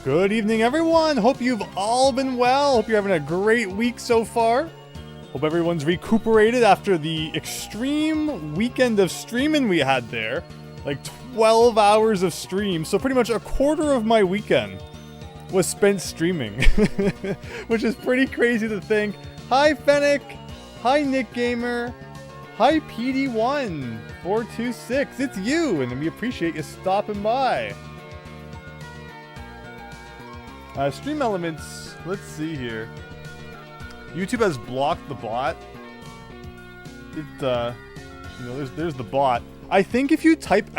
Good evening, everyone. Hope you've all been well. Hope you're having a great week so far. Hope everyone's recuperated after the extreme weekend of streaming we had there. Like 12 hours of stream. So pretty much a quarter of my weekend was spent streaming. Which is pretty crazy to think. Hi, Fennec. Hi, Nick Gamer. Hi, PD1426. It's you, and we appreciate you stopping by. Stream elements, let's see here. YouTube has blocked the bot. There's the bot. I think if you type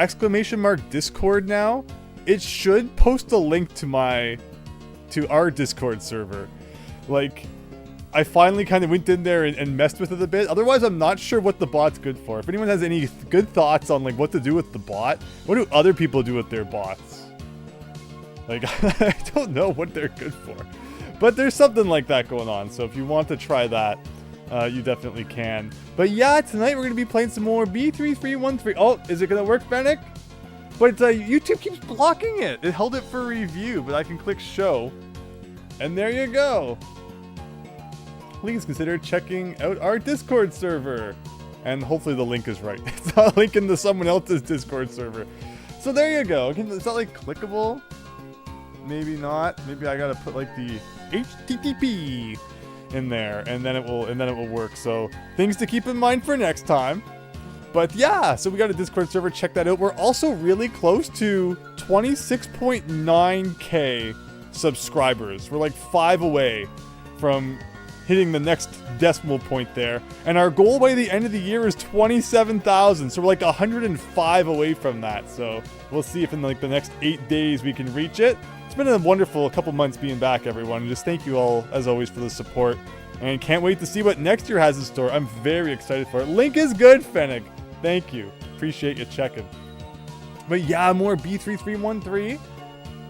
!Discord now, it should post a link to our Discord server. Like, I finally kind of went in there and messed with it a bit. Otherwise, I'm not sure what the bot's good for. If anyone has any good thoughts on like what to do with the bot, what do other people do with their bots? Like, I don't know what they're good for. But there's something like that going on. So if you want to try that, you definitely can. But yeah, tonight we're going to be playing some more B3313. Oh, is it going to work, Fennec? But YouTube keeps blocking it. It held it for review, but I can click show. And there you go. Please consider checking out our Discord server. And hopefully the link is right. It's not linking to someone else's Discord server. So there you go. Is that like clickable? Maybe not. Maybe I gotta put like the HTTP in there, and then it will work. So things to keep in mind for next time. But yeah, so we got a Discord server. Check that out. We're also really close to 26.9k subscribers. We're like 5 away from hitting the next decimal point there. And our goal by the end of the year is 27,000. So we're like 105 away from that. So we'll see if in like the next 8 days we can reach it. It's been a wonderful couple months being back, everyone. And just thank you all, as always, for the support. And can't wait to see what next year has in store. I'm very excited for it. Link is good, Fennec. Thank you. Appreciate you checking. But yeah, more B3313.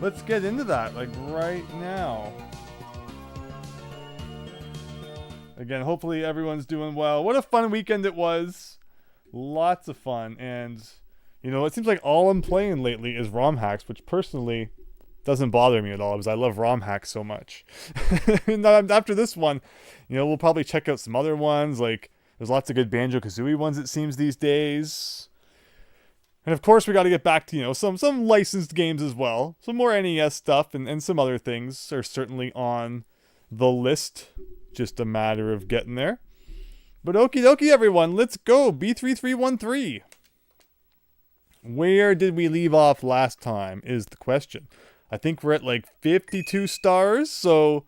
Let's get into that, like, right now. Again, hopefully everyone's doing well. What a fun weekend it was. Lots of fun. And, you know, it seems like all I'm playing lately is ROM hacks, which personally doesn't bother me at all because I love ROM hacks so much. And after this one, you know, we'll probably check out some other ones. Like, there's lots of good Banjo-Kazooie ones, it seems, these days. And of course, we got to get back to, you know, some licensed games as well. Some more NES stuff and some other things are certainly on the list. Just a matter of getting there. But okie dokie, everyone. Let's go. B3313. Where did we leave off last time is the question. I think we're at like 52 stars. So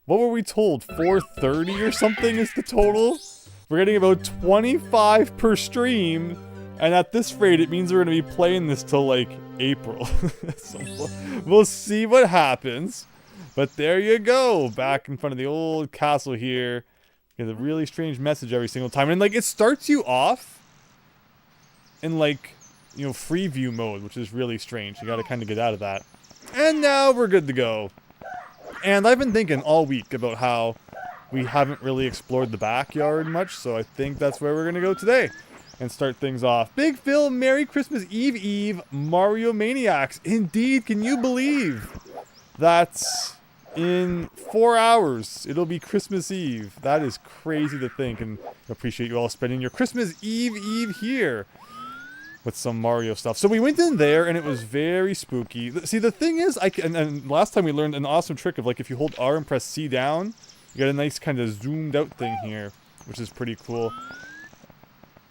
what were we told? 430 or something is the total? We're getting about 25 per stream. And at this rate, it means we're going to be playing this till like April. So we'll see what happens. But there you go, back in front of the old castle here. Get a really strange message every single time. And like, it starts you off in like, you know, free view mode, which is really strange. You gotta kind of get out of that. And now we're good to go. And I've been thinking all week about how we haven't really explored the backyard much, so I think that's where we're gonna go today. And start things off. Big Phil, Merry Christmas Eve, Mario Maniacs. Indeed, can you believe that's in 4 hours, it'll be Christmas Eve. That is crazy to think, and I appreciate you all spending your Christmas Eve here with some Mario stuff. So we went in there, and it was very spooky. See, the thing is, and last time we learned an awesome trick of, like, if you hold R and press C down, you get a nice kind of zoomed out thing here, which is pretty cool.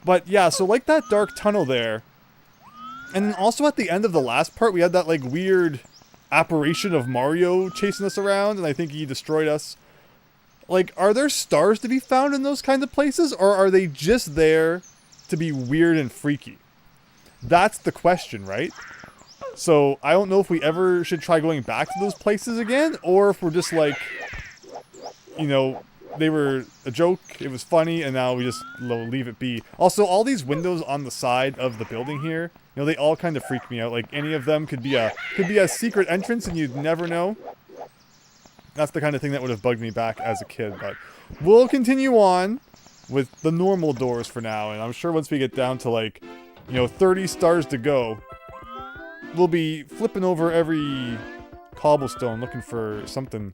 But yeah, so like that dark tunnel there, and then also at the end of the last part, we had that, like, weird apparition of Mario chasing us around, and I think he destroyed us. Like, are there stars to be found in those kind of places, or are they just there to be weird and freaky? That's the question, right? So I don't know if we ever should try going back to those places again, or if we're just like, you know, they were a joke, it was funny, and now we just leave it be. Also, all these windows on the side of the building here, you know, they all kind of freak me out. Like, any of them could be a secret entrance, and you'd never know. That's the kind of thing that would have bugged me back as a kid. But we'll continue on with the normal doors for now, and I'm sure once we get down to, like, you know, 30 stars to go, we'll be flipping over every cobblestone looking for something.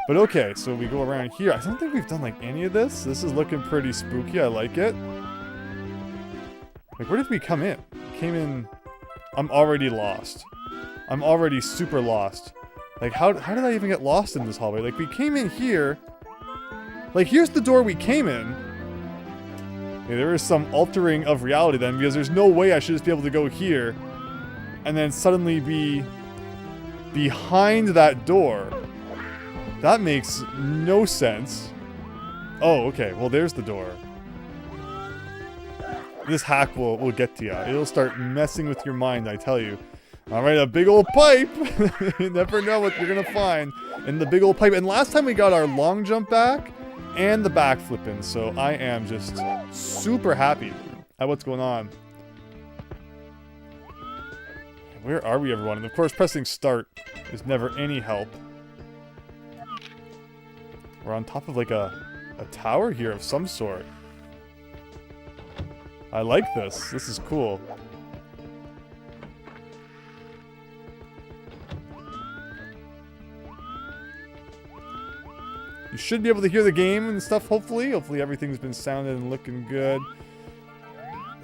But okay, so we go around here. I don't think we've done like any of this. This is looking pretty spooky. I like it. Like, where did we come in? Came in... I'm already lost. I'm already super lost. Like, how did I even get lost in this hallway? Like, we came in here. Like, here's the door we came in. Okay, there is some altering of reality then, because there's no way I should just be able to go here and then suddenly be behind that door. That makes no sense. Oh, okay. Well, there's the door. This hack will get to you. It'll start messing with your mind, I tell you. Alright, a big old pipe. You never know what you're gonna find in the big old pipe. And last time we got our long jump back and the backflip in, so I am just super happy at what's going on. Where are we, everyone? And of course, pressing start is never any help. We're on top of like a tower here of some sort. I like this. This is cool. You should be able to hear the game and stuff, hopefully. Hopefully everything's been sounded and looking good.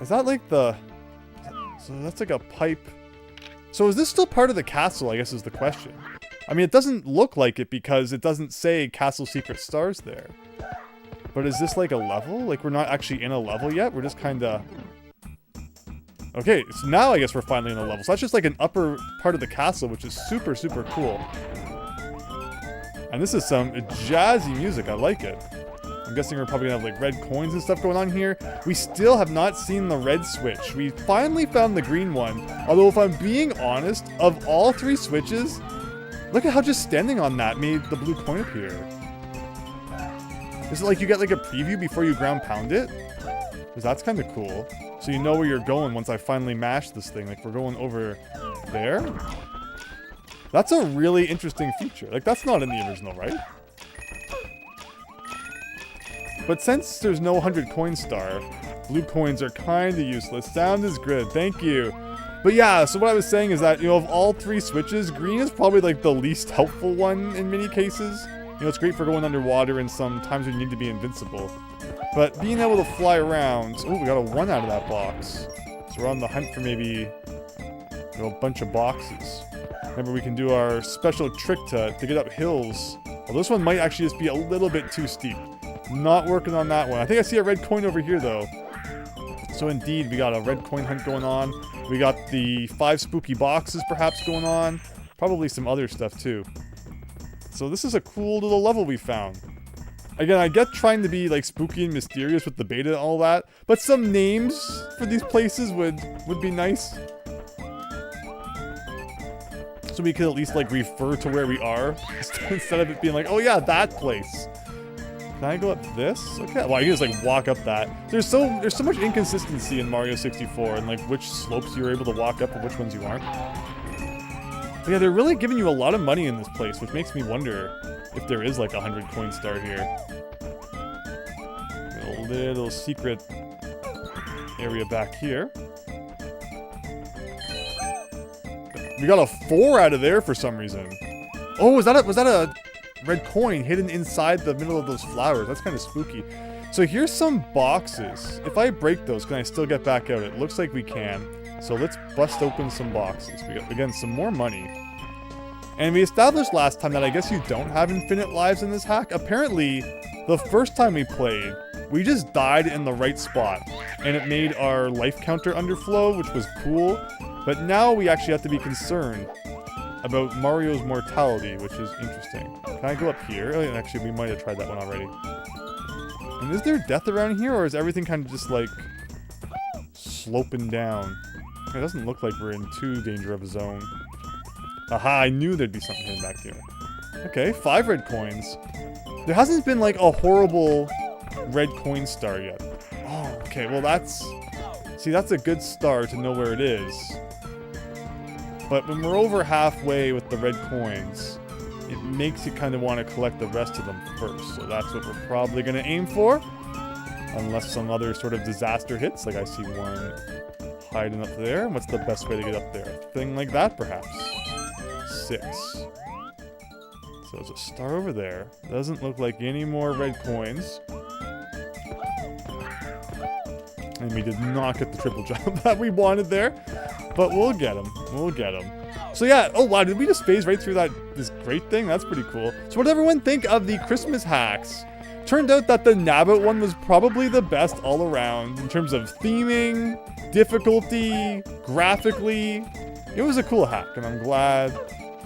Is that like the... So that's like a pipe... So is this still part of the castle, I guess is the question. I mean, it doesn't look like it because it doesn't say Castle Secret Stars there. But is this like a level? Like we're not actually in a level yet? We're just kind of... Okay, so now I guess we're finally in a level. So that's just like an upper part of the castle, which is super, super cool. And this is some jazzy music. I like it. I'm guessing we're probably gonna have like red coins and stuff going on here. We still have not seen the red switch. We finally found the green one. Although if I'm being honest, of all three switches, look at how just standing on that made the blue coin appear. Is it like you get like a preview before you ground pound it? Because that's kind of cool. So you know where you're going once I finally mash this thing. Like we're going over there. That's a really interesting feature. Like that's not in the original, right? But since there's no 100 coin star, blue coins are kind of useless. Sound is good. Thank you. But yeah, so what I was saying is that, you know, of all three switches, green is probably like the least helpful one in many cases. You know, it's great for going underwater and some times when you need to be invincible. But being able to fly around... Oh, we got a 1 out of that box. So we're on the hunt for maybe, you know, a bunch of boxes. Remember, we can do our special trick to get up hills. Well, this one might actually just be a little bit too steep. Not working on that one. I think I see a red coin over here, though. So indeed, we got a red coin hunt going on. We got the 5 spooky boxes perhaps going on. Probably some other stuff, too. So this is a cool little level we found. Again, I get trying to be like spooky and mysterious with the beta and all that, but some names for these places would be nice. So we could at least like refer to where we are instead of it being like, oh yeah, that place. Can I go up this? Okay. Well, you can just like walk up that. There's so much inconsistency in Mario 64 and like which slopes you're able to walk up and which ones you aren't. But yeah, they're really giving you a lot of money in this place, which makes me wonder if there is like a 100 coin star here. A little secret area back here. We got a 4 out of there for some reason. Oh, was that a red coin hidden inside the middle of those flowers? That's kind of spooky. So here's some boxes. If I break those, can I still get back out? It looks like we can. So let's bust open some boxes. We got, again, some more money. And we established last time that I guess you don't have infinite lives in this hack. Apparently, the first time we played, we just died in the right spot. And it made our life counter underflow, which was cool. But now we actually have to be concerned about Mario's mortality, which is interesting. Can I go up here? Oh, actually, we might have tried that one already. And is there death around here, or is everything kind of just like sloping down? It doesn't look like we're in too danger of a zone. Aha, I knew there'd be something hidden back here. Okay, 5 red coins. There hasn't been like a horrible red coin star yet. Oh, okay, well that's... See, that's a good start to know where it is. But when we're over halfway with the red coins, it makes you kind of want to collect the rest of them first. So that's what we're probably going to aim for. Unless some other sort of disaster hits, like I see one hiding up there. And what's the best way to get up there? A thing like that, perhaps. 6. So there's a star over there. Doesn't look like any more red coins. And we did not get the triple jump that we wanted there. But we'll get him. We'll get him. So yeah, oh wow, did we just phase right through this great thing? That's pretty cool. So what did everyone think of the Christmas hacks? Turned out that the Nabbit one was probably the best all around in terms of theming, difficulty, graphically. It was a cool hack, and I'm glad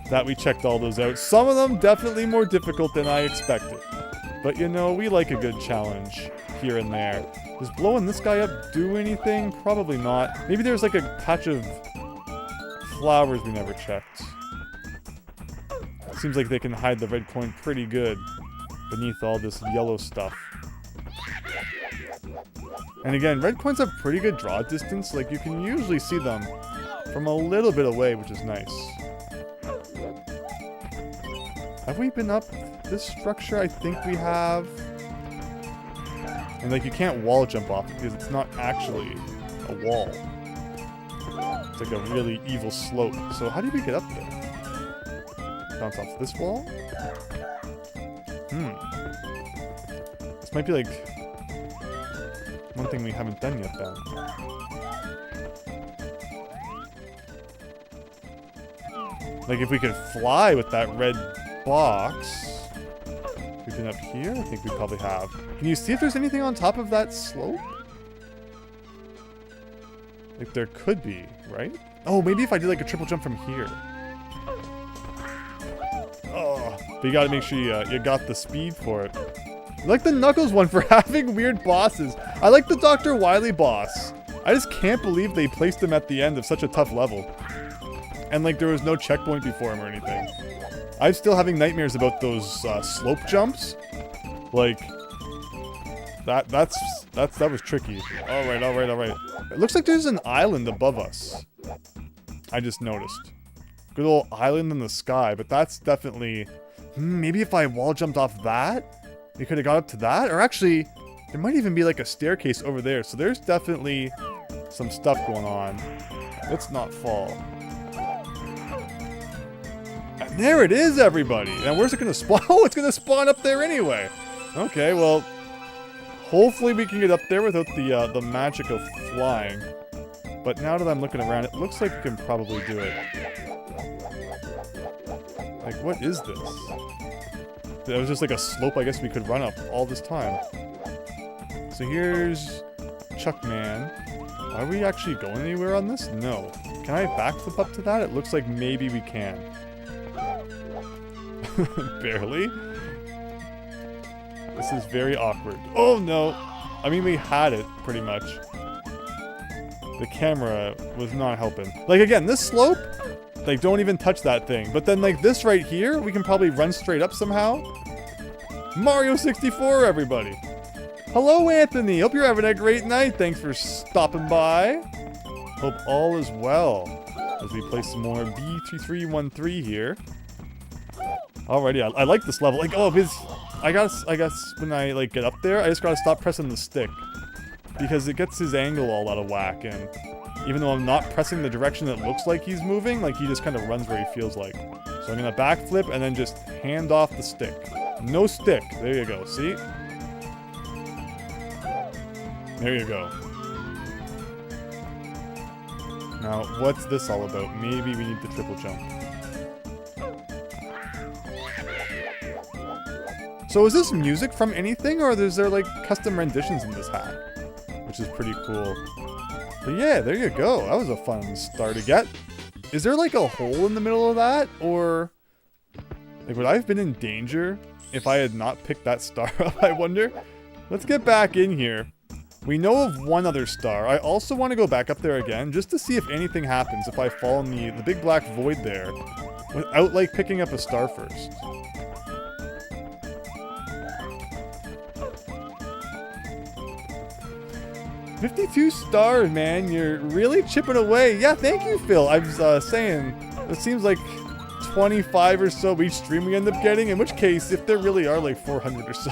that we checked all those out. Some of them definitely more difficult than I expected. But you know, we like a good challenge here and there. Does blowing this guy up do anything? Probably not. Maybe there's like a patch of flowers we never checked. Seems like they can hide the red coin pretty good beneath all this yellow stuff. And again, red coins have pretty good draw distance. Like, you can usually see them from a little bit away, which is nice. Have we been up this structure? I think we have. And like, you can't wall jump off it because it's not actually a wall. It's like a really evil slope. So how do we get up there? Bounce off this wall? This might be like one thing we haven't done yet then. Like, if we could fly with that red box. We've been up here? I think we probably have. Can you see if there's anything on top of that slope? Like, there could be, right? Oh, maybe if I did like a triple jump from here. Oh, but you gotta make sure you got the speed for it. I like the Knuckles one for having weird bosses. I like the Dr. Wily boss. I just can't believe they placed him at the end of such a tough level. And like, there was no checkpoint before him or anything. I'm still having nightmares about those slope jumps. Like, that was tricky. All right. It looks like there's an island above us. I just noticed. Good old island in the sky, but that's definitely... maybe if I wall jumped off that, we could have got up to that? Or actually, there might even be like a staircase over there. So there's definitely some stuff going on. Let's not fall. And there it is, everybody. And where's it going to spawn? Oh, it's going to spawn up there anyway. Okay, well, hopefully we can get up there without the magic of flying. But now that I'm looking around, it looks like we can probably do it. Like, what is this? That was just like a slope I guess we could run up all this time. So here's Chuckman. Are we actually going anywhere on this? No. Can I backflip up to that? It looks like maybe we can. Barely. This is very awkward. Oh no! I mean, we had it, pretty much. The camera was not helping. Like, again, this slope, like, don't even touch that thing. But then, like, this right here, we can probably run straight up somehow. Mario 64, everybody. Hello, Anthony. Hope you're having a great night. Thanks for stopping by. Hope all is well as we play some more B3313 here. Alrighty, I like this level. Like, oh, I guess when I, like, get up there, I just gotta stop pressing the stick. Because it gets his angle all out of whack, and even though I'm not pressing the direction that looks like he's moving, like, he just kind of runs where he feels like. So I'm gonna backflip and then just hand off the stick. No stick. There you go. See? There you go. Now, what's this all about? Maybe we need the triple jump. So is this music from anything, or is there, like, custom renditions in this hack? Which is pretty cool. But yeah, there you go. That was a fun star to get. Is there, like, a hole in the middle of that? Or, like, would I have been in danger if I had not picked that star up, I wonder? Let's get back in here. We know of one other star. I also want to go back up there again, just to see if anything happens if I fall in the big black void there, without, like, picking up a star first. $52 stars, man. You're really chipping away. Yeah, thank you, Phil. I was saying, it seems like 25 or so each stream we end up getting, in which case, if there really are like 400 or so,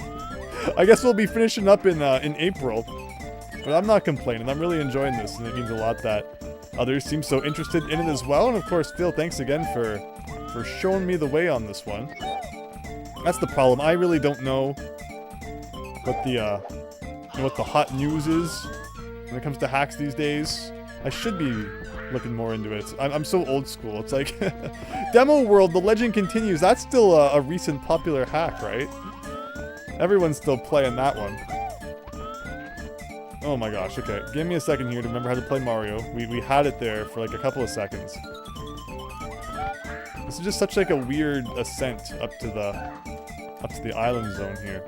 I guess we'll be finishing up in April. But I'm not complaining. I'm really enjoying this, and it means a lot that others seem so interested in it as well. And of course, Phil, thanks again for showing me the way on this one. That's the problem. I really don't know what the hot news is when it comes to hacks these days. I should be looking more into it. I'm so old school. It's like Demo World, the legend continues. That's still a recent popular hack, right? Everyone's still playing that one. Oh my gosh, okay. Give me a second here to remember how to play Mario. We had it there for like a couple of seconds. This is just such like a weird ascent up to the island zone here.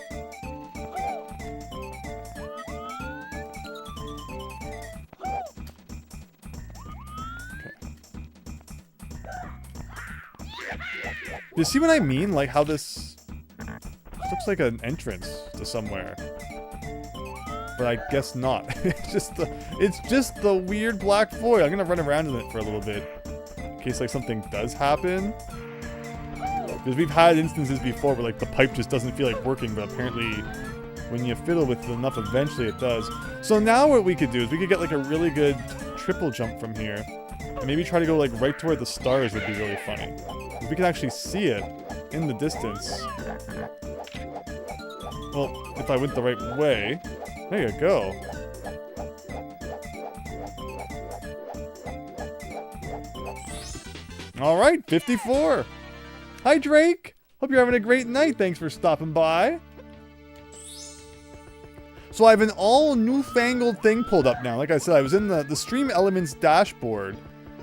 You see what I mean? Like how this looks like an entrance to somewhere. But I guess not. It's just the weird black void. I'm gonna run around in it for a little bit. In case like something does happen. Because we've had instances before where like the pipe just doesn't feel like working, but apparently when you fiddle with it enough, eventually it does. So now what we could do is we could get like a really good triple jump from here. And maybe try to go like right to where the stars would be really funny. If we can actually see it in the distance. Well, if I went the right way. There you go. Alright, 54. Hi Drake! Hope you're having a great night. Thanks for stopping by. So I have an all newfangled thing pulled up now. Like I said, I was in the Stream Elements dashboard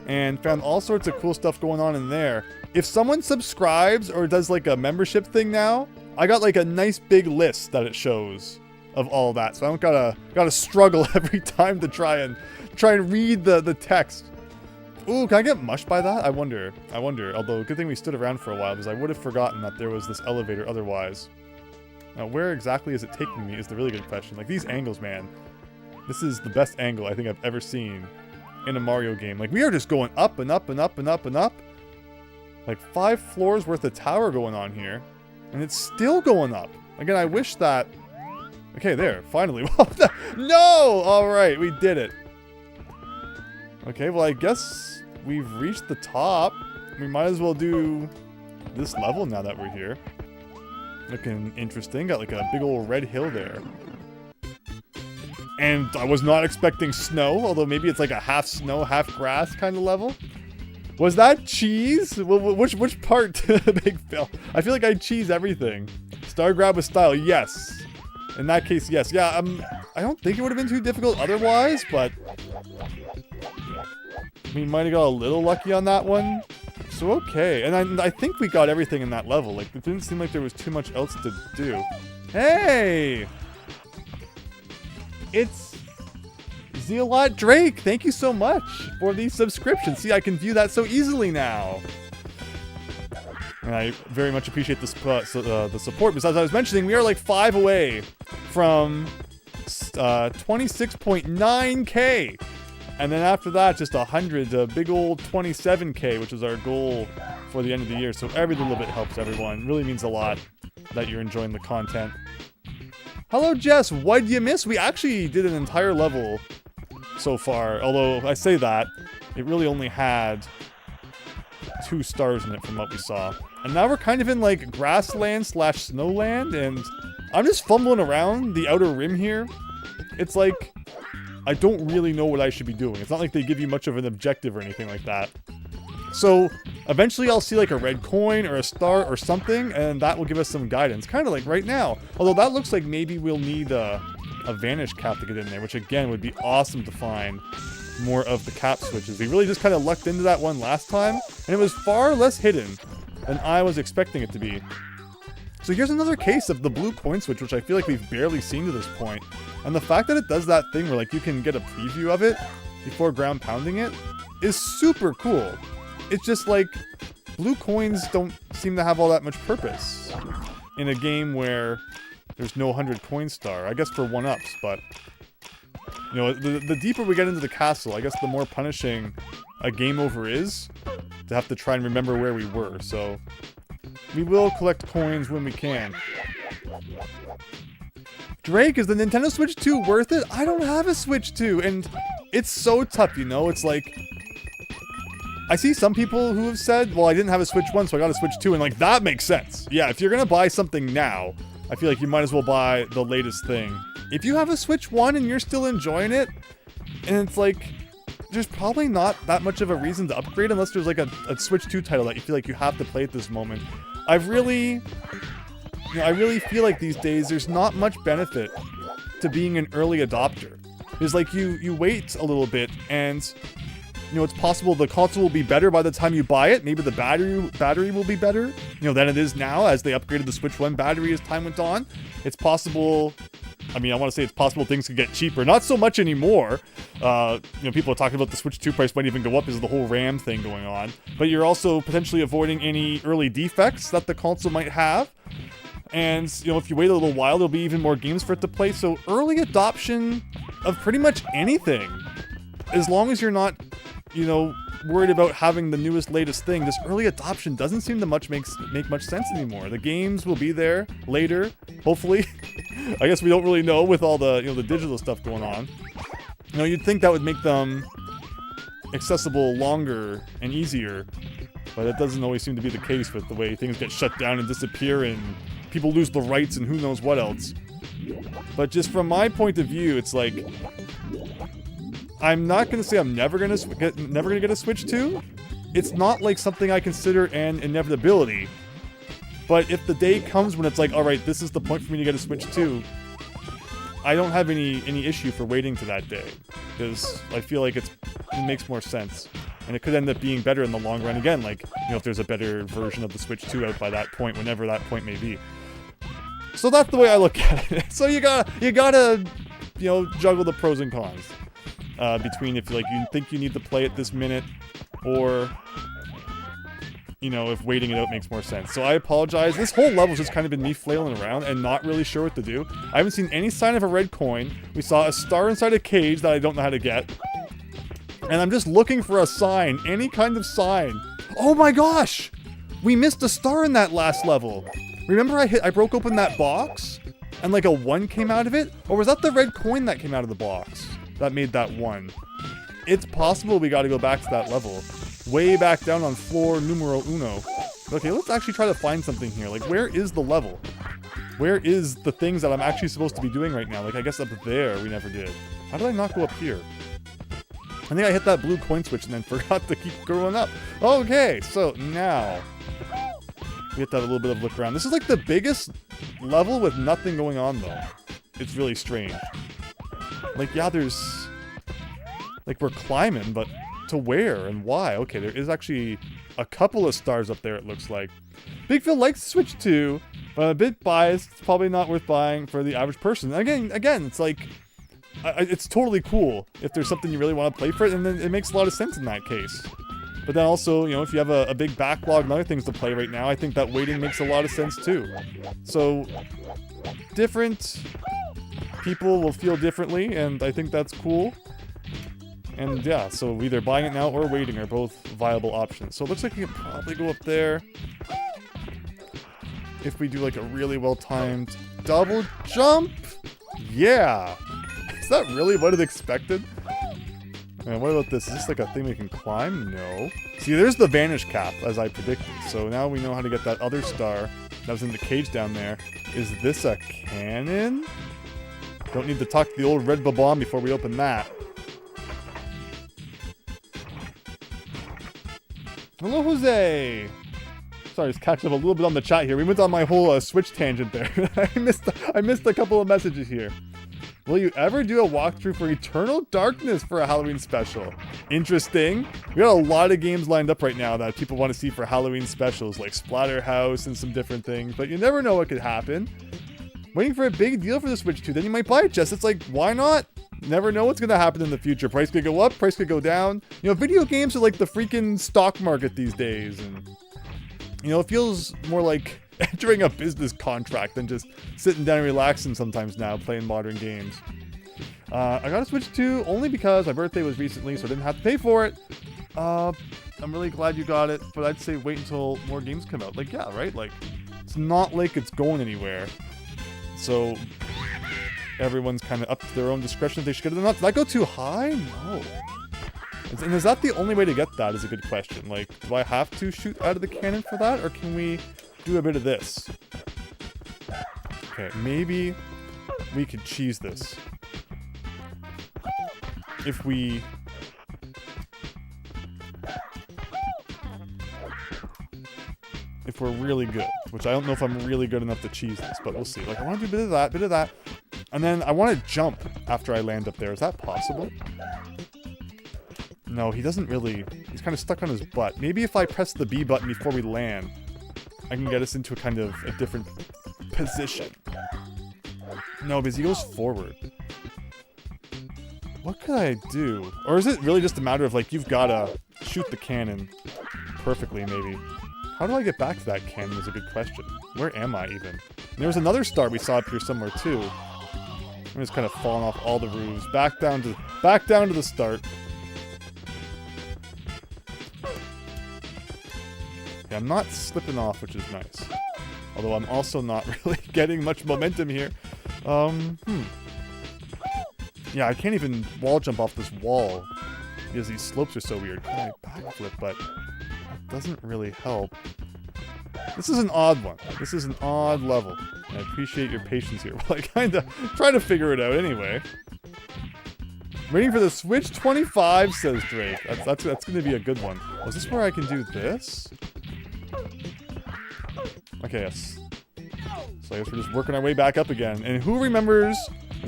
and found all sorts of cool stuff going on in there. If someone subscribes or does like a membership thing now, I got like a nice big list that it shows of all that. So I don't gotta struggle every time to try and read the text. Ooh, can I get mushed by that? I wonder. Although, good thing we stood around for a while, because I would have forgotten that there was this elevator otherwise. Now, where exactly is it taking me is the really good question. Like, these angles, man. This is the best angle I think I've ever seen in a Mario game. Like, we are just going up and up and up and up and up. Like, 5 floors worth of tower going on here. And it's still going up. Again, I wish that... Okay, there. Finally. No! Alright, we did it. Okay, well, I guess we've reached the top. We might as well do this level now that we're here. Looking interesting. Got like a big old red hill there. And I was not expecting snow, although maybe it's like a half snow, half grass kind of level. Was that cheese? Which part, Big Phil? I feel like I cheese everything. Star grab with style, yes. In that case, yes. Yeah, I don't think it would have been too difficult otherwise, but... we might have got a little lucky on that one. So okay, and I think we got everything in that level. Like, it didn't seem like there was too much else to do. Hey! It's Zealot Drake! Thank you so much for the subscription. See, I can view that so easily now. And I very much appreciate the support, because as I was mentioning, we are like 5 away from 26.9k. And then after that, just 100, a big old 27k, which is our goal for the end of the year. So every little bit helps everyone. Really means a lot that you're enjoying the content. Hello, Jess. What'd you miss? We actually did an entire level so far. Although, I say that, it really only had 2 stars in it from what we saw. And now we're kind of in, like, grassland / snowland. And I'm just fumbling around the outer rim here. It's like... I don't really know what I should be doing. It's not like they give you much of an objective or anything like that. So, eventually I'll see like a red coin or a star or something, and that will give us some guidance. Kind of like right now. Although that looks like maybe we'll need a vanish cap to get in there, which again would be awesome to find more of the cap switches. We really just kind of lucked into that one last time, and it was far less hidden than I was expecting it to be. So here's another case of the blue coin switch, which I feel like we've barely seen to this point. And the fact that it does that thing where like you can get a preview of it before ground pounding it is super cool. It's just like blue coins don't seem to have all that much purpose in a game where there's no 100 coin star. I guess for 1-ups, but you know, the deeper we get into the castle, I guess the more punishing a game over is to have to try and remember where we were. So we will collect coins when we can. Drake, is the Nintendo Switch 2 worth it? I don't have a Switch 2, and it's so tough, you know? It's like... I see some people who have said, well, I didn't have a Switch 1, so I got a Switch 2, and like, that makes sense. Yeah, if you're gonna buy something now, I feel like you might as well buy the latest thing. If you have a Switch 1 and you're still enjoying it, and it's like, there's probably not that much of a reason to upgrade unless there's like a Switch 2 title that you feel like you have to play at this moment. I really feel like these days there's not much benefit to being an early adopter. It's like you wait a little bit and it's possible the console will be better by the time you buy it. Maybe the battery will be better, than it is now as they upgraded the Switch 1 battery as time went on. It's possible, I want to say it's possible things could get cheaper. Not so much anymore. People are talking about the Switch 2 price might even go up because of the whole RAM thing going on. But you're also potentially avoiding any early defects that the console might have. And, if you wait a little while, there'll be even more games for it to play. So early adoption of pretty much anything, as long as you're not, worried about having the newest, latest thing, this early adoption doesn't seem to make much sense anymore. The games will be there later, hopefully. I guess we don't really know with all the, the digital stuff going on. You'd think that would make them accessible longer and easier, but that doesn't always seem to be the case with the way things get shut down and disappear and people lose the rights and who knows what else. But just from my point of view, it's like, I'm not going to say I'm never going to get a Switch 2. It's not like something I consider an inevitability. But if the day comes when it's like, alright, this is the point for me to get a Switch 2, I don't have any issue for waiting to that day. Because I feel like it makes more sense. And it could end up being better in the long run again, like, if there's a better version of the Switch 2 out by that point, whenever that point may be. So that's the way I look at it. So you gotta juggle the pros and cons. Between if you think you need to play it this minute, or if waiting it out makes more sense. So I apologize. This whole level's just kind of been me flailing around and not really sure what to do. I haven't seen any sign of a red coin. We saw a star inside a cage that I don't know how to get. And I'm just looking for a sign, any kind of sign. Oh my gosh! We missed a star in that last level. Remember I broke open that box and like a 1 came out of it? Or was that the red coin that came out of the box that made that 1? It's possible we gotta go back to that level. Way back down on floor numero uno. Okay, let's actually try to find something here. Like, where is the level? Where is the things that I'm actually supposed to be doing right now? Like, I guess up there we never did. How did I not go up here? I think I hit that blue coin switch and then forgot to keep going up. Okay, so now we have to have a little bit of a look around. This is like the biggest level with nothing going on though. It's really strange. Like, yeah, there's... like, we're climbing, but to where and why? Okay, there is actually a couple of stars up there, it looks like. Big Phil likes Switch 2, but I'm a bit biased. It's probably not worth buying for the average person. Again, it's like... it's totally cool if there's something you really want to play for it, and then it makes a lot of sense in that case. But then also, if you have a big backlog and other things to play right now, I think that waiting makes a lot of sense too. So, different people will feel differently, and I think that's cool. And yeah, so either buying it now or waiting are both viable options. So it looks like we can probably go up there if we do like a really well-timed double jump. Yeah! Is that really what it expected? And what about this? Is this like a thing we can climb? No. See, there's the vanish cap, as I predicted. So now we know how to get that other star that was in the cage down there. Is this a cannon? Don't need to talk to the old red bomb before we open that. Hello, Jose! Sorry, just catching up a little bit on the chat here. We went on my whole Switch tangent there. I missed a couple of messages here. Will you ever do a walkthrough for Eternal Darkness for a Halloween special? Interesting. We got a lot of games lined up right now that people want to see for Halloween specials, like Splatterhouse and some different things, but you never know what could happen. Waiting for a big deal for the Switch 2, then you might buy it, Jess. It's like, why not? Never know what's going to happen in the future. Price could go up, price could go down. Video games are like the freaking stock market these days, and it feels more like entering a business contract than just sitting down and relaxing sometimes now playing modern games. I got a Switch 2 only because my birthday was recently, so I didn't have to pay for it. I'm really glad you got it, but I'd say wait until more games come out. Like, yeah, right? Like, it's not like it's going anywhere. So, everyone's kind of up to their own discretion if they should get it or not. Did I go too high? No. And is that the only way to get that is a good question. Like, do I have to shoot out of the cannon for that, or can we do a bit of this? Okay, maybe we could cheese this. If we... If we're really good, which I don't know if I'm really good enough to cheese this, but we'll see. Like, I want to do a bit of that, and then I want to jump after I land up there. Is that possible? No, he doesn't really. He's kind of stuck on his butt. Maybe if I press the B button before we land, I can get us into a kind of a different position. No, because he goes forward. What could I do? Or is it really just a matter of, like, you've got to shoot the cannon perfectly, maybe? How do I get back to that cannon is a good question. Where am I, even? And there was another star we saw up here somewhere, too. I'm just kind of falling off all the roofs. Back down to the start. Yeah, I'm not slipping off, which is nice. Although I'm also not really getting much momentum here. Yeah, I can't even wall jump off this wall because these slopes are so weird. Can I backflip, but it doesn't really help. This is an odd one. This is an odd level. And I appreciate your patience here while I kind of try to figure it out anyway. Waiting for the Switch 25, says Drake. That's going to be a good one. Oh, is this where I can do this? Okay, yes. So I guess we're just working our way back up again. And who remembers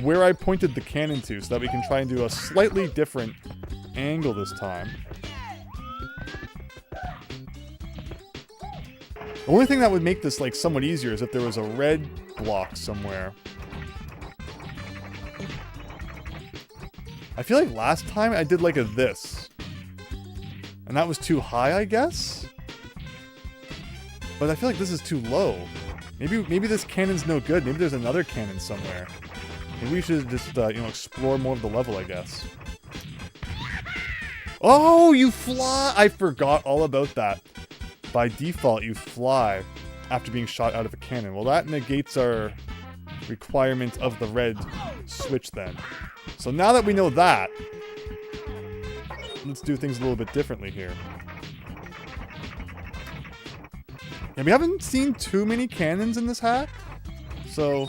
where I pointed the cannon to so that we can try and do a slightly different angle this time? The only thing that would make this, like, somewhat easier is if there was a red block somewhere. I feel like last time I did, like, a this. And that was too high, I guess? But I feel like this is too low. Maybe this cannon's no good. Maybe there's another cannon somewhere. Maybe we should just, you know, explore more of the level, I guess. Oh, you fly! I forgot all about that. By default, you fly after being shot out of a cannon. Well, that negates our requirement of the red switch then. So now that we know that, let's do things a little bit differently here. And we haven't seen too many cannons in this hack, so...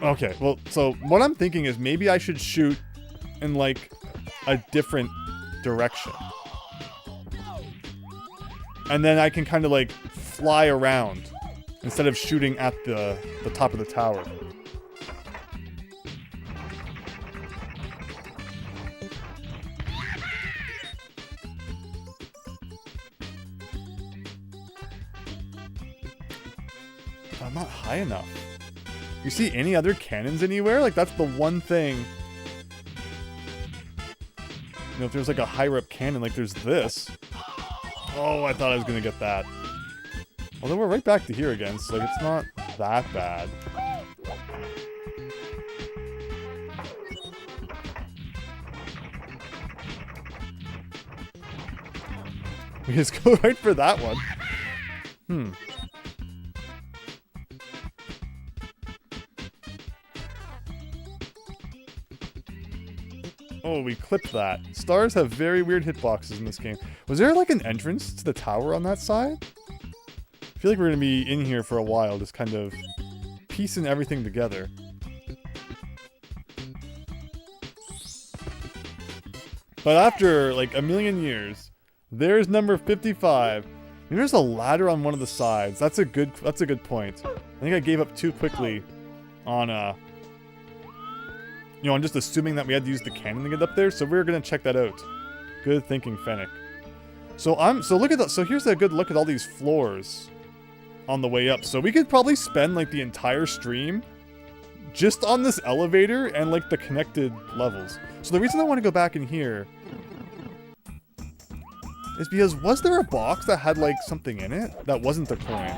Okay, well, so what I'm thinking is maybe I should shoot in, like, a different direction. And then I can kind of, like, fly around instead of shooting at the top of the tower. I'm not high enough. You see any other cannons anywhere? Like, that's the one thing. You know, if there's like a higher up cannon, like there's this. Oh, I thought I was gonna get that. Although we're right back to here again, so like it's not that bad. We just go right for that one. Oh, we clipped that. Stars have very weird hitboxes in this game. Was there like an entrance to the tower on that side? I feel like we're going to be in here for a while, just kind of piecing everything together. But after like a million years, there's number 55. Maybe there's a ladder on one of the sides. That's a good point. I think I gave up too quickly on you know, I'm just assuming that we had to use the cannon to get up there, so we're gonna check that out. Good thinking, Fennec. So look at that. So here's a good look at all these floors on the way up. So we could probably spend like the entire stream just on this elevator and like the connected levels. So the reason I want to go back in here is because was there a box that had like something in it that wasn't the coin?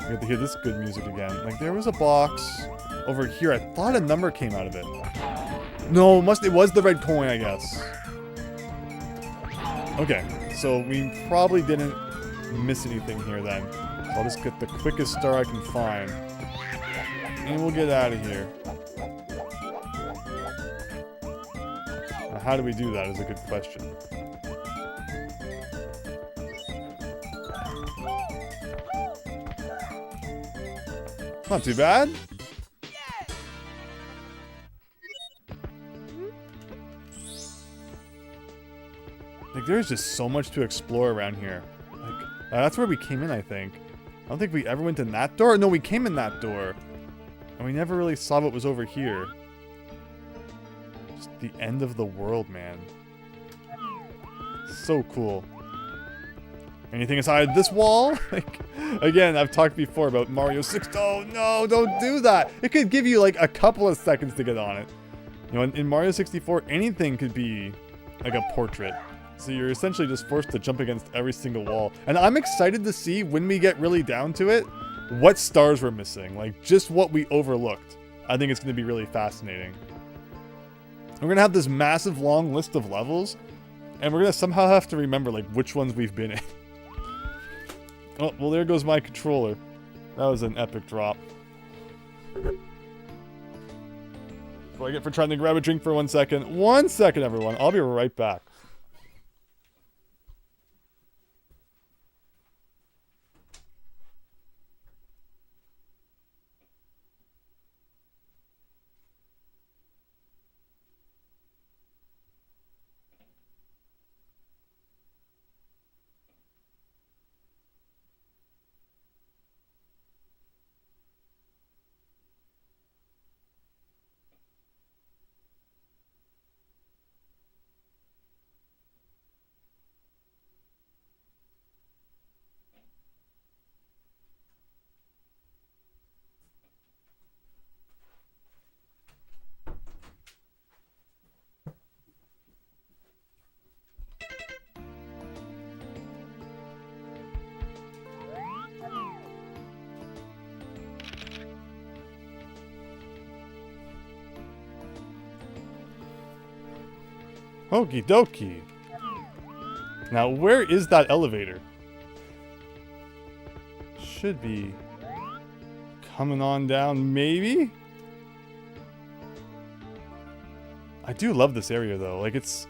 You have to hear this good music again. Like there was a box over here. I thought a number came out of it. No, it was the red coin, I guess. Okay, so we probably didn't miss anything here then. So I'll just get the quickest star I can find. And we'll get out of here. Now, how do we do that is a good question. Not too bad. Like, there's just so much to explore around here. Like, that's where we came in, I think. I don't think we ever went in that door. No, we came in that door. And we never really saw what was over here. Just the end of the world, man. So cool. Anything inside this wall? Like, again, I've talked before about Mario 6. Oh, no, don't do that. It could give you, like, a couple of seconds to get on it. You know, in Mario 64, anything could be, like, a portrait. So you're essentially just forced to jump against every single wall. And I'm excited to see, when we get really down to it, what stars we're missing. Like, just what we overlooked. I think it's going to be really fascinating. We're going to have this massive long list of levels. And we're going to somehow have to remember, like, which ones we've been in. Oh, well, there goes my controller. That was an epic drop. What do I get for trying to grab a drink for 1 second? 1 second, everyone. I'll be right back. Okie dokie. Now, where is that elevator? Should be coming on down, maybe? I do love this area, though. Like, it's...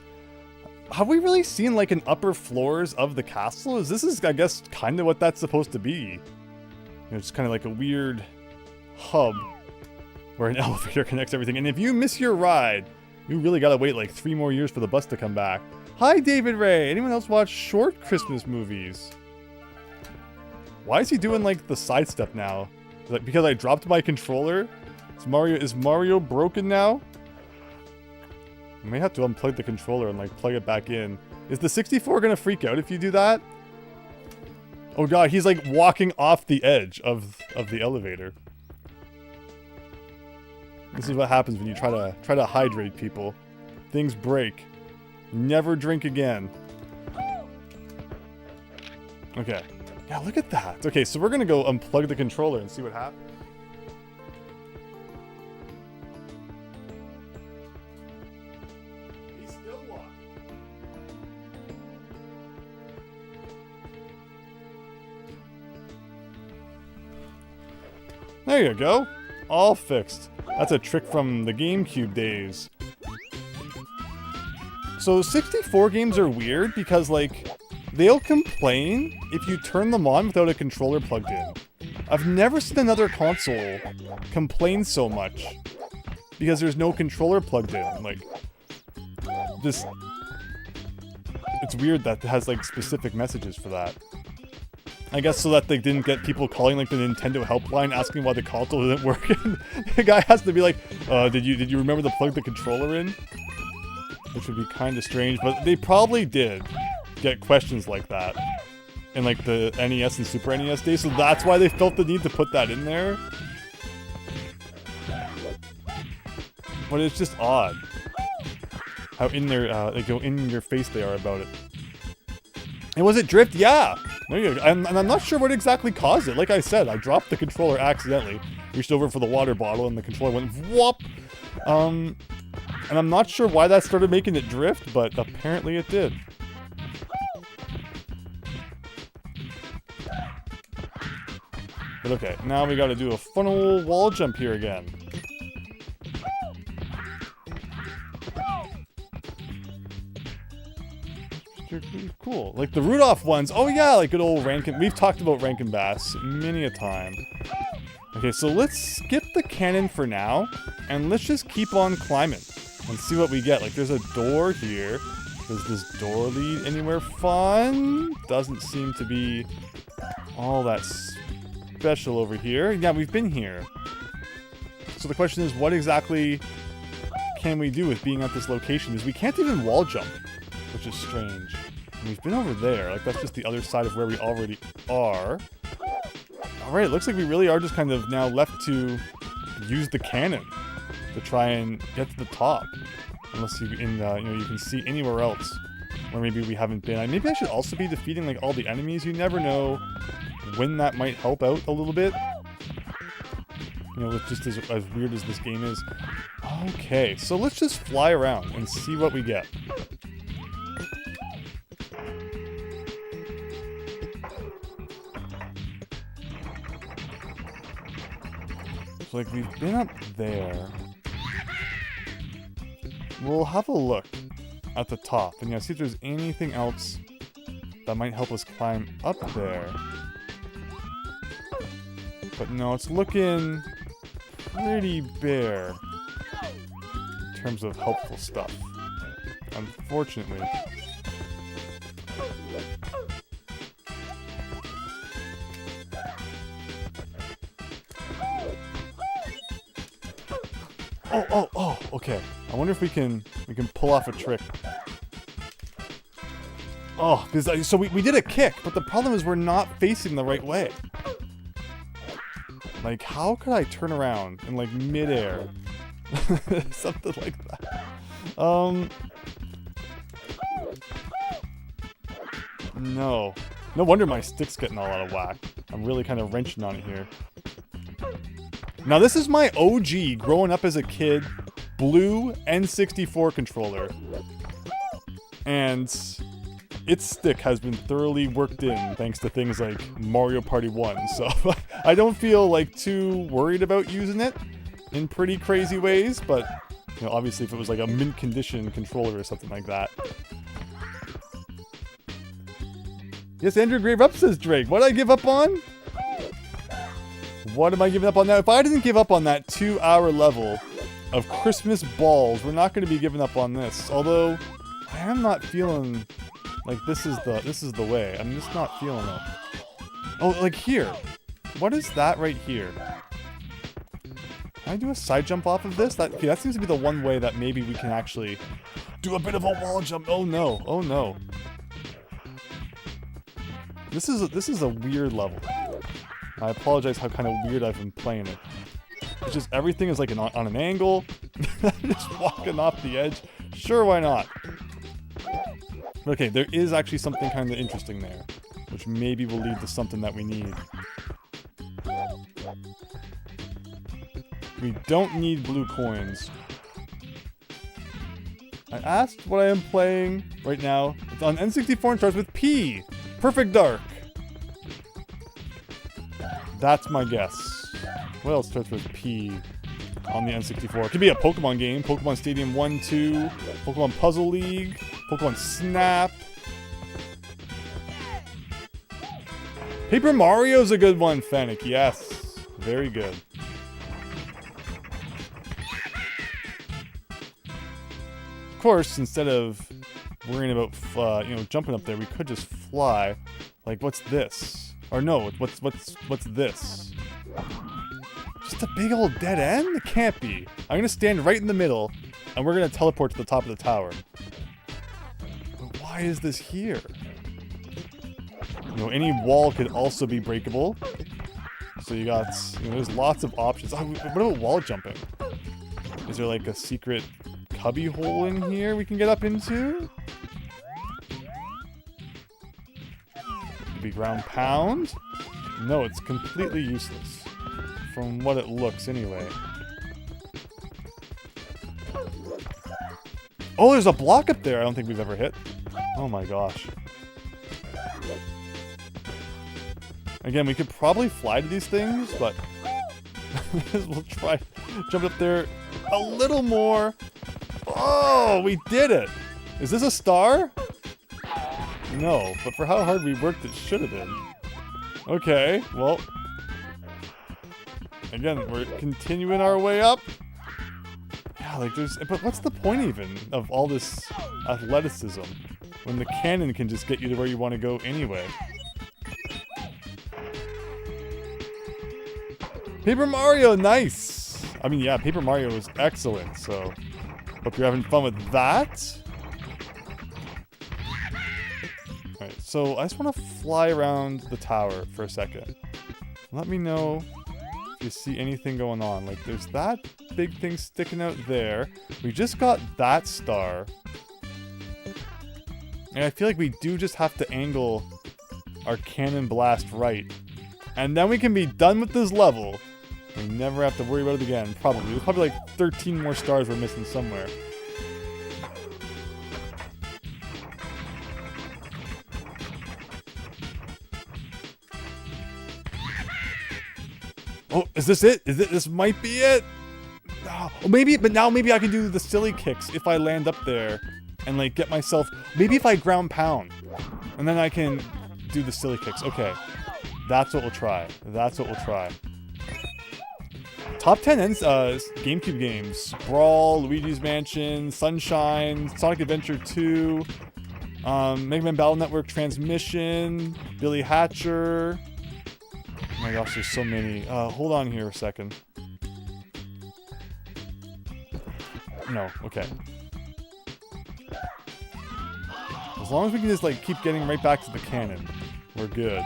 Have we really seen, like, an upper floors of the castle? This is, I guess, kind of what that's supposed to be. You know, it's kind of like a weird hub where an elevator connects everything. And if you miss your ride... You really gotta wait like 3 more years for the bus to come back. Hi, David Ray. Anyone else watch short Christmas movies? Why is he doing like the sidestep now? Like, because I dropped my controller? Is Mario broken now? I may have to unplug the controller and like plug it back in. Is the 64 gonna freak out if you do that? Oh god, he's like walking off the edge of the elevator. This is what happens when you try to hydrate people. Things break. Never drink again. Okay. Yeah, look at that. Okay, so we're gonna go unplug the controller and see what happens. He's still walking. There you go. All fixed. That's a trick from the GameCube days. So 64 games are weird because, like, they'll complain if you turn them on without a controller plugged in. I've never seen another console complain so much because there's no controller plugged in. Like, just... It's weird that it has, like, specific messages for that. I guess so that they didn't get people calling like the Nintendo helpline asking why the console isn't working. The guy has to be like, did you remember to plug the controller in? Which would be kind of strange, but they probably did get questions like that in like the NES and Super NES days, so that's why they felt the need to put that in there. But it's just odd how in their they go in your face they are about it. And was it drift? Yeah. There you go. And I'm not sure what exactly caused it. Like I said, I dropped the controller accidentally. Reached over for the water bottle and the controller went whoop. And I'm not sure why that started making it drift, but apparently it did. But okay, now we gotta do a fun old wall jump here again. You're cool. Like the Rudolph ones. Oh yeah, like good old Rankin. We've talked about Rankin Bass many a time. Okay, so let's skip the cannon for now, and let's just keep on climbing and see what we get. Like there's a door here. Does this door lead anywhere fun? Doesn't seem to be all that special over here. Yeah, we've been here. So the question is, what exactly can we do with being at this location? Is we can't even wall jump, which is strange. And we've been over there. Like that's just the other side of where we already are. Alright, it looks like we really are just kind of now left to use the cannon to try and get to the top. Unless you you can see anywhere else where maybe we haven't been. Maybe I should also be defeating like all the enemies. You never know when that might help out a little bit. You know, just as weird as this game is. Okay, so let's just fly around and see what we get. So, like, we've been up there. We'll have a look at the top and see if there's anything else that might help us climb up there. But no, it's looking pretty bare in terms of helpful stuff, unfortunately. Oh, okay. I wonder if we can pull off a trick. Oh, because so we did a kick, but the problem is we're not facing the right way. Like, how could I turn around in like midair? Something like that. No. No wonder my stick's getting all out of whack. I'm really kind of wrenching on it here. Now this is my OG growing up as a kid blue N64 controller. And its stick has been thoroughly worked in thanks to things like Mario Party 1. So I don't feel like too worried about using it in pretty crazy ways, but you know, obviously if it was like a mint condition controller or something like that. Yes, Andrew Grave Up says Drake. What did I give up on? What am I giving up on now? If I didn't give up on that 2-hour level of Christmas balls, we're not going to be giving up on this. Although I am not feeling like this is the way. I'm just not feeling it. Oh, like here. What is that right here? Can I do a side jump off of this? That seems to be the one way that maybe we can actually do a bit of a wall jump. Oh no. Oh no. This is a weird level. I apologize how kind of weird I've been playing it. It's just everything is like on an angle. Just walking off the edge. Sure, why not? Okay, there is actually something kind of interesting there, which maybe will lead to something that we need. We don't need blue coins. I asked what I am playing right now. It's on N64 and starts with P. Perfect Dark. That's my guess. What else starts with P on the N64? It could be a Pokemon game. Pokemon Stadium 1, 2. Pokemon Puzzle League. Pokemon Snap. Paper Mario's a good one, Fennec. Yes. Very good. Of course, instead of worrying about jumping up there, we could just fly. Like, what's this? Or no, what's this? Just a big old dead end? It can't be. I'm gonna stand right in the middle, and we're gonna teleport to the top of the tower. But why is this here? You know, any wall could also be breakable. So you got, there's lots of options. Oh, what about wall jumping? Is there like a secret cubby hole in here we can get up into? Be ground pound? No, it's completely useless. From what it looks, anyway. Oh, there's a block up there I don't think we've ever hit. Oh my gosh. Again, we could probably fly to these things, but we'll try jump up there a little more. Oh, we did it! Is this a star? No, but for how hard we worked, it should have been. Okay, well. Again, we're continuing our way up. Yeah, like but what's the point even of all this athleticism when the cannon can just get you to where you want to go anyway? Paper Mario, nice! I mean, yeah, Paper Mario was excellent, so hope you're having fun with that. Alright, so I just want to fly around the tower for a second. Let me know if you see anything going on. Like, there's that big thing sticking out there. We just got that star. And I feel like we do just have to angle our cannon blast right. And then we can be done with this level. We never have to worry about it again, probably. There's probably like 13 more stars we're missing somewhere. Oh, is this it? This might be it? Oh, maybe, but now maybe I can do the silly kicks if I land up there and like get myself, maybe if I ground pound and then I can do the silly kicks. Okay, that's what we'll try. That's what we'll try. Top 10 GameCube games: Brawl, Luigi's Mansion, Sunshine, Sonic Adventure 2, Mega Man Battle Network Transmission, Billy Hatcher. Oh my gosh, there's so many. Hold on here a second. No, okay. As long as we can just like keep getting right back to the cannon, we're good.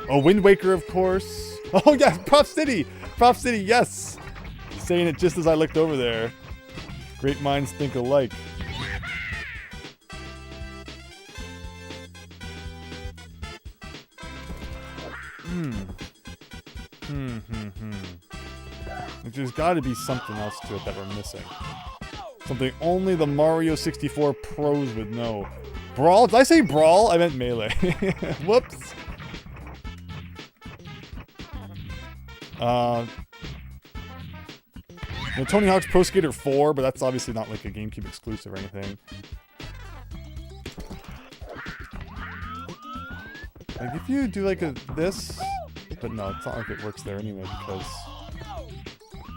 Oh, Wind Waker, of course. Oh yeah, Prop City! Prop City, yes! Saying it just as I looked over there. Great minds think alike. There's gotta be something else to it that we're missing. Something only the Mario 64 pros would know. Brawl? Did I say Brawl? I meant Melee. Whoops. Tony Hawk's Pro Skater 4, but that's obviously not like a GameCube exclusive or anything. Like if you do like this, but no, it's not like it works there anyway because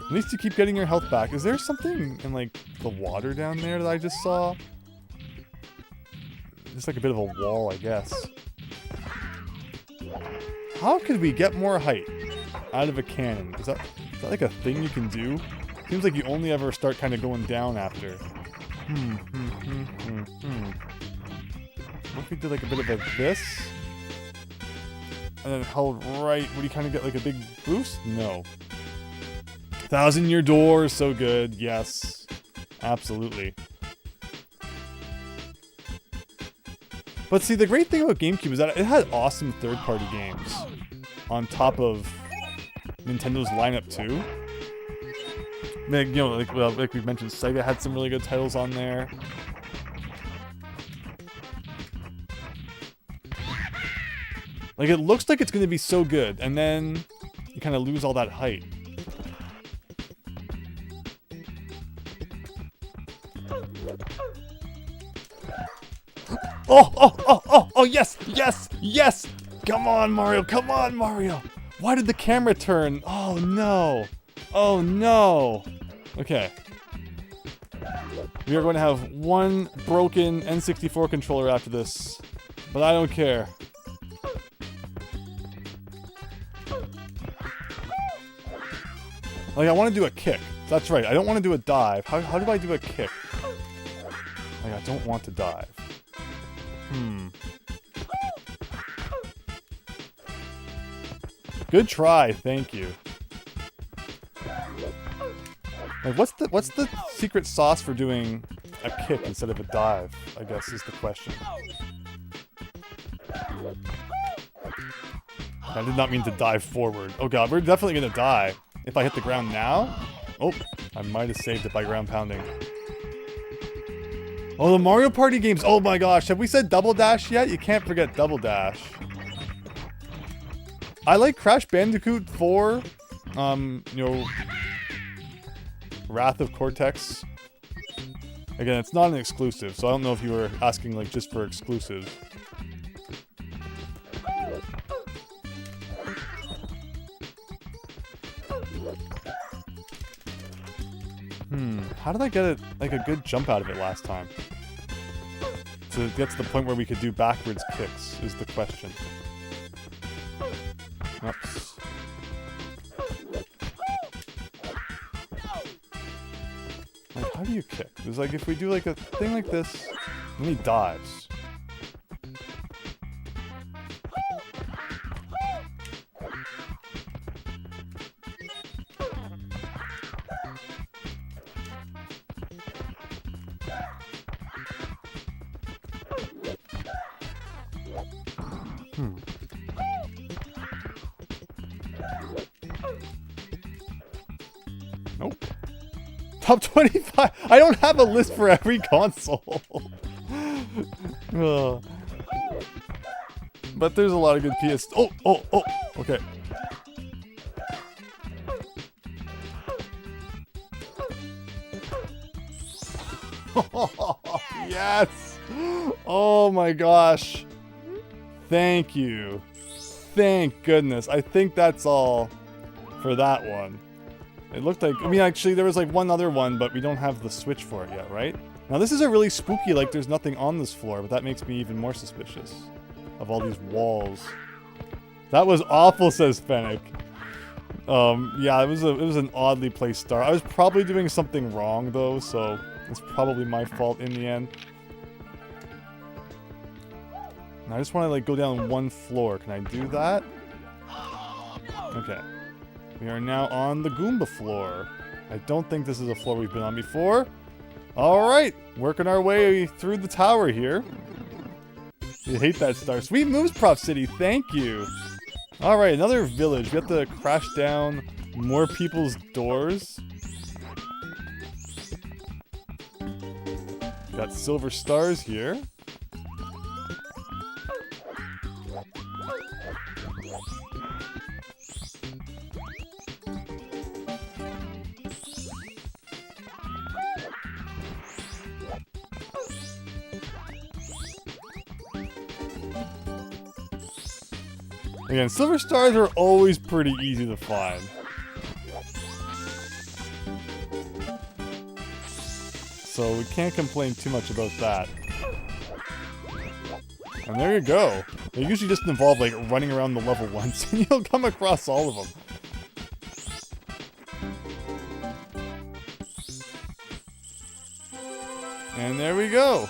at least you keep getting your health back. Is there something in like the water down there that I just saw? Just like a bit of a wall, I guess. How could we get more height out of a cannon? Is that like a thing you can do? Seems like you only ever start kind of going down after. What if we did like a bit of a this? And then held right, would you kind of get like a big boost? No. 1,000-Year Door, so good, yes. Absolutely. But see, the great thing about GameCube is that it had awesome third-party games on top of Nintendo's lineup too. Like, you know, like we mentioned, Sega had some really good titles on there. Like, it looks like it's going to be so good, and then you kind of lose all that height. Oh, yes, yes, yes! Come on, Mario, come on, Mario! Why did the camera turn? Oh, no. Oh, no. Okay. We are going to have one broken N64 controller after this, but I don't care. Like, I want to do a kick. That's right, I don't want to do a dive. How do I do a kick? Like, I don't want to dive. Good try, thank you. Like, what's the secret sauce for doing a kick instead of a dive, I guess is the question. I did not mean to dive forward. Oh god, we're definitely gonna die. If I hit the ground now? Oh, I might have saved it by ground pounding. Oh, the Mario Party games. Oh my gosh, have we said Double Dash yet? You can't forget Double Dash. I like Crash Bandicoot 4. You know, Wrath of Cortex. Again, it's not an exclusive, so I don't know if you were asking like just for exclusives. How did I get it like a good jump out of it last time? To get to the point where we could do backwards kicks is the question. Oops. Like, how do you kick? It's like if we do like a thing like this, and he dives. Nope. Top 25! I don't have a list for every console. But there's a lot of good PS... Oh! Okay. Yes! Oh my gosh. Thank you. Thank goodness. I think that's all for that one. It looked like... I mean, actually, there was like one other one, but we don't have the switch for it yet, right? Now, this is a really spooky, like, there's nothing on this floor, but that makes me even more suspicious of all these walls. That was awful, says Fennec. Yeah, it was an oddly placed star. I was probably doing something wrong, though, so it's probably my fault in the end. And I just want to, like, go down one floor. Can I do that? Okay. We are now on the Goomba floor. I don't think this is a floor we've been on before. Alright, working our way through the tower here. You hate that star. Sweet moves, Prof City, thank you. Alright, another village. We have to crash down more people's doors. Got silver stars here. Again, silver stars are always pretty easy to find. So we can't complain too much about that. And there you go. They usually just involve like running around the level once and you'll come across all of them. And there we go.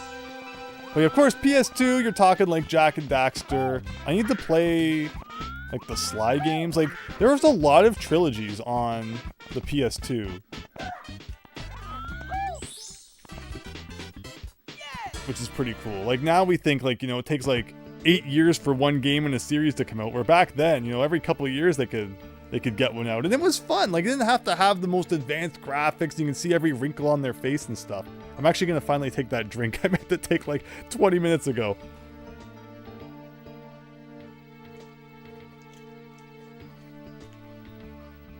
But of course, PS2, you're talking like Jak and Daxter. I need to play like the Sly games. Like, there was a lot of trilogies on the PS2. Which is pretty cool. Like, now we think like, you know, it takes like 8 years for one game in a series to come out. Where back then, you know, every couple of years they could get one out. And it was fun. Like, it didn't have to have the most advanced graphics. You can see every wrinkle on their face and stuff. I'm actually going to finally take that drink I meant to take like 20 minutes ago.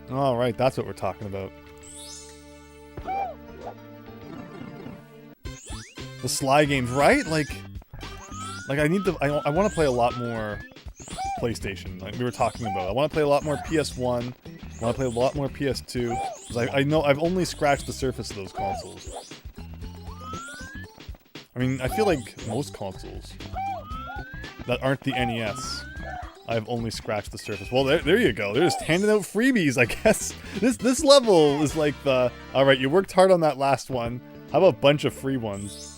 Alright, that's what we're talking about. The Sly games, right? Like I need to... I want to play a lot more PlayStation, like we were talking about. I want to play a lot more PS1. I want to play a lot more PS2. Because I know I've only scratched the surface of those consoles. I mean, I feel like most consoles that aren't the NES, I've only scratched the surface. Well, there you go. They're just handing out freebies, I guess. This level is like the... Alright, you worked hard on that last one. How about a bunch of free ones?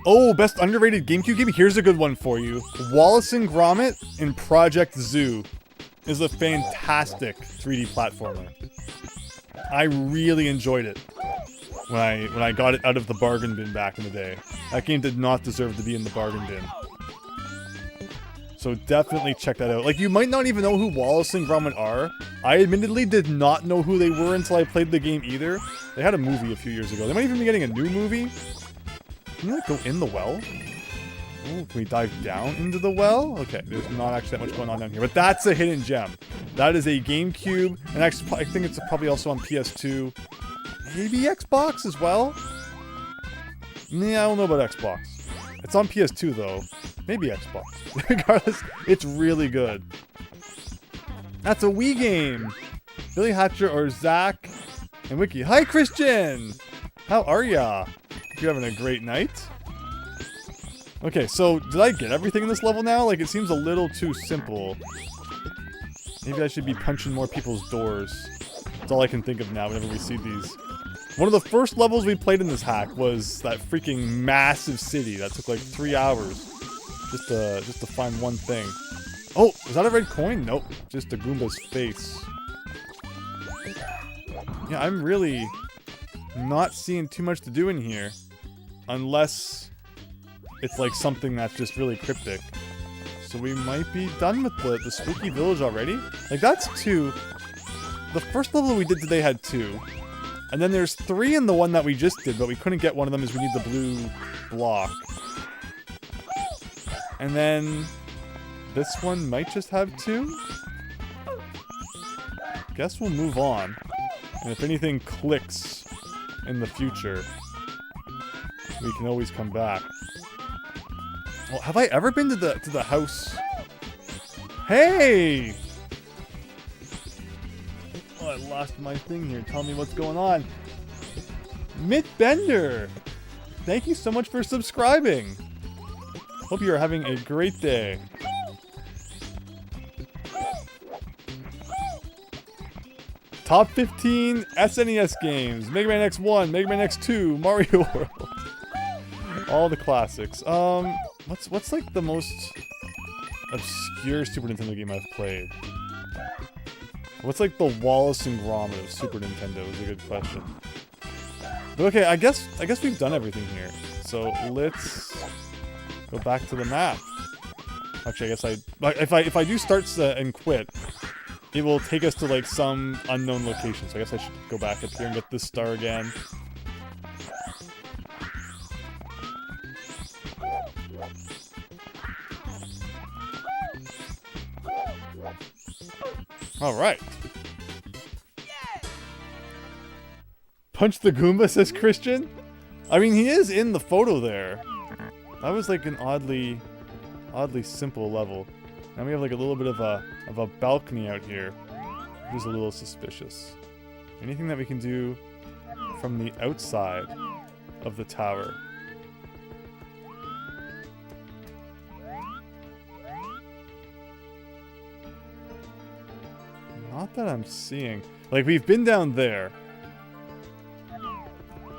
Oh, best underrated GameCube game? Here's a good one for you. Wallace and Gromit in Project Zoo is a fantastic 3D platformer. I really enjoyed it when I got it out of the bargain bin back in the day. That game did not deserve to be in the bargain bin. So definitely check that out. Like, you might not even know who Wallace and Gromit are. I admittedly did not know who they were until I played the game either. They had a movie a few years ago. They might even be getting a new movie. Can you, like, go in the well? Ooh, can we dive down into the well? Okay, there's not actually that much going on down here. But that's a hidden gem. That is a GameCube. And actually, I think it's probably also on PS2. Maybe Xbox as well? Yeah, I don't know about Xbox. It's on PS2 though. Maybe Xbox. Regardless, it's really good. That's a Wii game. Billy Hatcher or Zach and Wiki. Hi, Christian! How are ya? You're having a great night? Okay, so did I get everything in this level now? Like, it seems a little too simple. Maybe I should be punching more people's doors. That's all I can think of now whenever we see these. One of the first levels we played in this hack was that freaking massive city that took like 3 hours just to find one thing. Oh, is that a red coin? Nope, just a Goomba's face. Yeah, I'm really not seeing too much to do in here. Unless it's like something that's just really cryptic. So we might be done with the spooky village already? Like, that's 2. The first level we did today had 2. And then there's 3 in the one that we just did, but we couldn't get one of them as we need the blue block. And then this one might just have 2? Guess we'll move on. And if anything clicks in the future, we can always come back. Well, have I ever been to the house? Hey! Oh, I lost my thing here. Tell me what's going on. Mitt Bender! Thank you so much for subscribing. Hope you're having a great day. Top 15 SNES games. Mega Man X1, Mega Man X2, Mario World. All the classics. What's like the most obscure Super Nintendo game I've played? What's like the Wallace and Gromit of Super Nintendo is a good question. But okay, I guess we've done everything here. So let's go back to the map. Actually, I guess if I do start and quit, it will take us to like some unknown location. So I guess I should go back up here and get this star again. Alright. Punch the Goomba, says Christian? I mean, he is in the photo there. That was like an oddly simple level. Now we have like a little bit of a balcony out here. Which is a little suspicious. Anything that we can do from the outside of the tower? Not that I'm seeing. Like, we've been down there.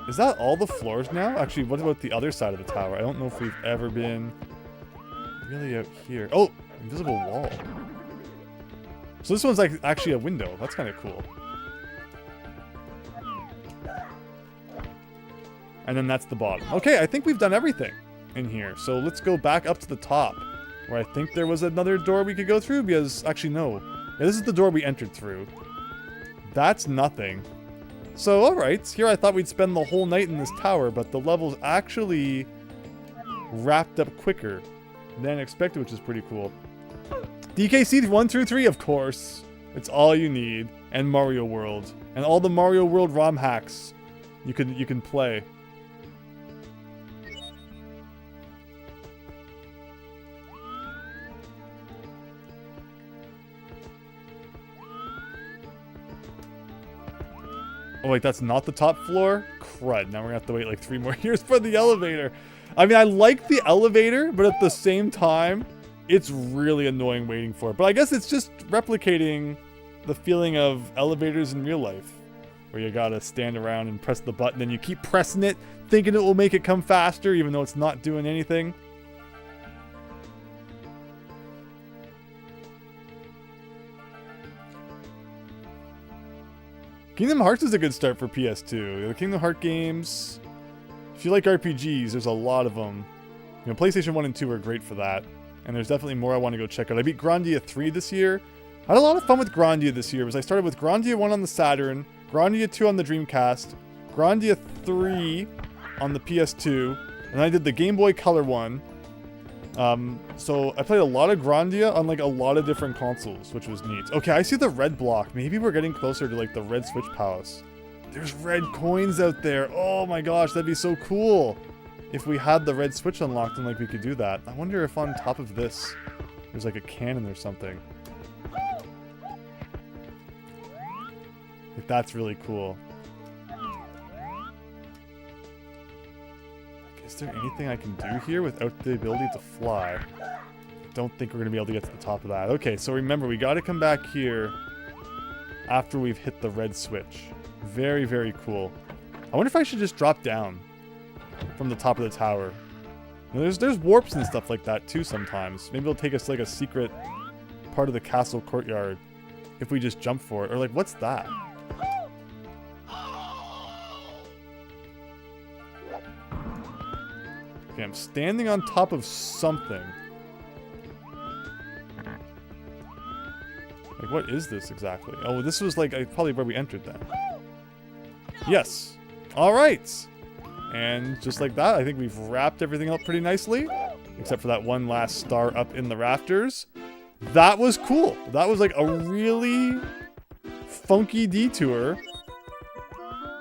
Is that all the floors now? Actually, what about the other side of the tower? I don't know if we've ever been really out here. Oh, invisible wall. So this one's like actually a window. That's kind of cool. And then that's the bottom. Okay, I think we've done everything in here. So let's go back up to the top, where I think there was another door we could go through, because actually no. Yeah, this is the door we entered through. That's nothing. So, alright, here I thought we'd spend the whole night in this tower, but the level's actually wrapped up quicker than expected, which is pretty cool. DKC 1 through 3, of course. It's all you need. And Mario World. And all the Mario World ROM hacks you can play. Oh wait, that's not the top floor? Crud, now we're gonna have to wait like 3 more years for the elevator. I mean, I like the elevator, but at the same time, it's really annoying waiting for it. But I guess it's just replicating the feeling of elevators in real life, where you gotta stand around and press the button and you keep pressing it, thinking it will make it come faster, even though it's not doing anything. Kingdom Hearts is a good start for PS2. The Kingdom Hearts games, if you like RPGs, there's a lot of them. You know, PlayStation 1 and 2 are great for that. And there's definitely more I want to go check out. I beat Grandia 3 this year. I had a lot of fun with Grandia this year, because I started with Grandia 1 on the Saturn, Grandia 2 on the Dreamcast, Grandia 3 on the PS2, and I did the Game Boy Color one, So I played a lot of Grandia on like a lot of different consoles, which was neat. Okay, I see the red block. Maybe we're getting closer to like the red switch palace. There's red coins out there. Oh my gosh, that'd be so cool. If we had the red switch unlocked and like we could do that. I wonder if on top of this, there's like a cannon or something. Like, that's really cool. Is there anything I can do here without the ability to fly? Don't think we're going to be able to get to the top of that. Okay, so remember, we got to come back here after we've hit the red switch. Very, very cool. I wonder if I should just drop down from the top of the tower. There's warps and stuff like that too sometimes. Maybe it'll take us to like a secret part of the castle courtyard if we just jump for it. Or like, what's that? Okay, I'm standing on top of something. Like, what is this exactly? Oh, this was like probably where we entered then. Yes. All right. And just like that, I think we've wrapped everything up pretty nicely. Except for that one last star up in the rafters. That was cool. That was like a really funky detour.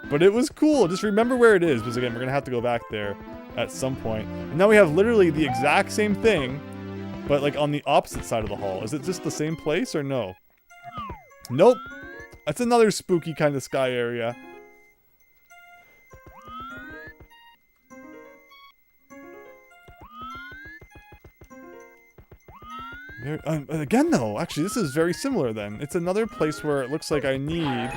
But it was cool. Just remember where it is. Because again, we're going to have to go back there at some point. And now we have literally the exact same thing. But like on the opposite side of the hall. Is it just the same place or no? Nope. That's another spooky kind of sky area. Again though, actually this is very similar then. It's another place where it looks like I need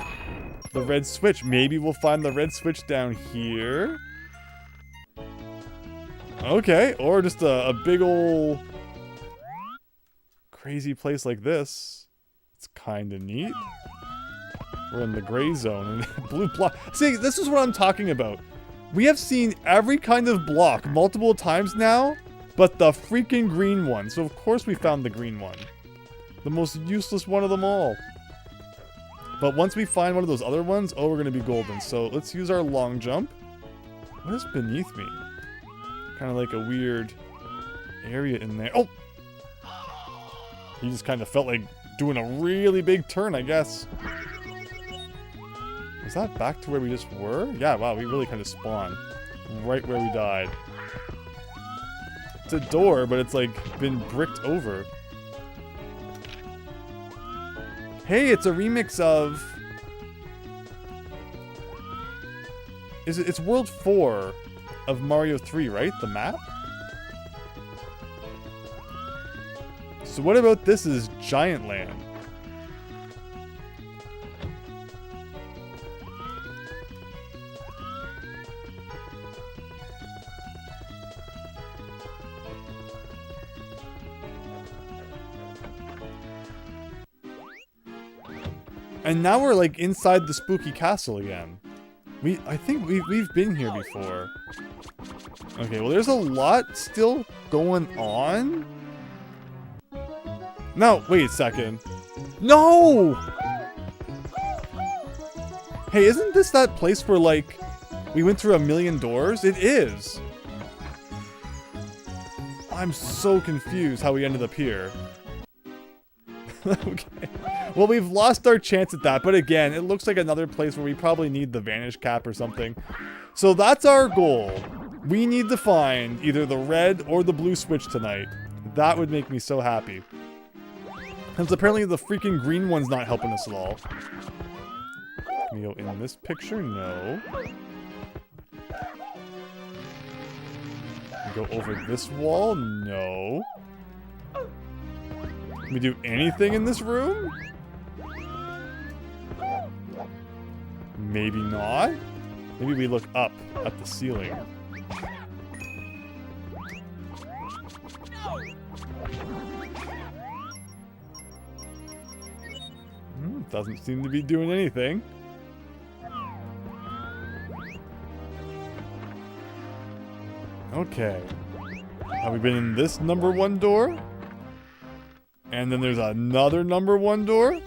the red switch. Maybe we'll find the red switch down here. Okay, or just a big ol' crazy place like this. It's kind of neat. We're in the gray zone and blue block. See, this is what I'm talking about. We have seen every kind of block multiple times now, but the freaking green one. So of course we found the green one. The most useless one of them all. But once we find one of those other ones, oh, we're going to be golden. So let's use our long jump. What is beneath me? Kind of like a weird area in there. Oh! He just kind of felt like doing a really big turn, I guess. Is that back to where we just were? Yeah, wow, we really kind of spawned right where we died. It's a door, but it's like been bricked over. Hey, it's a remix of... It's World 4 of Mario 3, right? The map? So what about this is Giant Land? And now we're like inside the spooky castle again. I think we've been here before. Okay, well there's a lot still going on. No, wait a second. No! Hey, isn't this that place where like we went through 1,000,000 doors? It is. I'm so confused how we ended up here. Okay. Well, we've lost our chance at that, but again, it looks like another place where we probably need the vanish cap or something. So that's our goal. We need to find either the red or the blue switch tonight. That would make me so happy. Because apparently the freaking green one's not helping us at all. Can we go in this picture? No. Can we go over this wall? No. Can we do anything in this room? Maybe not. Maybe we look up at the ceiling. Doesn't seem to be doing anything. Okay. Have we been in this number 1 door? And then there's another number 1 door?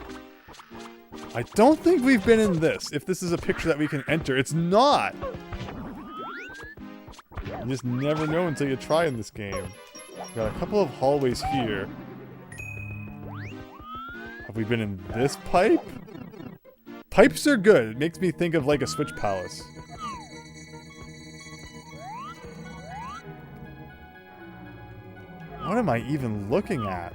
I don't think we've been in this. If this is a picture that we can enter. It's not! You just never know until you try in this game. Got a couple of hallways here. Have we been in this pipe? Pipes are good. It makes me think of like a Switch Palace. What am I even looking at?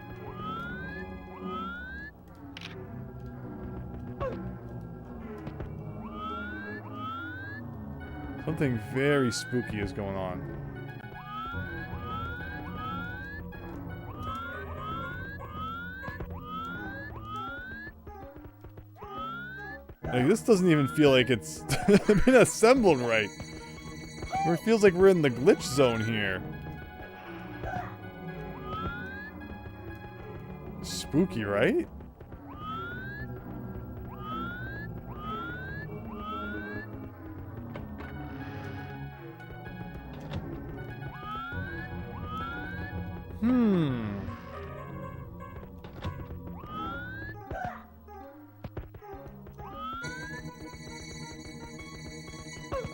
Something very spooky is going on. Like, this doesn't even feel like it's been assembled right. It feels like we're in the glitch zone here. Spooky, right?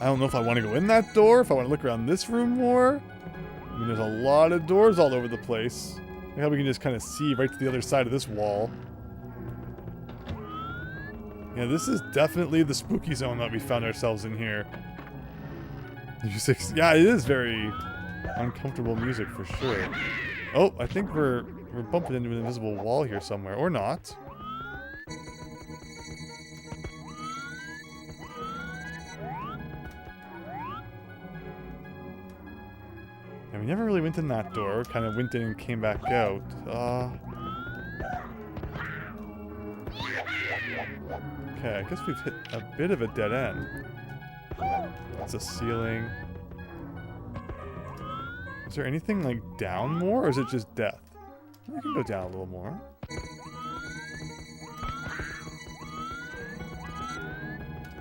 I don't know if I want to go in that door, if I want to look around this room more. I mean, there's a lot of doors all over the place. Look how we can just kind of see right to the other side of this wall. Yeah, this is definitely the spooky zone that we found ourselves in here. Yeah, it is very uncomfortable music for sure. Oh, I think we're bumping into an invisible wall here somewhere, or not. We never really went in that door, kind of went in and came back out. Okay, I guess we've hit a bit of a dead end. That's a ceiling. Is there anything like down more, or is it just death? We can go down a little more.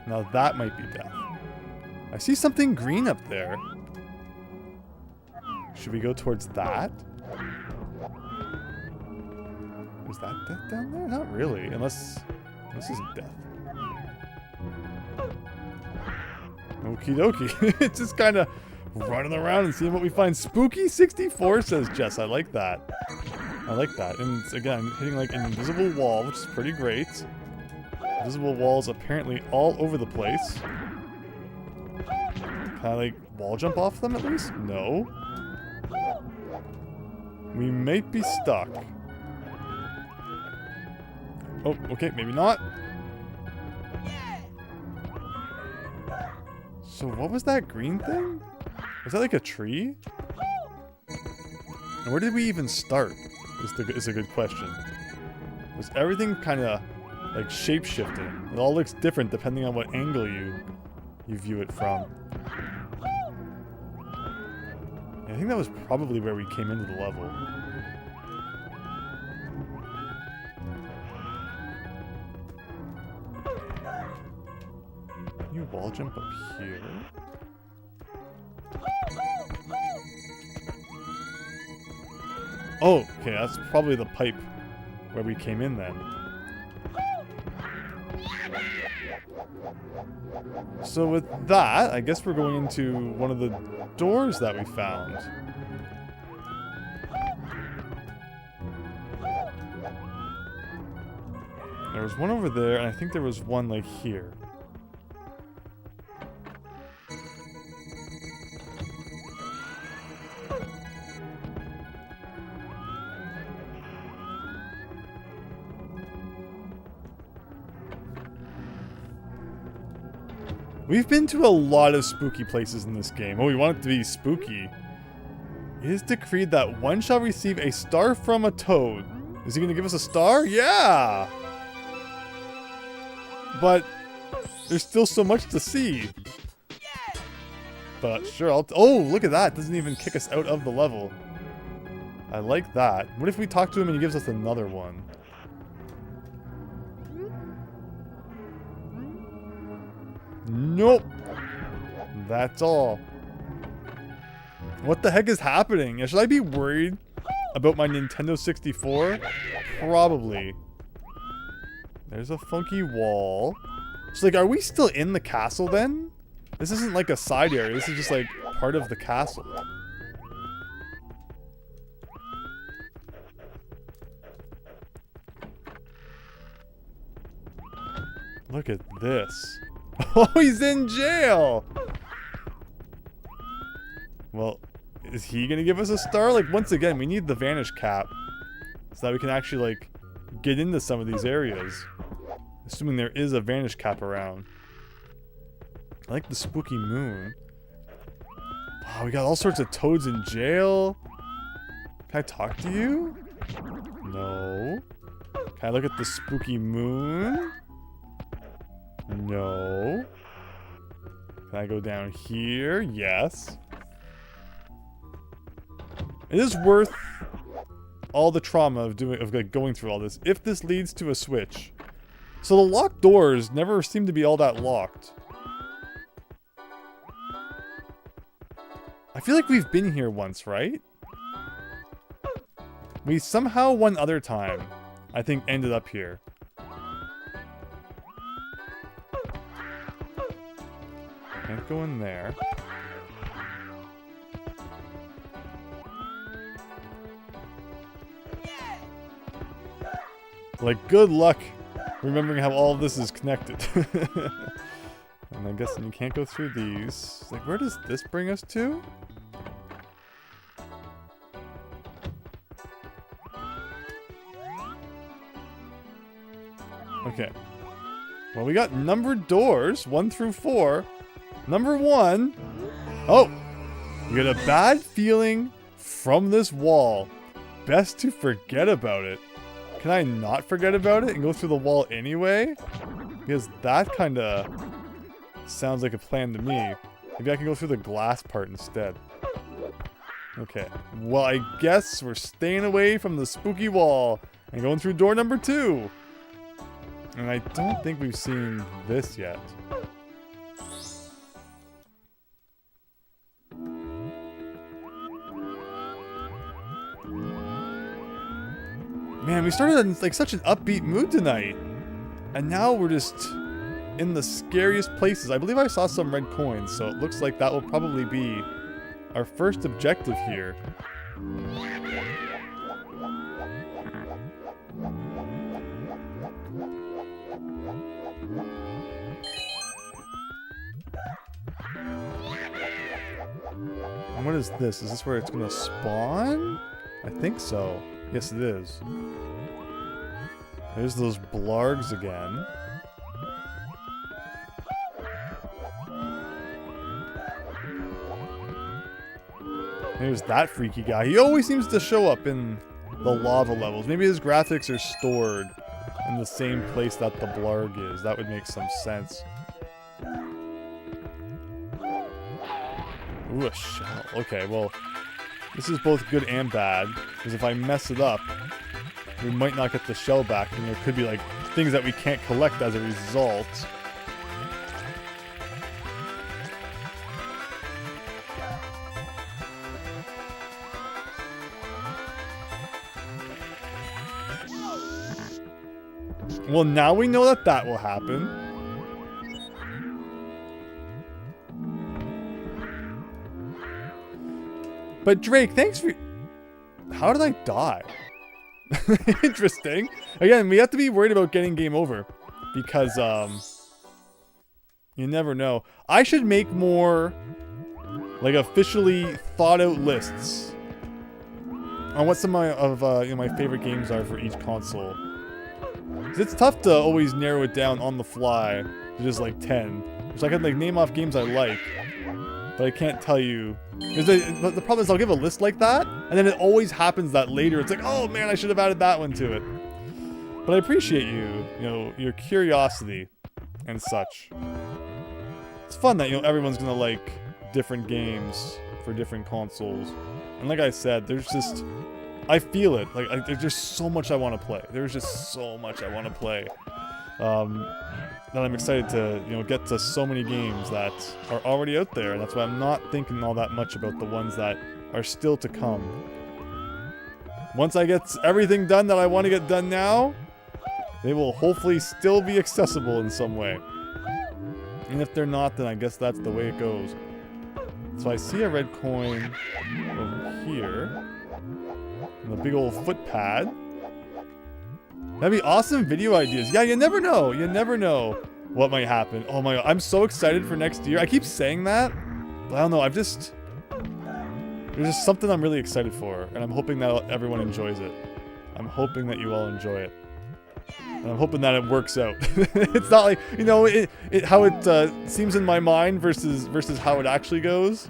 Now that might be death. I see something green up there. Should we go towards that? Is that death down there? Not really, unless this isn't death. Okie dokie. It's just kind of running around and seeing what we find. Spooky 64 says Jess. I like that. I like that. And again, I'm hitting like an invisible wall, which is pretty great. Invisible walls apparently all over the place. Can I like wall jump off them at least? No. We might be stuck. Oh, okay, maybe not. So what was that green thing? Was that like a tree? And where did we even start? Is a good question. Was everything kind of like shape-shifting? It all looks different depending on what angle you view it from. I think that was probably where we came into the level. Can you wall jump up here? Oh, okay, that's probably the pipe where we came in then. So with that, I guess we're going into one of the doors that we found. There was one over there, and I think there was one like here. We've been to a lot of spooky places in this game. Oh, we want it to be spooky. It is decreed that one shall receive a star from a toad. Is he going to give us a star? Yeah! But there's still so much to see. But sure, oh, look at that. It doesn't even kick us out of the level. I like that. What if we talk to him and he gives us another one? Nope. That's all. What the heck is happening? Should I be worried about my Nintendo 64? Probably. There's a funky wall. So, like, are we still in the castle then? This isn't like a side area. This is just like part of the castle. Look at this. Oh, he's in jail! Well, is he gonna give us a star? Like, once again, we need the vanish cap. So that we can actually, like, get into some of these areas. Assuming there is a vanish cap around. I like the spooky moon. Wow, we got all sorts of toads in jail. Can I talk to you? No. Can I look at the spooky moon? No. Can I go down here? Yes. It is worth all the trauma of like going through all this if this leads to a switch. So the locked doors never seem to be all that locked. I feel like we've been here once, right? We somehow one other time, I think, ended up here. Can't go in there. Like, good luck remembering how all of this is connected. And I guess you can't go through these. Like, where does this bring us to? Okay. Well, we got numbered doors, 1 through 4. Number 1. Oh! You get a bad feeling from this wall. Best to forget about it. Can I not forget about it and go through the wall anyway? Because that kind of sounds like a plan to me. Maybe I can go through the glass part instead. Okay. Well, I guess we're staying away from the spooky wall and going through door number 2. And I don't think we've seen this yet. Man, we started in like such an upbeat mood tonight. And now we're just in the scariest places. I believe I saw some red coins, so it looks like that will probably be our first objective here. And what is this? Is this where it's gonna spawn? I think so. Yes, it is. There's those blargs again. There's that freaky guy. He always seems to show up in the lava levels. Maybe his graphics are stored in the same place that the blarg is. That would make some sense. Ooh, a shell. Okay, well, this is both good and bad, because if I mess it up, we might not get the shell back, and there could be, like, things that we can't collect as a result. Well, now we know that that will happen. But Drake, thanks for... How did I die? Interesting. Again, we have to be worried about getting game over. Because, you never know. I should make more, like, officially thought-out lists on what some of you know, my favorite games are for each console. It's tough to always narrow it down on the fly to just, like, 10. So I can, like, name off games I like. But I can't tell you. The problem is I'll give a list like that, and then it always happens that later it's like, oh man, I should have added that one to it. But I appreciate you know, your curiosity and such. It's fun that, you know, everyone's gonna like different games for different consoles. And like I said, there's just, I feel it. Like, there's just so much I want to play. There's just so much I want to play. That I'm excited to, you know, get to so many games that are already out there, and that's why I'm not thinking all that much about the ones that are still to come. Once I get everything done that I want to get done now, they will hopefully still be accessible in some way. And if they're not, then I guess that's the way it goes. So I see a red coin over here, and a big old foot pad. That'd be awesome video ideas. Yeah, you never know. You never know what might happen. Oh my god, I'm so excited for next year. I keep saying that, but I don't know, there's just something I'm really excited for, and I'm hoping that everyone enjoys it. I'm hoping that you all enjoy it. And I'm hoping that it works out. It's not like, you know, how it seems in my mind versus how it actually goes.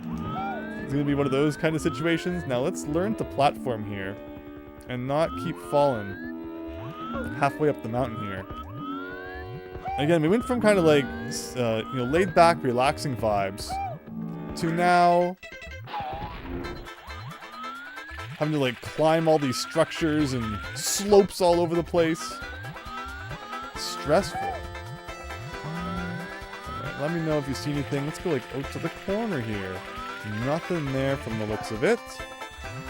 It's gonna be one of those kind of situations. Now let's learn to platform here and not keep falling halfway up the mountain here. Again, we went from kind of like, you know, laid back, relaxing vibes to now having to like climb all these structures and slopes all over the place. Stressful. Alright, let me know if you see anything. Let's go like out to the corner here. Nothing there from the looks of it.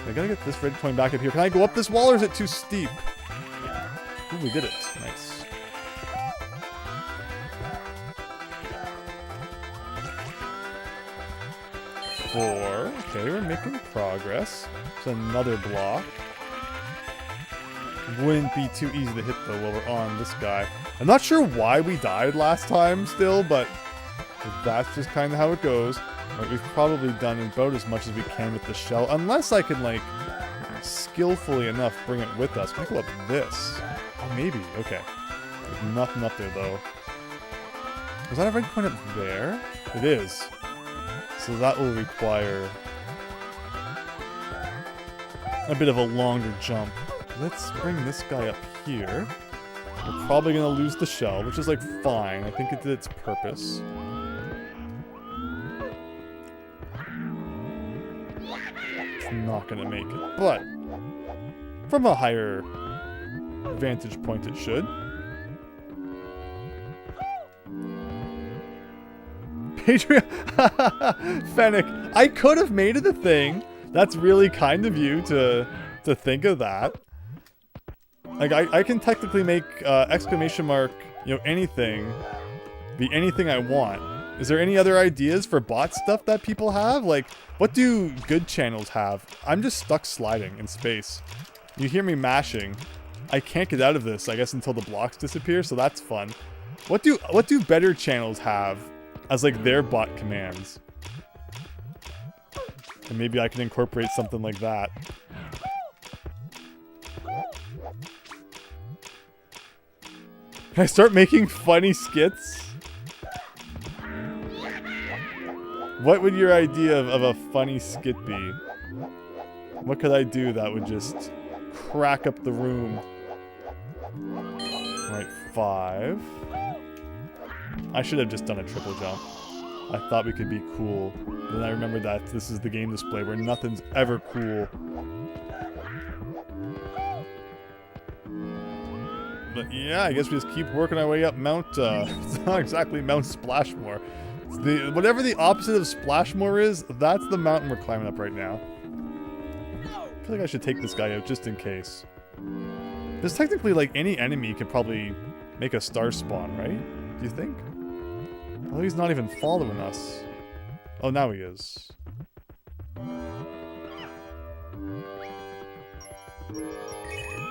I gotta get this red coin back up here. Can I go up this wall or is it too steep? Ooh, we did it. Nice. Four. Okay, we're making progress. It's another block. Wouldn't be too easy to hit though while we're on this guy. I'm not sure why we died last time still, but that's just kind of how it goes. Right, we've probably done about as much as we can with the shell, unless I can like skillfully enough bring it with us. Can I go up this? Oh, maybe. Okay. There's nothing up there though. Was that a red coin up there? It is. So that will require a bit of a longer jump. Let's bring this guy up here. We're probably going to lose the shell, which is like fine. I think it did its purpose. It's not going to make it, but from a higher vantage point it should. Fennec, I could have made it a thing. That's really kind of you to think of that. Like, I can technically make exclamation mark, you know, anything be anything I want. Is there any other ideas for bot stuff that people have? Like, what do good channels have? I'm just stuck sliding in space. You hear me mashing. I can't get out of this, I guess, until the blocks disappear, so that's fun. What do better channels have as like their bot commands? And maybe I can incorporate something like that. Can I start making funny skits? What would your idea of a funny skit be? What could I do that would just crack up the room? Right, 5. I should have just done a triple jump. I thought we could be cool. Then I remembered that this is the game display where nothing's ever cool. But yeah, I guess we just keep working our way up Mount, it's not exactly Mount Splashmore. It's whatever the opposite of Splashmore is, that's the mountain we're climbing up right now. I feel like I should take this guy out just in case. There's technically, like, any enemy could probably make a star spawn, right? Do you think? Oh, he's not even following us. Oh, now he is.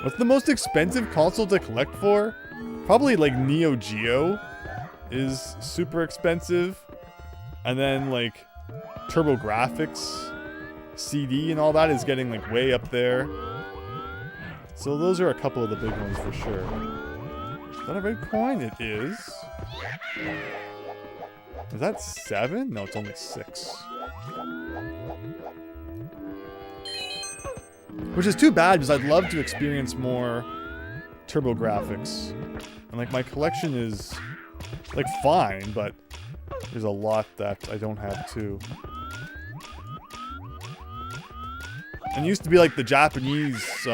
What's the most expensive console to collect for? Probably like Neo Geo is super expensive. And then like TurboGrafx CD and all that is getting like way up there. So those are a couple of the big ones for sure. Is that a red coin? It is. Is that 7? No, it's only 6. Which is too bad, because I'd love to experience more TurboGrafx. And like my collection is like fine, but there's a lot that I don't have too. And it used to be like the Japanese you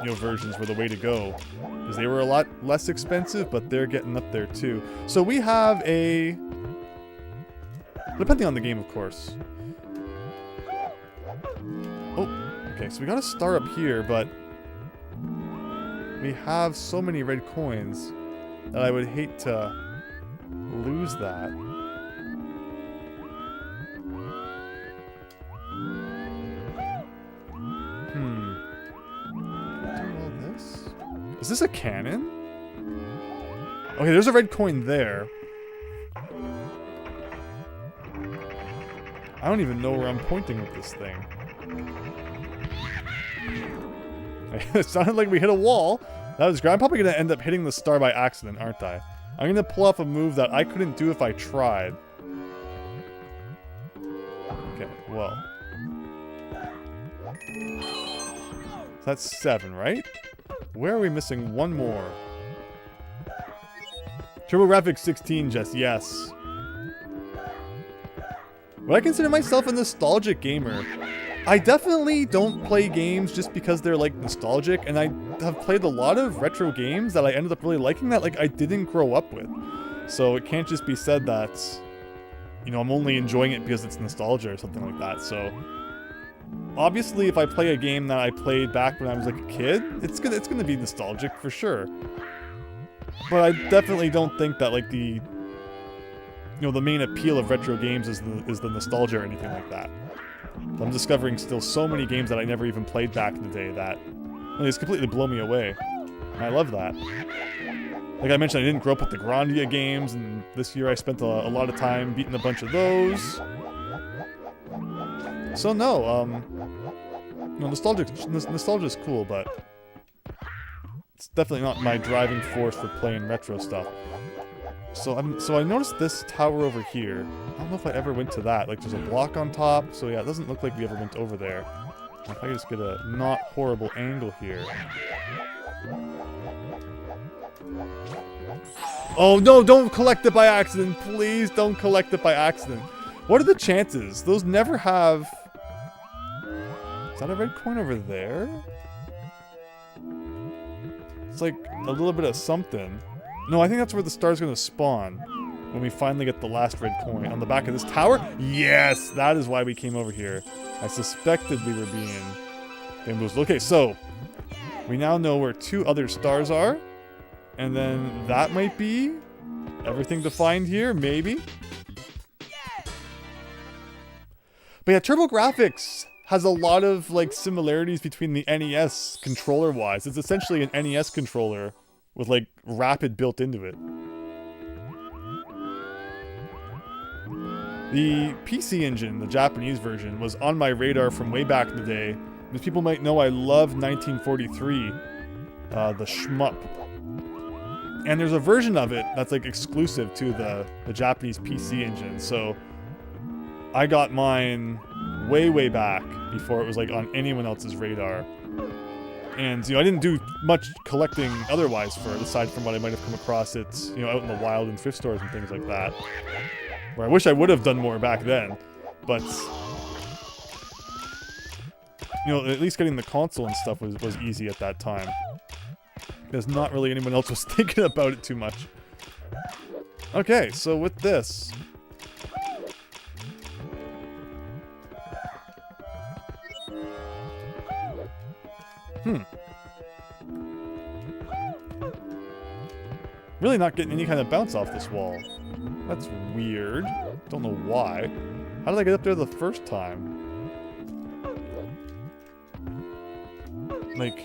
know, versions were the way to go, because they were a lot less expensive, but they're getting up there too. So we have a, depending on the game, of course. Oh, okay, so we got a star up here, but we have so many red coins that I would hate to lose that. Is this a cannon? Okay, there's a red coin there. I don't even know where I'm pointing with this thing. It sounded like we hit a wall. That was great. I'm probably going to end up hitting the star by accident, aren't I? I'm going to pull off a move that I couldn't do if I tried. Okay, well. That's 7, right? Where are we missing one more? TurboGrafx 16, Jess, yes. Would I consider myself a nostalgic gamer? I definitely don't play games just because they're like nostalgic, and I have played a lot of retro games that I ended up really liking that like I didn't grow up with. So it can't just be said that, you know, I'm only enjoying it because it's nostalgia or something like that. So obviously if I play a game that I played back when I was like a kid, it's gonna be nostalgic for sure. But I definitely don't think that like the main appeal of retro games is the nostalgia or anything like that. I'm discovering still so many games that I never even played back in the day that it's completely blown me away. And I love that. Like I mentioned, I didn't grow up with the Grandia games, and this year I spent a lot of time beating a bunch of those. So no, nostalgia is cool, but it's definitely not my driving force for playing retro stuff. So I noticed this tower over here. I don't know if I ever went to that. Like, there's a block on top. So yeah, it doesn't look like we ever went over there. If I just get a not horrible angle here. Oh no, don't collect it by accident. Please don't collect it by accident. What are the chances? Those never have... Is that a red coin over there? It's like a little bit of something. No, I think that's where the star's gonna spawn when we finally get the last red coin. On the back of this tower? Yes! That is why we came over here. I suspected we were being bamboozled. Okay, so we now know where 2 other stars are. And then that might be everything to find here, maybe? But yeah, TurboGrafx has a lot of like similarities between the NES controller-wise. It's essentially an NES controller with like Rapid built into it. The PC engine, the Japanese version, was on my radar from way back in the day. As people might know, I love 1943, the shmup. And there's a version of it that's like exclusive to the Japanese PC engine. So I got mine way back before it was like on anyone else's radar. And, I didn't do much collecting otherwise for it, aside from what I might have come across it, out in the wild in thrift stores and things like that. Where I wish I would have done more back then. But, at least getting the console and stuff was easy at that time. Because not really anyone else was thinking about it too much. Okay, so with this... Really not getting any kind of bounce off this wall. That's weird. Don't know why. How did I get up there the first time? Like,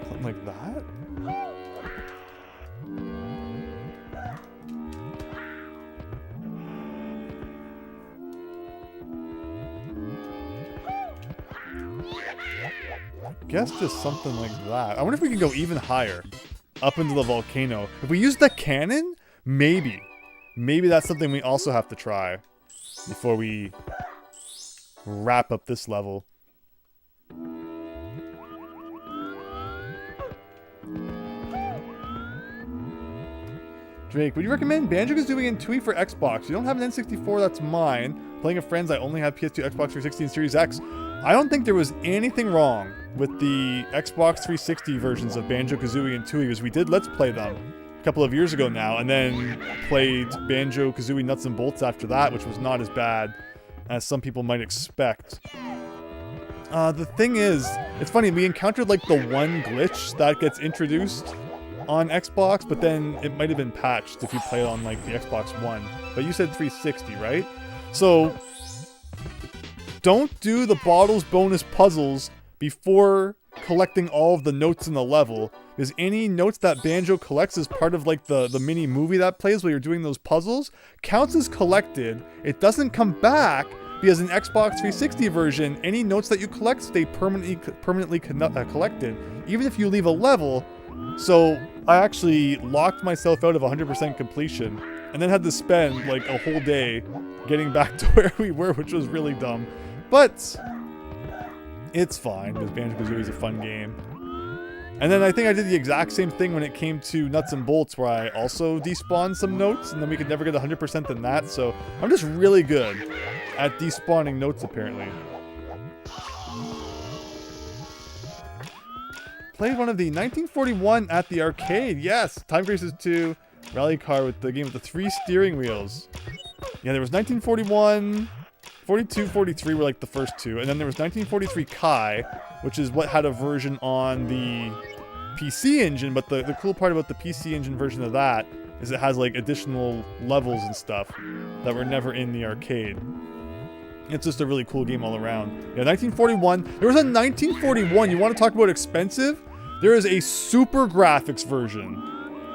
something like that? I guess just something like that. I wonder if we can go even higher. Up into the volcano. If we use the cannon, maybe. Maybe that's something we also have to try before we wrap up this level. Drake, would you recommend Banjo-Kazooie and Tooie for Xbox? You don't have an N64, that's mine. Playing with friends, I only have PS2, Xbox 360, and Series X. I don't think there was anything wrong with the Xbox 360 versions of Banjo-Kazooie and Tooie, because we did Let's Play them a couple of years ago now, and then played Banjo-Kazooie Nuts and Bolts after that, which was not as bad as some people might expect. The thing is, it's funny, we encountered like the one glitch that gets introduced on Xbox, but then it might have been patched if you play it on like the Xbox One. But you said 360, right? So don't do the bottles bonus puzzles before collecting all of the notes in the level, because any notes that Banjo collects as part of like the mini movie that plays while you're doing those puzzles counts as collected. It doesn't come back, because in Xbox 360 version, any notes that you collect stay permanently collected, even if you leave a level. So I actually locked myself out of 100% completion, and then had to spend like a whole day getting back to where we were, which was really dumb. But it's fine, because Banjo-Kazooie is a fun game. And then I think I did the exact same thing when it came to Nuts and Bolts, where I also despawned some notes, and then we could never get 100% than that, so I'm just really good at despawning notes, apparently. Played one of the 1941 at the arcade, yes! Time Crisis 2 Rally Car with the game with the 3 steering wheels. Yeah, there was 1941, 42, 43 were like the first two, and then there was 1943 Kai, which is what had a version on the PC engine, but the cool part about the PC engine version of that is it has like additional levels and stuff that were never in the arcade. It's just a really cool game all around. Yeah, 1941. There was a 1941. You want to talk about expensive? There is a super graphics version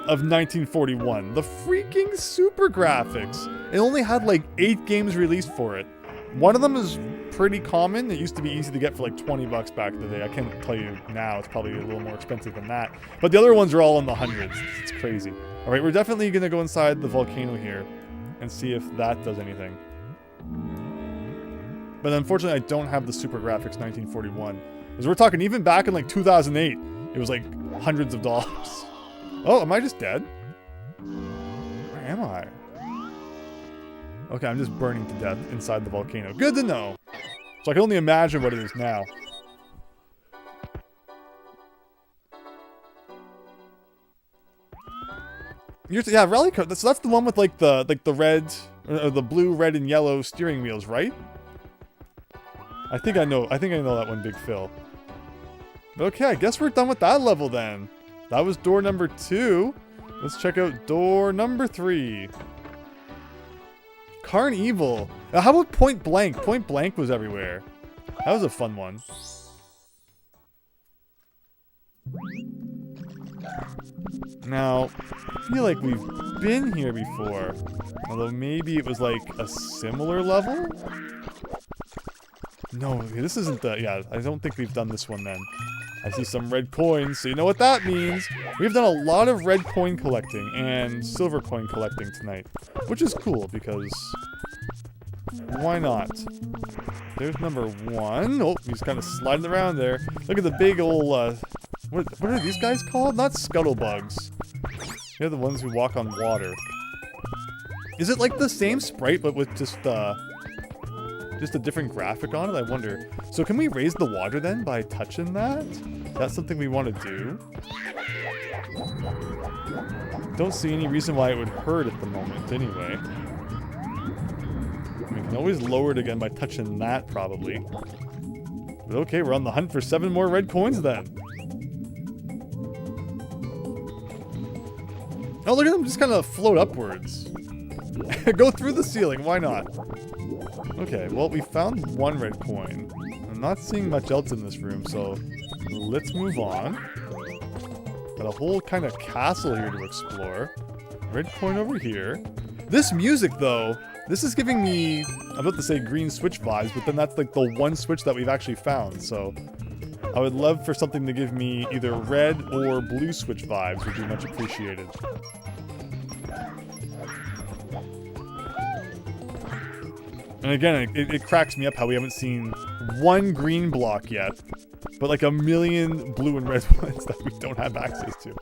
of 1941. The freaking super graphics. It only had like 8 games released for it. One of them is pretty common. It used to be easy to get for like 20 bucks back in the day. I can't tell you now. It's probably a little more expensive than that. But the other ones are all in the hundreds. It's crazy. All right, we're definitely going to go inside the volcano here and see if that does anything. But unfortunately, I don't have the Super Graphics 1941. Because we're talking even back in like 2008, it was like hundreds of dollars. Oh, am I just dead? Where am I? Okay, I'm just burning to death inside the volcano. Good to know. So I can only imagine what it is now. Yeah, Rally Car. So that's the one with like the red, or the blue, red, and yellow steering wheels, right? I think I know that one, Big Phil. Okay, I guess we're done with that level then. That was door number 2. Let's check out door number 3. Carnival. Now, how about Point Blank? Point Blank was everywhere. That was a fun one. Now, I feel like we've been here before. Although maybe it was like a similar level? No, this isn't the... Yeah, I don't think we've done this one then. I see some red coins, so you know what that means. We've done a lot of red coin collecting and silver coin collecting tonight. Which is cool, because... why not? There's number 1. Oh, he's kind of sliding around there. Look at the big old... what are these guys called? Not scuttlebugs. They're the ones who walk on water. Is it like the same sprite, but with just a different graphic on it? I wonder. So can we raise the water then by touching that? That's something we want to do. Don't see any reason why it would hurt at the moment anyway. We can always lower it again by touching that probably. But okay, we're on the hunt for 7 more red coins then. Oh, look at them just kind of float upwards. Go through the ceiling, why not? Okay, well, we found 1 red coin. I'm not seeing much else in this room, so let's move on. Got a whole kind of castle here to explore. Red coin over here. This music, though, this is giving me, I'm about to say green switch vibes, but then that's like the one switch that we've actually found, so I would love for something to give me either red or blue switch vibes, would be much appreciated. And again, it cracks me up how we haven't seen 1 green block yet, but like a million blue and red ones that we don't have access to.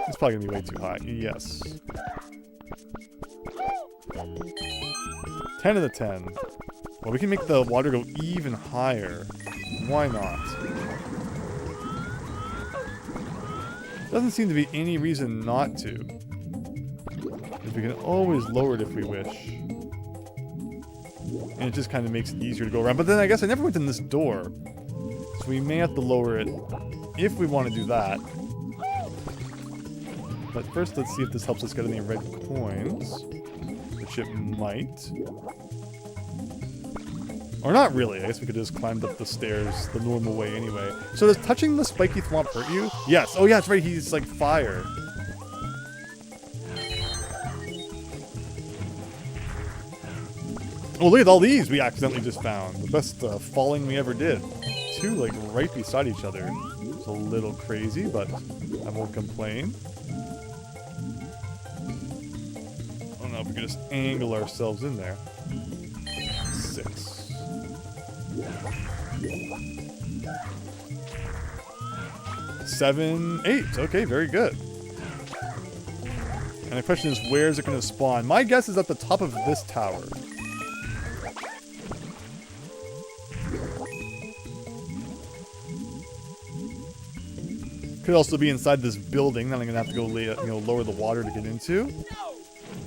It's probably gonna be way too high. Yes. 10 out of 10. Well, we can make the water go even higher. Why not? Doesn't seem to be any reason not to. Because we can always lower it if we wish. And it just kind of makes it easier to go around. But then I guess I never went in this door. So we may have to lower it if we want to do that. But first, let's see if this helps us get any red coins. Which it might. Or not really. I guess we could just climb up the stairs the normal way anyway. So does touching the spiky thwomp hurt you? Yes. Oh yeah, that's right. He's like fire. Oh, look at all these we accidentally just found. The best falling we ever did. Two, like, right beside each other. It's a little crazy, but I won't complain. I don't know if we can just angle ourselves in there. 6. 7, 8. Okay, very good. And the question is, where is it going to spawn? My guess is at the top of this tower. Could also be inside this building that I'm going to have to go lower the water to get into.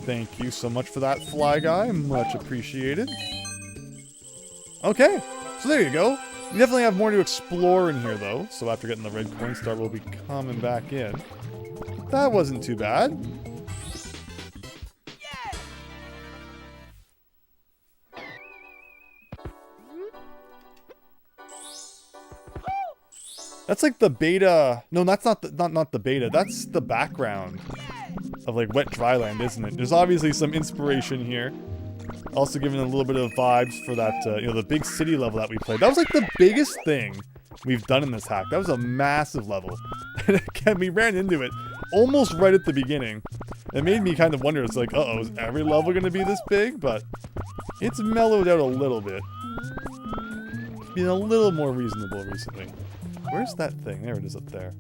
Thank you so much for that, Fly Guy. Much appreciated. Okay, so there you go. We definitely have more to explore in here, though. So after getting the red coin star, we'll be coming back in. That wasn't too bad. That's like the beta. No, that's not the beta. That's the background of like Wet Dryland, isn't it? There's obviously some inspiration here. Also giving a little bit of vibes for that, the big city level that we played. That was like the biggest thing we've done in this hack. That was a massive level. And again, we ran into it almost right at the beginning. It made me kind of wonder, it's like, uh-oh, is every level going to be this big? But it's mellowed out a little bit. It's been a little more reasonable recently. Where's that thing? There it is up there.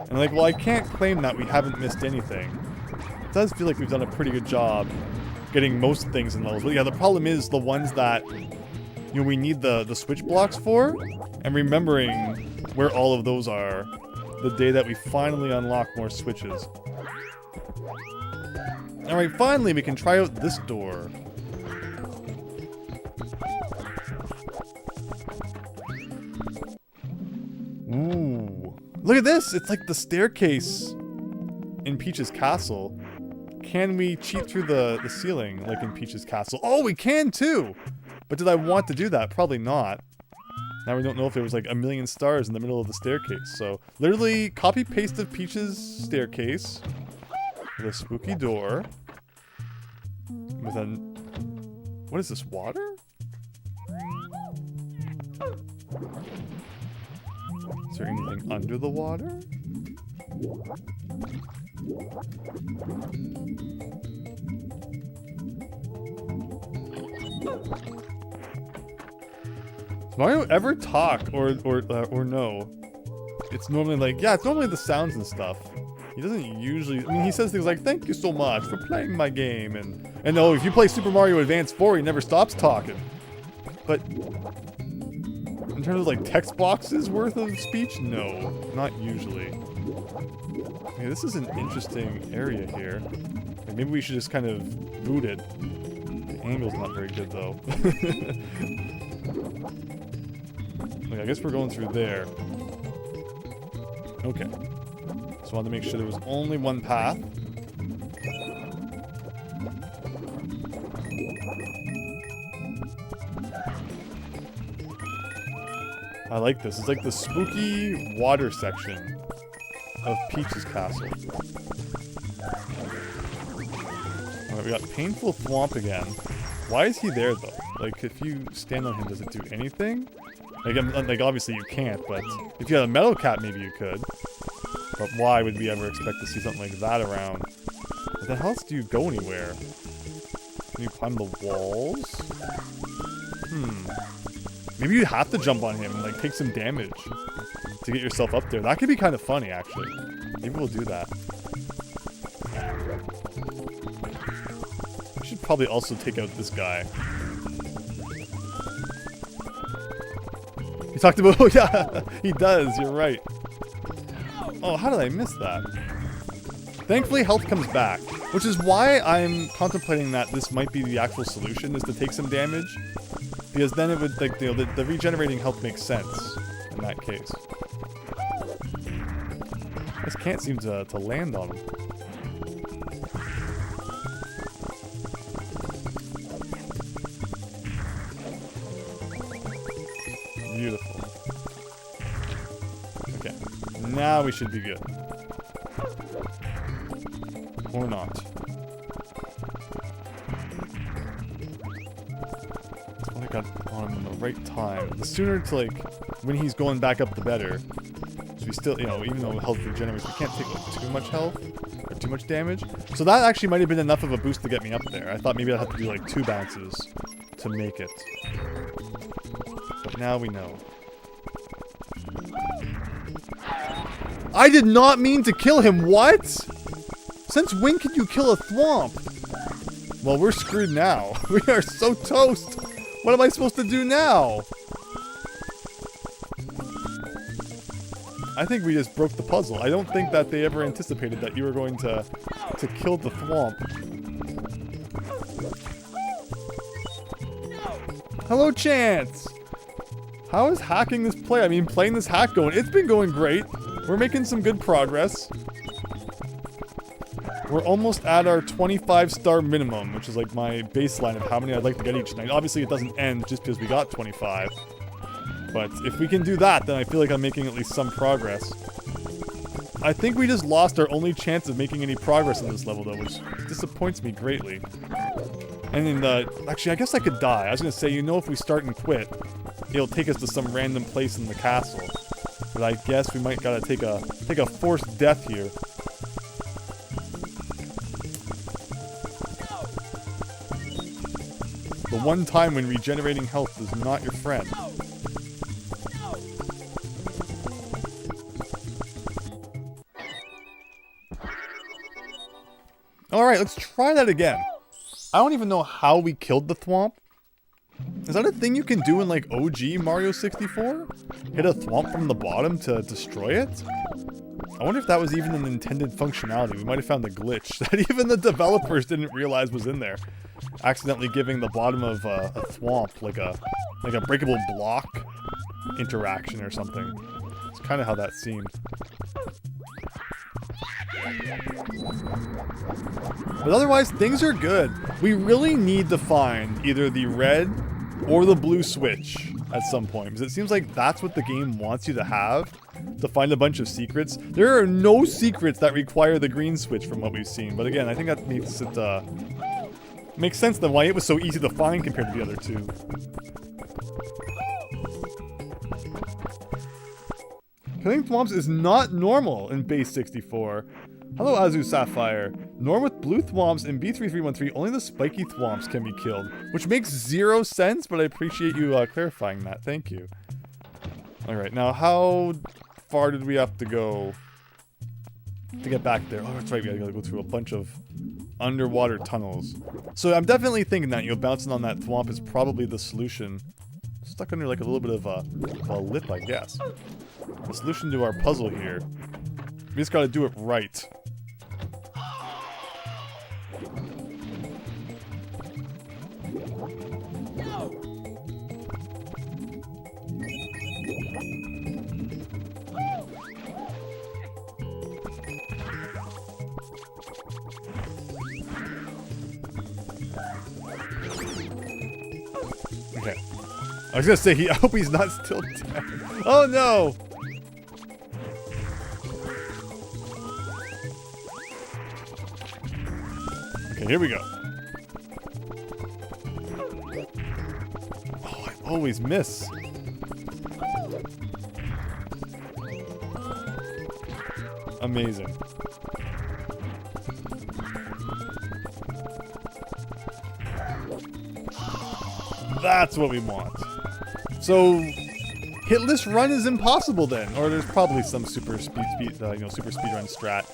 And like, well, I can't claim that we haven't missed anything. It does feel like we've done a pretty good job getting most things in levels. But yeah, the problem is the ones that, we need the switch blocks for, and remembering where all of those are the day that we finally unlock more switches. Alright, finally we can try out this door. Ooh. Look at this! It's like the staircase in Peach's castle. Can we cheat through the ceiling like in Peach's castle? Oh, we can too! But did I want to do that? Probably not. Now we don't know if there was like a million stars in the middle of the staircase. So, literally copy-paste of Peach's staircase. With a spooky door. With a... What is this, water? Is there anything under the water? Does Mario ever talk or no? It's normally like, yeah, it's normally the sounds and stuff. He doesn't usually, I mean, he says things like, thank you so much for playing my game, and oh, if you play Super Mario Advance 4, he never stops talking. But in terms of like text boxes worth of speech, no, not usually. Okay, this is an interesting area here. Like, maybe we should just kind of boot it. The angle's not very good though. Like, I guess we're going through there. Okay. So I wanted to make sure there was only one path. I like this. It's like the spooky water section of Peach's castle. Alright, we got Painful Thwomp again. Why is he there though? Like, if you stand on him, does it do anything? Like obviously you can't, but if you had a metal cap, maybe you could. But why would we ever expect to see something like that around? But the hell else do you go anywhere? Can you climb the walls? Maybe you have to jump on him and like take some damage to get yourself up there. That could be kind of funny, actually. Maybe we'll do that. We should probably also take out this guy. He talked about, oh yeah, he does, you're right. Oh, how did I miss that? Thankfully, health comes back, which is why I'm contemplating that this might be the actual solution, is to take some damage. Because then it would, like, the regenerating health makes sense in that case. I just can't seem to land on him. Beautiful. Okay, now we should be good. Or not. on him in the right time. The sooner to, like, when he's going back up, the better. So we still, you know, even though health regenerates, we can't take, like, too much health or too much damage. So that actually might have been enough of a boost to get me up there. I thought maybe I'd have to do, like, 2 bounces to make it. But now we know. I did not mean to kill him, what? Since when can you kill a thwomp? Well, we're screwed now. We are so toast. What am I supposed to do now? I think we just broke the puzzle. I don't think that they ever anticipated that you were going to kill the thwomp. Hello, Chance! How is hacking this play? I mean, playing this hack going? It's been going great. We're making some good progress. We're almost at our 25-star minimum, which is like my baseline of how many I'd like to get each night. Obviously, it doesn't end just because we got 25. But if we can do that, then I feel like I'm making at least some progress. I think we just lost our only chance of making any progress in this level, though, which disappoints me greatly. And in the... Actually, I guess I could die. I was going to say, you know, if we start and quit, it'll take us to some random place in the castle. But I guess we might gotta take a forced death here. The one time when regenerating health is not your friend. Alright, let's try that again. I don't even know how we killed the thwomp. Is that a thing you can do in, like, OG Mario 64? Hit a thwomp from the bottom to destroy it? I wonder if that was even an intended functionality. We might have found a glitch that even the developers didn't realize was in there. Accidentally giving the bottom of a thwomp like a breakable block interaction or something. It's kind of how that seemed. But otherwise, things are good. We really need to find either the red or the blue switch at some point, because it seems like that's what the game wants you to have, to find a bunch of secrets. There are no secrets that require the green switch from what we've seen, but again, I think that makes it, makes sense then why it was so easy to find compared to the other two. Killing thwomps is not normal in base 64. Hello, Azu Sapphire. Nor with blue thwomps in B3313, only the spiky thwomps can be killed. Which makes 0 sense, but I appreciate you clarifying that. Thank you. Alright, now how far did we have to go to get back there? Oh, that's right, we gotta go through a bunch of underwater tunnels. So I'm definitely thinking that, you know, bouncing on that thwomp is probably the solution. Stuck under like a little bit of a lip, I guess. The solution to our puzzle here. We just gotta do it right. Okay. I was gonna say, I hope he's not still dead. Oh no! Okay, here we go. Oh, I always miss. Amazing. That's what we want. So, hitless run is impossible then, or there's probably some super speedrun strat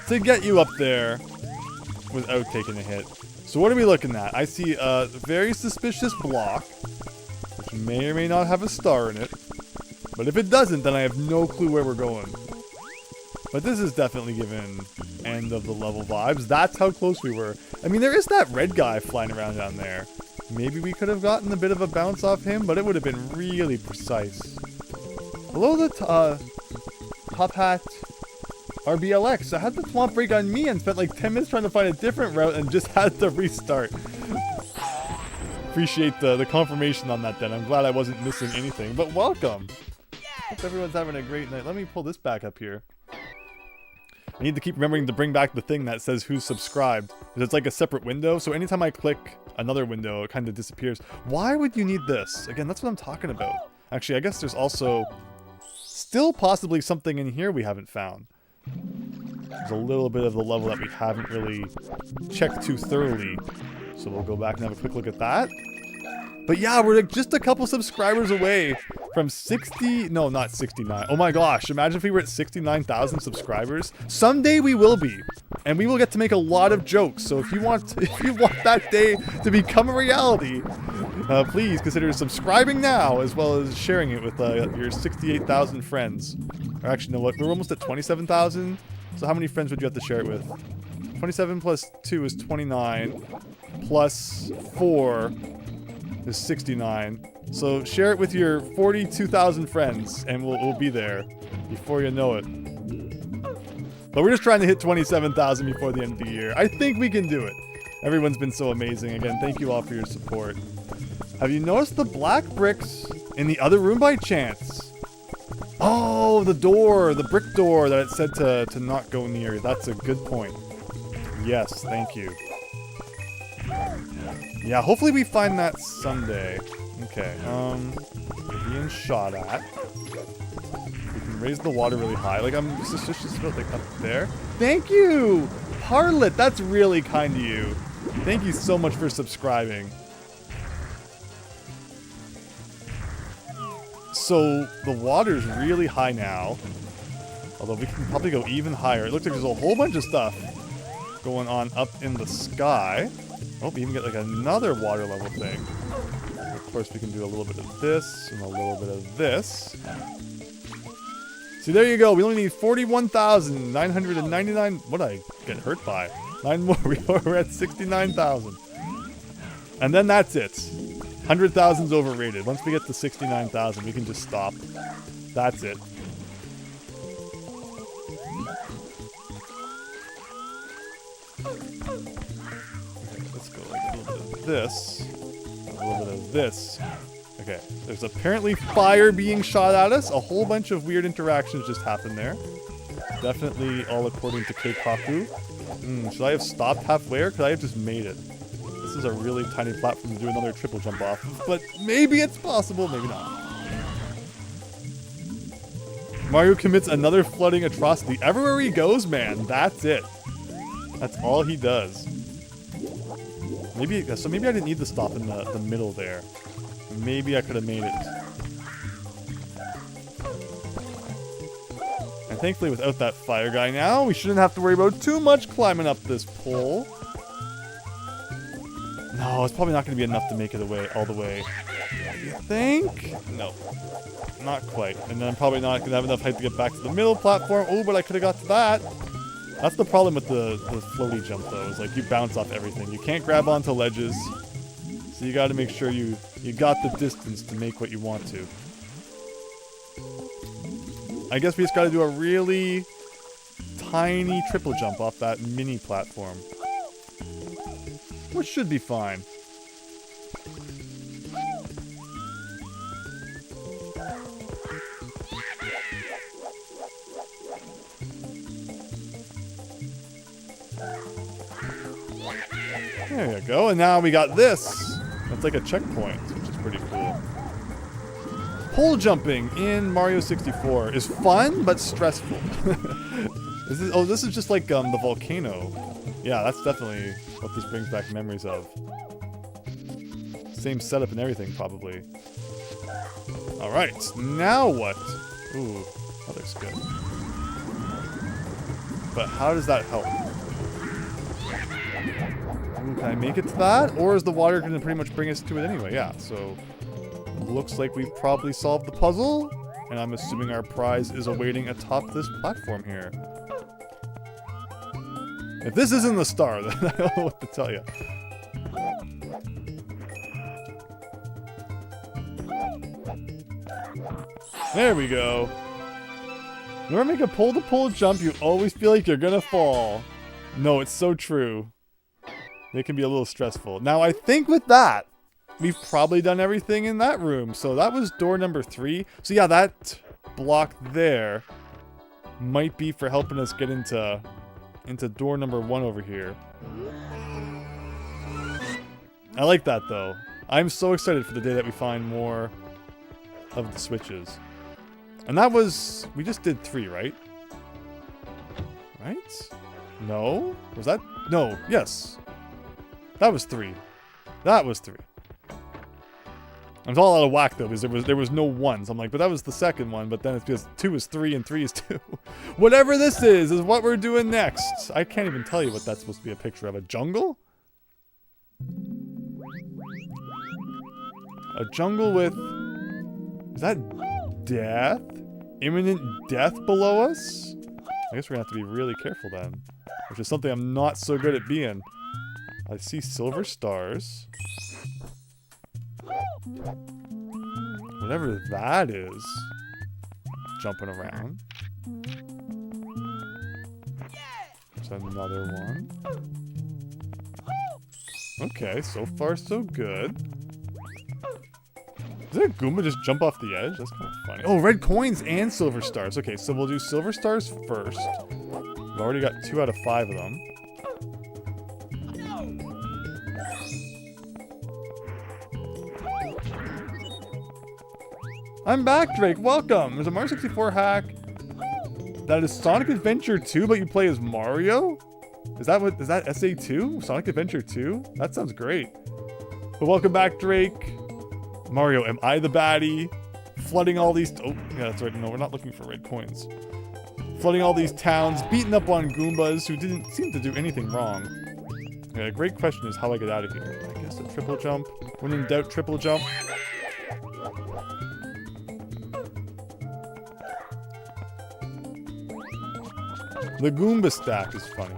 to get you up there without taking a hit. So what are we looking at? I see a very suspicious block, which may or may not have a star in it. But if it doesn't, then I have no clue where we're going. But this is definitely giving end of the level vibes. That's how close we were. I mean, there is that red guy flying around down there. Maybe we could have gotten a bit of a bounce off him, but it would have been really precise. Hello, the top hat RBLX. I had the thwomp break on me and spent like 10 minutes trying to find a different route and just had to restart. Appreciate the confirmation on that then. I'm glad I wasn't missing anything, but welcome. Hope everyone's having a great night. Let me pull this back up here. I need to keep remembering to bring back the thing that says who's subscribed. It's like a separate window, so anytime I click another window, it kind of disappears. Why would you need this? Again, that's what I'm talking about. Actually, I guess there's also still possibly something in here we haven't found. There's a little bit of the level that we haven't really checked too thoroughly. So we'll go back and have a quick look at that. But yeah, we're like just a couple subscribers away from 60... No, not 69. Oh my gosh, imagine if we were at 69,000 subscribers. Someday we will be. And we will get to make a lot of jokes. So if you want that day to become a reality, please consider subscribing now, as well as sharing it with your 68,000 friends. Or actually, no, what? We're almost at 27,000. So how many friends would you have to share it with? 27 plus 2 is 29. Plus 4 is 69. So share it with your 42,000 friends, and we'll be there before you know it. But we're just trying to hit 27,000 before the end of the year. I think we can do it. Everyone's been so amazing. Again, thank you all for your support. Have you noticed the black bricks in the other room by chance? Oh, the door, the brick door that it said to not go near. That's a good point. Yes, thank you. Yeah, hopefully we find that someday. Okay, we're being shot at. We can raise the water really high. Like, I'm suspicious about, like, up there. Thank you! Harlot, that's really kind of you. Thank you so much for subscribing. So, the water's really high now. Although we can probably go even higher. It looks like there's a whole bunch of stuff going on up in the sky. Oh, we even get like another water level thing. Of course, we can do a little bit of this and a little bit of this. See, there you go. We only need 41,999. What did I get hurt by? 9 more. We're at 69,000. And then that's it. 100,000's overrated. Once we get to 69,000, we can just stop. That's it. Let's go like a little bit of this. A little bit of this. Okay. There's apparently fire being shot at us. A whole bunch of weird interactions just happened there. Definitely all according to Keikaku. Should I have stopped halfway, or could I have just made it? This is a really tiny platform to do another triple jump off. But maybe it's possible, maybe not. Mario commits another flooding atrocity. Everywhere he goes, man, that's it. That's all he does. Maybe I didn't need to stop in the middle there. Maybe I could have made it. And thankfully without that fire guy now, we shouldn't have to worry about too much climbing up this pole. No, it's probably not going to be enough to make it all the way. You think? No. Not quite. And then I'm probably not going to have enough height to get back to the middle platform. Oh, but I could have got to that. That's the problem with the floaty jump, though, is like you bounce off everything. You can't grab onto ledges. So you got to make sure you got the distance to make what you want to. I guess we just got to do a really tiny triple jump off that mini platform. Which should be fine. There you go, and now we got this. That's like a checkpoint, which is pretty cool. Pole jumping in Mario 64 is fun, but stressful. This is just like the volcano. Yeah, that's definitely what this brings back memories of. Same setup and everything, probably. Alright, now what? Ooh, that looks good. But how does that help? Ooh, can I make it to that? Or is the water going to pretty much bring us to it anyway? Yeah, so looks like we've probably solved the puzzle. And I'm assuming our prize is awaiting atop this platform here. If this isn't the star, then I don't know what to tell you. There we go. Whenever you make a pole-to-pole jump, you always feel like you're gonna fall. No, it's so true. It can be a little stressful. Now, I think with that, we've probably done everything in that room. So that was door number 3. So yeah, that block there might be for helping us get into door number 1 over here. I like that though. I'm so excited for the day that we find more of the switches. And that was, we just did 3, right? Right? No? Was that? No, yes. That was 3. That was 3. I was all out of whack though, because there was no 1s. I'm like, but that was the second one, but then it's because 2 is 3 and 3 is 2. Whatever this is what we're doing next. I can't even tell you what that's supposed to be a picture of. A jungle? A jungle with... Is that death? Imminent death below us? I guess we're gonna have to be really careful then. Which is something I'm not so good at being. I see silver stars. Whatever that is. Jumping around. There's another one. Okay, so far so good. Did that Goomba just jump off the edge? That's kind of funny. Oh, red coins and silver stars. Okay, so we'll do silver stars first. We've already got 2 out of 5 of them. I'm back, Drake. Welcome. There's a Mario 64 hack that is Sonic Adventure 2, but you play as Mario? Is that SA2? Sonic Adventure 2? That sounds great. But welcome back, Drake. Mario, am I the baddie? Flooding all these... Oh, yeah, that's right. No, we're not looking for red coins. Flooding all these towns, beating up on Goombas who didn't seem to do anything wrong. Yeah, great question is how I get out of here. I guess a triple jump. When in doubt, triple jump. The Goomba stack is funny.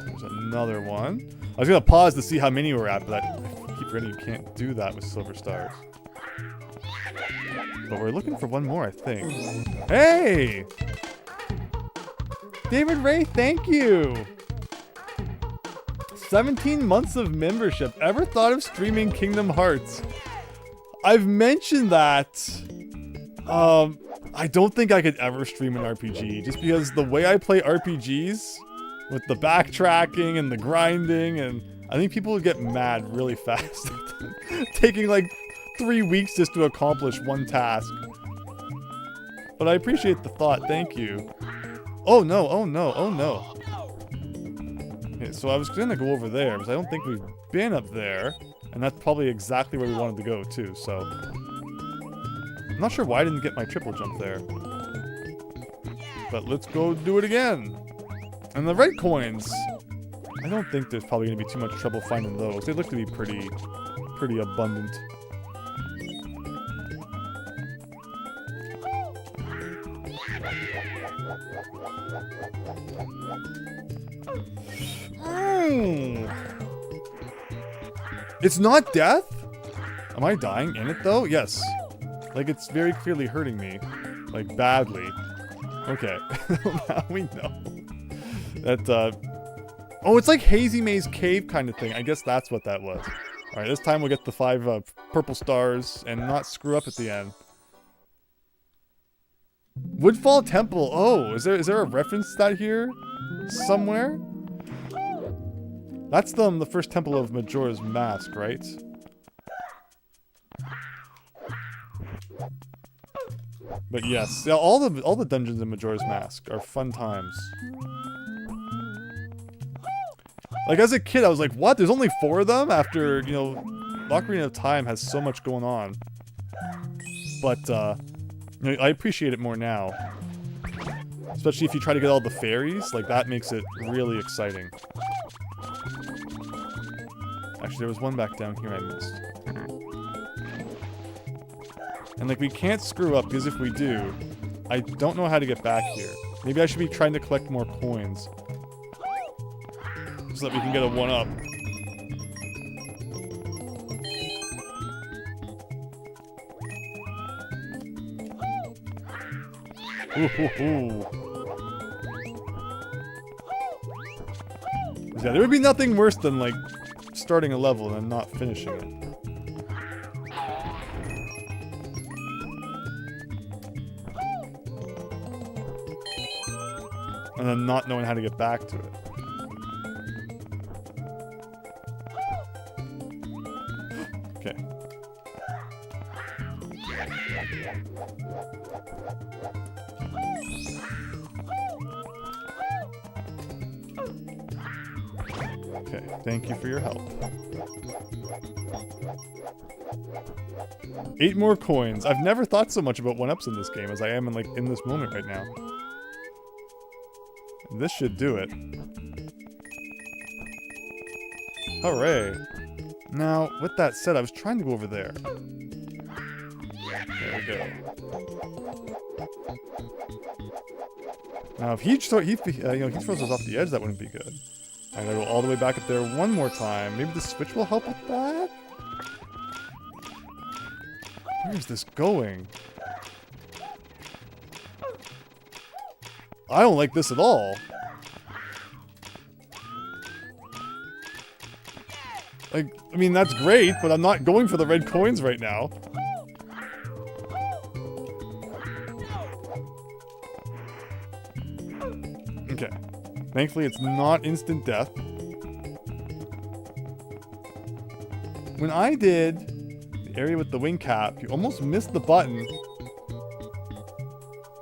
There's another one. I was gonna pause to see how many we're at, but I keep forgetting you can't do that with silver stars. But we're looking for one more, I think. Hey! David Ray, thank you! 17 months of membership. Ever thought of streaming Kingdom Hearts? I've mentioned that. I don't think I could ever stream an RPG, just because the way I play RPGs, with the backtracking and the grinding, and I think people would get mad really fast. Taking like 3 weeks just to accomplish one task. But I appreciate the thought, thank you. Oh no, oh no, oh no. Okay, so I was gonna go over there, because I don't think we've been up there. And that's probably exactly where we wanted to go, too, so... I'm not sure why I didn't get my triple jump there. But let's go do it again! And the red coins! I don't think there's probably going to be too much trouble finding those. They look to be pretty abundant. It's not death? Am I dying in it though? Yes. Like it's very clearly hurting me. Like badly. Okay. Now we know. That oh, it's like Hazy Maze Cave kind of thing. I guess that's what that was. Alright, this time we'll get the 5 purple stars and not screw up at the end. Woodfall Temple. Oh, is there a reference to that here? Somewhere? That's the first temple of Majora's Mask, right? But yes, yeah, all the dungeons in Majora's Mask are fun times. Like as a kid, I was like, "What? There's only 4 of them?" After Ocarina of Time has so much going on. But I appreciate it more now, especially if you try to get all the fairies. Like that makes it really exciting. Actually, there was one back down here I missed. And like we can't screw up because if we do, I don't know how to get back here. Maybe I should be trying to collect more coins so that we can get a 1-up. Yeah, there would be nothing worse than like starting a level and then not finishing it. and then not knowing how to get back to it. Okay. Okay, thank you for your help. 8 more coins. I've never thought so much about 1-ups in this game as I am in this moment right now. This should do it. Hooray. Now, with that said, I was trying to go over there. There we go. Now, if he throws us off the edge, that wouldn't be good. I gotta go all the way back up there one more time. Maybe the switch will help with that? Where is this going? I don't like this at all. Like, I mean, that's great, but I'm not going for the red coins right now. Okay. Thankfully, it's not instant death. When I did the area with the wing cap, you almost missed the button.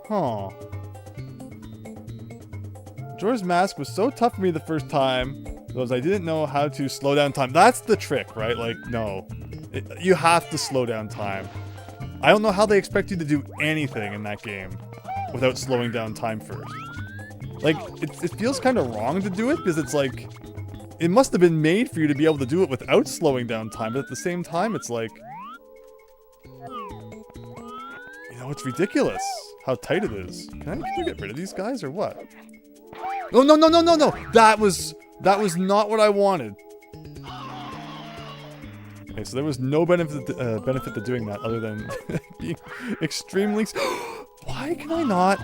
Huh. Majora's Mask was so tough for me the first time because I didn't know how to slow down time. That's the trick, right? Like, no. You have to slow down time. I don't know how they expect you to do anything in that game without slowing down time first. Like, it feels kind of wrong to do it because it's like, it must have been made for you to be able to do it without slowing down time, but at the same time, it's like, you know, it's ridiculous how tight it is. Can you get rid of these guys or what? Oh, no, no, no, no, no! That was not what I wanted. Okay, so there was no benefit to doing that other than being extremely... Why can I not...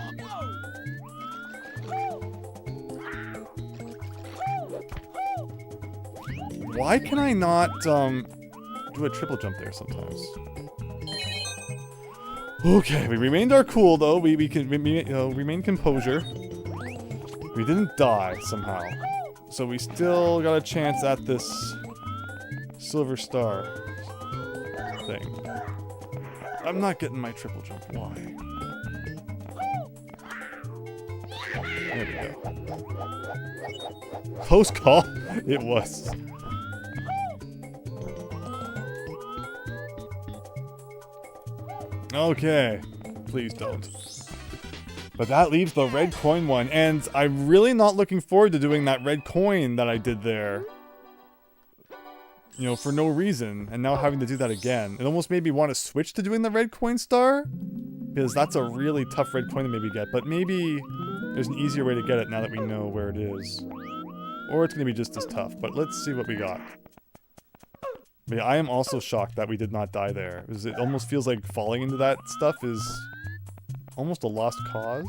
Why can I not, do a triple jump there sometimes? Okay, we remained our cool, though. We can remain composure. We didn't die, somehow. So we still got a chance at this silver star thing. I'm not getting my triple jump. Why? There we go. Close call? It was. Okay. Please don't. But that leaves the red coin one, and I'm really not looking forward to doing that red coin that I did there. You know, for no reason, and now having to do that again. It almost made me want to switch to doing the red coin star, because that's a really tough red coin to maybe get, but maybe there's an easier way to get it now that we know where it is. Or it's going to be just as tough, but let's see what we got. But yeah, I am also shocked that we did not die there, because it almost feels like falling into that stuff is... almost a lost cause.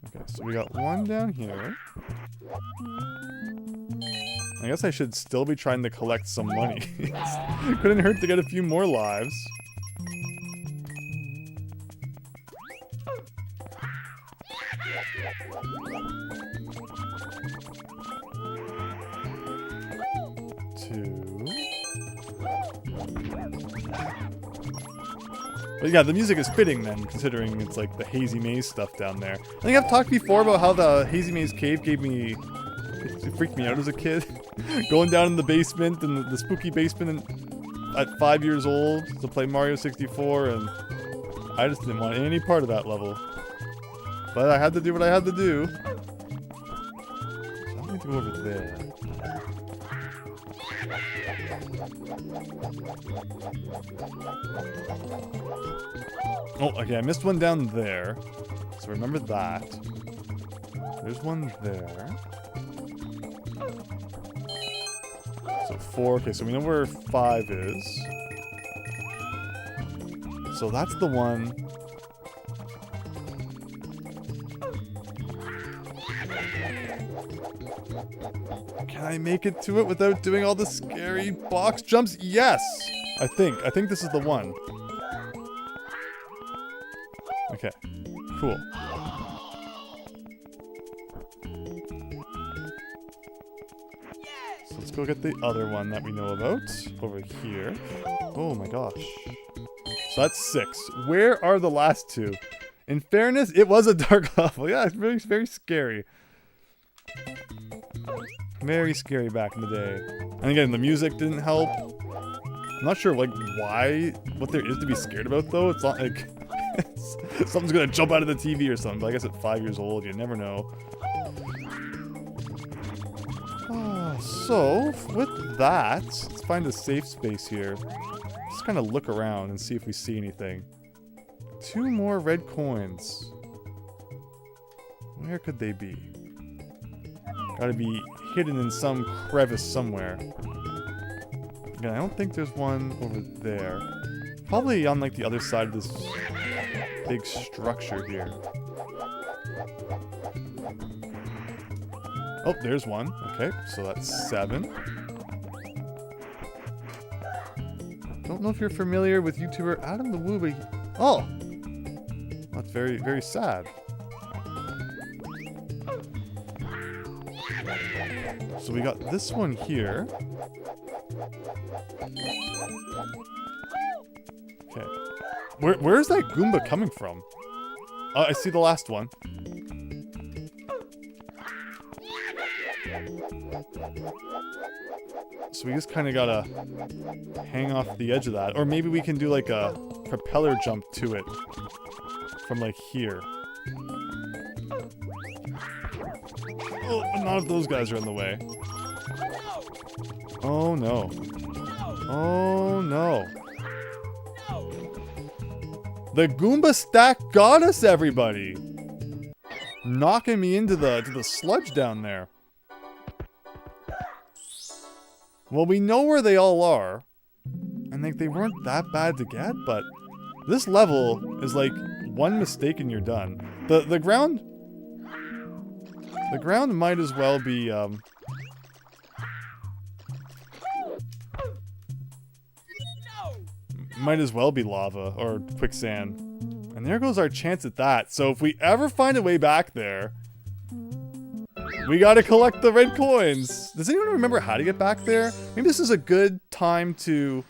Okay, so we got one down here. I guess I should still be trying to collect some money. Couldn't hurt to get a few more lives. But yeah, the music is fitting then, considering it's like the Hazy Maze stuff down there. I think I've talked before about how the Hazy Maze cave it freaked me out as a kid. Going down in the basement, in the spooky basement at 5 years old to play Mario 64, and I just didn't want any part of that level. But I had to do what I had to do. So I need to go over there. Oh, okay, I missed one down there. So remember that. There's one there. So 4, okay, so we know where 5 is. So that's the one. Can I make it to it without doing all the scary box jumps? Yes! I think this is the one. Okay, cool. So let's go get the other one that we know about over here. Oh my gosh. So that's 6. Where are the last 2? In fairness, it was a dark level. Yeah, it's very, very scary. Very scary back in the day. And again, the music didn't help. I'm not sure, like, what there is to be scared about, though. It's not like something's gonna jump out of the TV or something. But I guess at 5 years old, you never know. So, with that, let's find a safe space here. Just kind of look around and see if we see anything. 2 more red coins. Where could they be? Gotta be hidden in some crevice somewhere. Again, I don't think there's one over there. Probably on like the other side of this big structure here. Oh, there's one. Okay, so that's 7. Don't know if you're familiar with YouTuber Adam the Woo, but oh! That's very, very sad. So we got this one here. Okay. Where's that Goomba coming from? Oh, I see the last one. So we just kind of gotta hang off the edge of that. Or maybe we can do like a propeller jump to it from like here. Oh, but not if those guys are in the way. Oh no. Oh no. The Goomba stack got us, everybody! Knocking me into the sludge down there. Well, we know where they all are. And like they weren't that bad to get, but this level is like one mistake and you're done. The ground might as well be lava or quicksand. And there goes our chance at that. So if we ever find a way back there, we gotta collect the red coins. Does anyone remember how to get back there? Maybe this is a good time to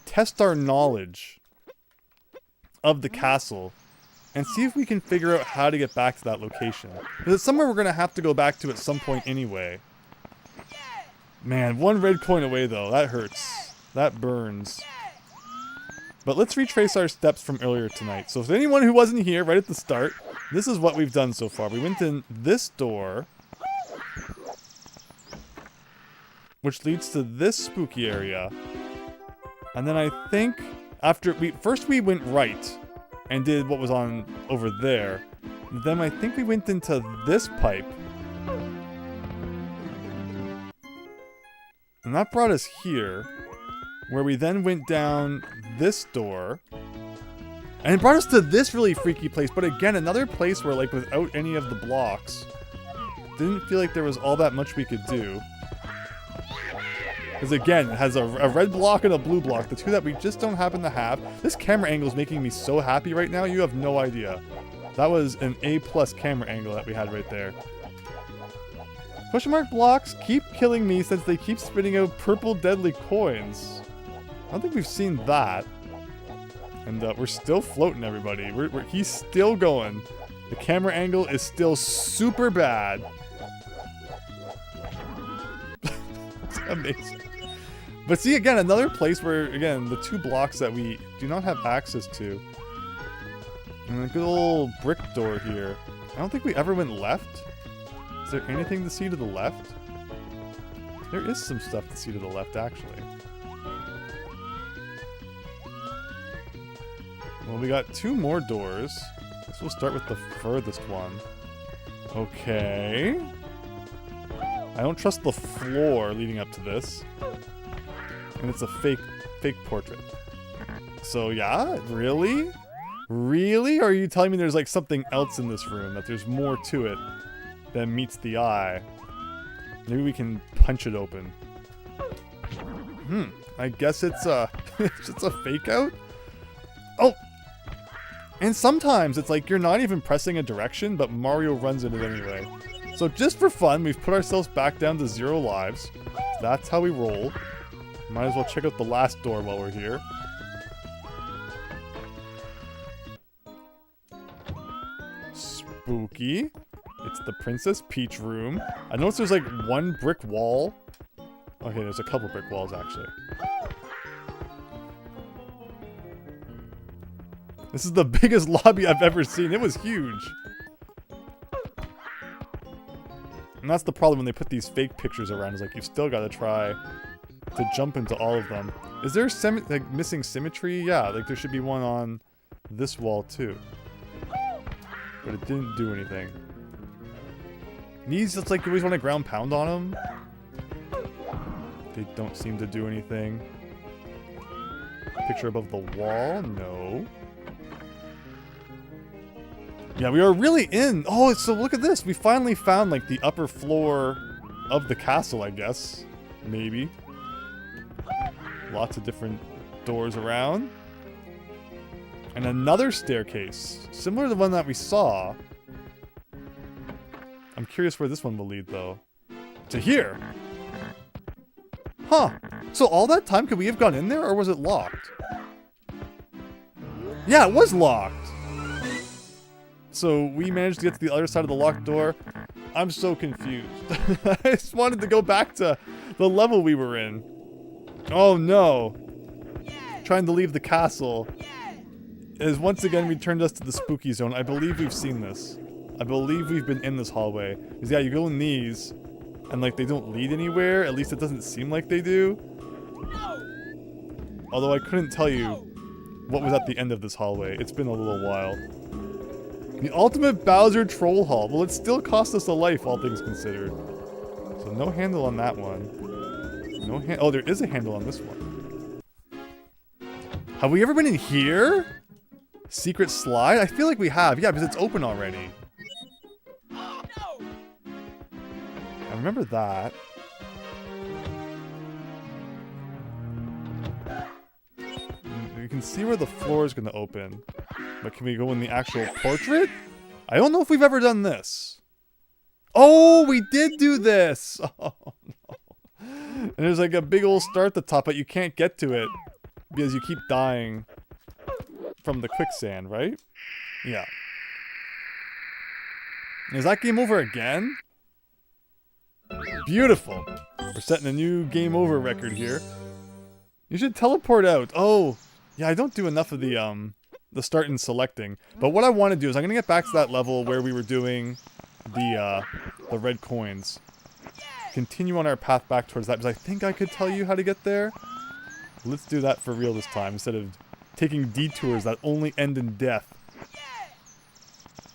test our knowledge of the castle and see if we can figure out how to get back to that location. Because it's somewhere we're gonna have to go back to at some point anyway. Man, 1 red coin away though. That hurts. That burns. But let's retrace our steps from earlier tonight. So if anyone who wasn't here right at the start, this is what we've done so far. We went in this door, which leads to this spooky area. And then I think after first we went right and did what was on over there. Then I think we went into this pipe. And that brought us here, where we then went down this door. And it brought us to this really freaky place, but again, another place where, like, without any of the blocks, didn't feel like there was all that much we could do. Because again, it has a red block and a blue block, the 2 that we just don't happen to have. This camera angle is making me so happy right now, you have no idea. That was an A+ camera angle that we had right there. Question mark blocks keep killing me since they keep spitting out purple deadly coins. I don't think we've seen that. And we're still floating, everybody. He's still going. The camera angle is still super bad. It's amazing. But see, again, another place where, again, the 2 blocks that we do not have access to. And a good old brick door here. I don't think we ever went left. Is there anything to see to the left? There is some stuff to see to the left, actually. Well, we got 2 more doors. Guess we'll start with the furthest one. Okay. I don't trust the floor leading up to this. And it's a fake portrait. So yeah, really? Really? Or are you telling me there's like something else in this room, that there's more to it than meets the eye? Maybe we can punch it open. I guess it's it's a fake out? Oh! And sometimes it's like you're not even pressing a direction, but Mario runs in it anyway. So just for fun, we've put ourselves back down to 0 lives. that's how we roll, might as well check out the last door while we're here. Spooky. It's the Princess Peach room. I noticed there's like one brick wall. Okay, there's a couple brick walls actually. This is the biggest lobby I've ever seen. It was huge. And that's the problem when they put these fake pictures around. Is like you've still got to try to jump into all of them. Is there like missing symmetry? Yeah, like there should be one on this wall too. But it didn't do anything. These, it's like you always want to ground pound on them. They don't seem to do anything. Picture above the wall? No. Yeah, we are really in. Oh, so look at this. We finally found like the upper floor of the castle, I guess. Maybe. Lots of different doors around. And another staircase. Similar to the one that we saw. I'm curious where this one will lead, though. To here! Huh. So all that time, could we have gone in there, or was it locked? Yeah, it was locked! So we managed to get to the other side of the locked door. I'm so confused. I just wanted to go back to the level we were in. Oh no. Trying to leave the castle has once again returned us to the spooky zone. I believe we've seen this. I believe we've been in this hallway. Because yeah, you go in these, and like they don't lead anywhere. At least it doesn't seem like they do. Although I couldn't tell you what was at the end of this hallway. It's been a little while. The ultimate Bowser troll hall. Well, it still cost us a life, all things considered. So no handle on that one. No hand. Oh, there is a handle on this one. Have we ever been in here? Secret slide? I feel like we have. Yeah, because it's open already. I remember that. You can see where the floor is going to open. But can we go in the actual portrait? I don't know if we've ever done this. Oh, we did do this! Oh, no. And there's like a big old star at the top, but you can't get to it. Because you keep dying from the quicksand, right? Yeah. Is that game over again? Beautiful. We're setting a new game over record here. You should teleport out. Oh, yeah, I don't do enough of the start and selecting. But what I want to do is I'm going to get back to that level where we were doing the red coins. Continue on our path back towards that, because I think I could tell you how to get there. Let's do that for real this time, instead of taking detours that only end in death.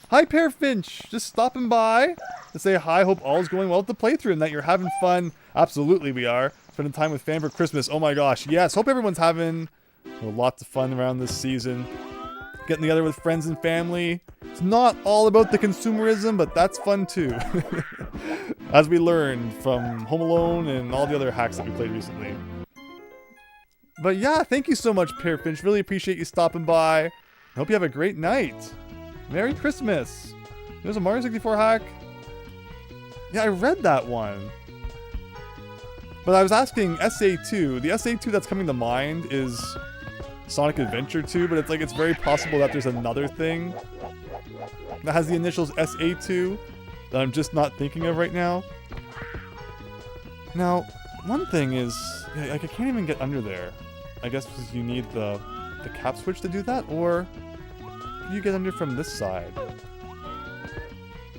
Hi, Pear Finch! Just stopping by to say hi, hope all's going well with the playthrough and that you're having fun. Absolutely we are. Spending time with fam for Christmas. Oh my gosh, yes. Hope everyone's having lots of fun around this season. Getting together with friends and family. It's not all about the consumerism, but that's fun too. As we learned from Home Alone and all the other hacks that we played recently. But yeah, thank you so much, Pear Finch. Really appreciate you stopping by. I hope you have a great night. Merry Christmas. There's a Mario 64 hack. Yeah, I read that one. But I was asking SA2. The SA2 that's coming to mind is Sonic Adventure 2, but it's like it's very possible that there's another thing that has the initials SA2 that I'm just not thinking of right now. Now, one thing is, like I can't even get under there. I guess because you need the cap switch to do that, or can you get under from this side?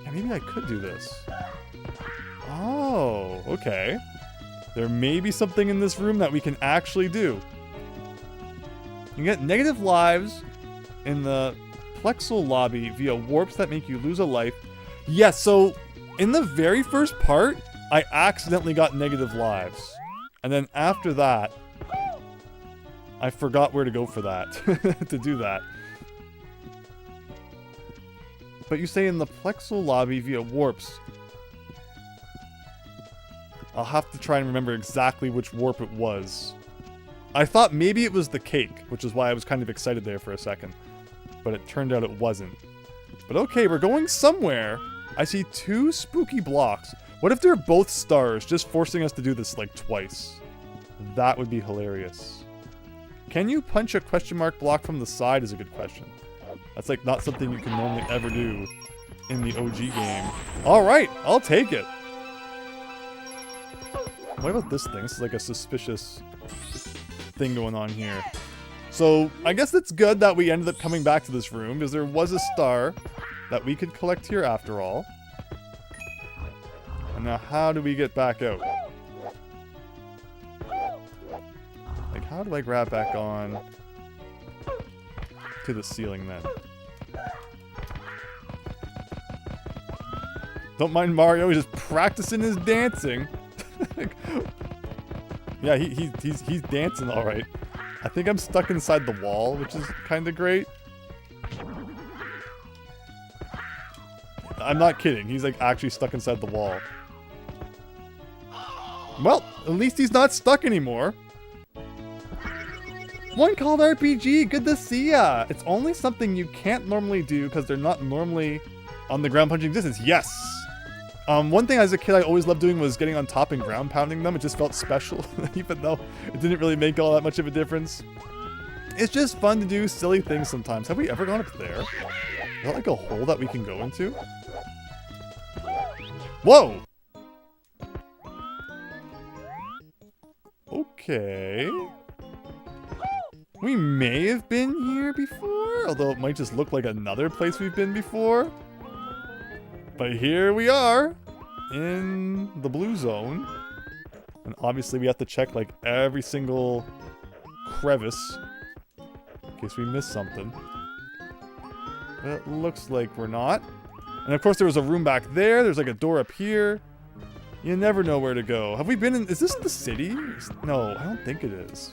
Yeah, maybe I could do this. Oh, okay. There may be something in this room that we can actually do. You get negative lives in the Plexel lobby via warps that make you lose a life. Yes, so in the very first part, I accidentally got negative lives. And then after that, I forgot where to go for that, to do that. But you say in the Plexel lobby via warps. I'll have to try and remember exactly which warp it was. I thought maybe it was the cake, which is why I was kind of excited there for a second. But it turned out it wasn't. But okay, we're going somewhere. I see 2 spooky blocks. What if they're both stars, just forcing us to do this like twice? That would be hilarious. Can you punch a question mark block from the side is a good question. That's like not something you can normally ever do in the OG game. Alright, I'll take it. What about this thing? This is like a suspicious thing going on here. So I guess it's good that we ended up coming back to this room because there was a star that we could collect here after all. And now how do we get back out? Like how do I grab back on to the ceiling then? Don't mind Mario, he's just practicing his dancing. Yeah, he's dancing all right. I think I'm stuck inside the wall, which is kind of great. I'm not kidding. He's like actually stuck inside the wall. Well, at least he's not stuck anymore. One called RPG, good to see ya. It's only something you can't normally do because they're not normally on the ground punching distance. Yes. One thing as a kid I always loved doing was getting on top and ground pounding them. It just felt special, even though it didn't really make all that much of a difference. It's just fun to do silly things sometimes. Have we ever gone up there? Is that like a hole that we can go into? Whoa! Okay. We may have been here before, although it might just look like another place we've been before. But here we are, in the blue zone. And obviously we have to check like every single crevice, in case we missed something. But it looks like we're not. And of course there was a room back there, there's like a door up here. You never know where to go. Have we been in, is this the city? No, I don't think it is.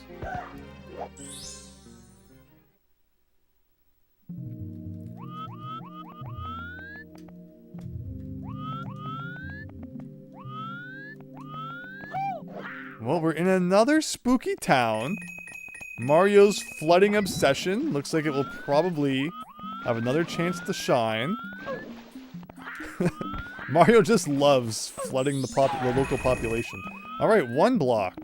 Well, we're in another spooky town. Mario's flooding obsession. Looks like it will probably have another chance to shine. Mario just loves flooding the local population. Alright, one block.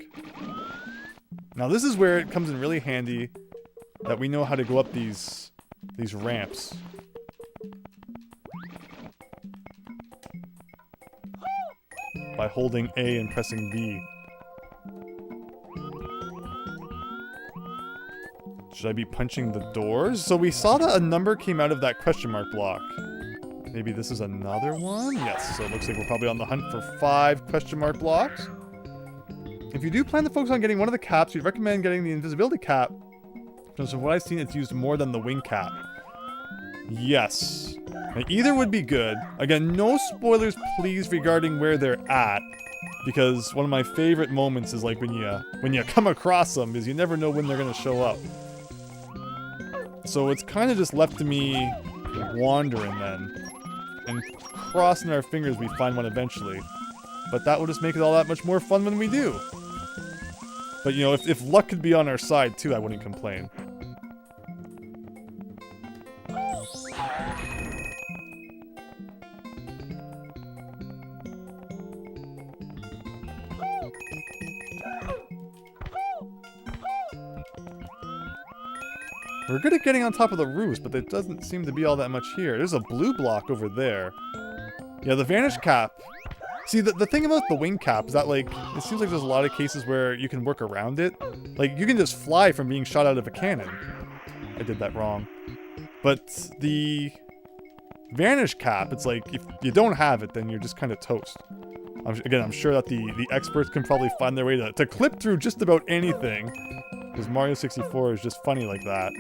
Now this is where it comes in really handy that we know how to go up these ramps. By holding A and pressing B. Should I be punching the doors? So we saw that a number came out of that question mark block. Maybe this is another one? Yes, so it looks like we're probably on the hunt for 5 question mark blocks. If you do plan to focus on getting one of the caps, we'd recommend getting the invisibility cap. Because from what I've seen, it's used more than the wing cap. Yes. Now, either would be good. Again, no spoilers please regarding where they're at. Because one of my favorite moments is like when you come across them, is you never know when they're going to show up. So it's kind of just left to me wandering then. And crossing our fingers we find one eventually. But that will just make it all that much more fun when we do. But you know, if luck could be on our side too, I wouldn't complain. We're good at getting on top of the roofs, but there doesn't seem to be all that much here. There's a blue block over there. Yeah, the vanish cap. See, the thing about the wing cap is that, like, it seems like there's a lot of cases where you can work around it. Like, you can just fly from being shot out of a cannon. I did that wrong. But the vanish cap, it's like, if you don't have it, then you're just kind of toast. Again, I'm sure that the experts can probably find their way to clip through just about anything. Because Mario 64 is just funny like that.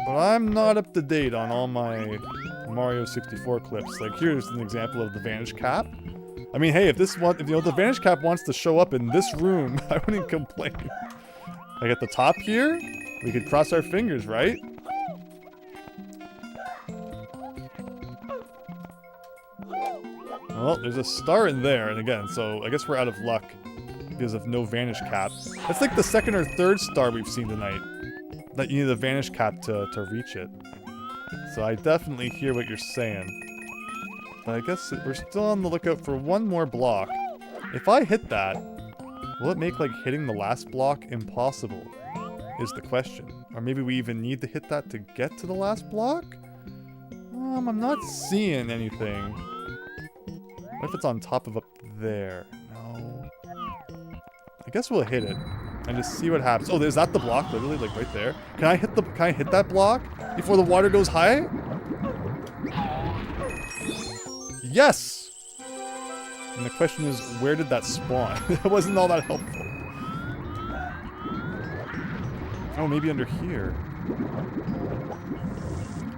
But I'm not up to date on all my Mario 64 clips. Like, here's an example of the vanish cap. I mean, hey, if the vanish cap wants to show up in this room, I wouldn't complain. Like at the top here, we could cross our fingers, right? Well, there's a star in there, and again, so I guess we're out of luck because of no vanish cap. That's like the second or third star we've seen tonight. That you need a vanish cap to reach it. So I definitely hear what you're saying. But I guess we're still on the lookout for one more block. If I hit that, will it make like hitting the last block impossible? Is the question. Or maybe we even need to hit that to get to the last block? I'm not seeing anything. What if it's on top of up there? No. I guess we'll hit it and just see what happens. Oh, is that the block? Literally, like right there. Can I hit that block before the water goes high? Yes! And the question is, where did that spawn? It wasn't all that helpful. Oh, maybe under here.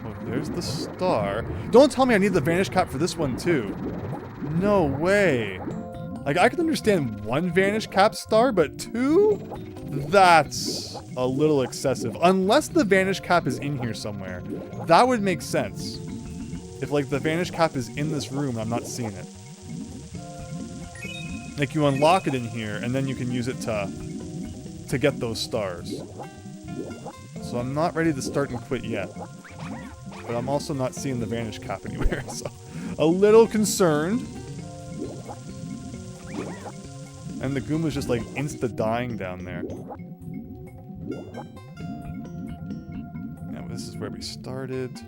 Oh, there's the star. Don't tell me I need the vanish cap for this one too. No way. Like, I can understand one vanish cap star, but two? That's a little excessive. Unless the vanish cap is in here somewhere. That would make sense. If, like, the vanish cap is in this room, I'm not seeing it. Like, you unlock it in here, and then you can use it to get those stars. So I'm not ready to start and quit yet. But I'm also not seeing the vanish cap anywhere, so a little concerned. And the Goomba's just like insta-dying down there. Now this is where we started.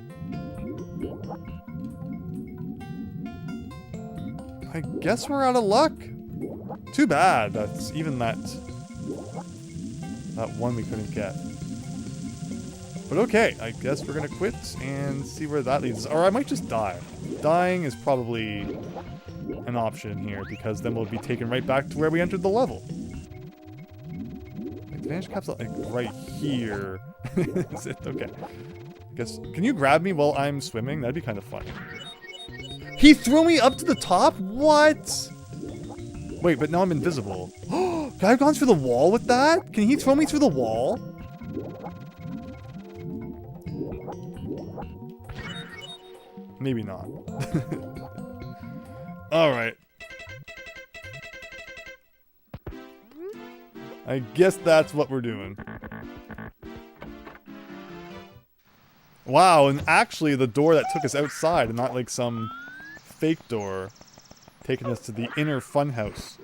I guess we're out of luck. Too bad. That's even that one we couldn't get. But okay, I guess we're gonna quit and see where that leads us. Or I might just die. Dying is probably an option here, because then we'll be taken right back to where we entered the level. Like, the vanish cap's like right here. Is it? Okay. I guess, can you grab me while I'm swimming? That'd be kind of fun. He threw me up to the top? What? Wait, but now I'm invisible. Could I have gone through the wall with that? Can he throw me through the wall? Maybe not. Alright. I guess that's what we're doing. Wow, and actually the door that took us outside, and not like some fake door taking us to the inner funhouse.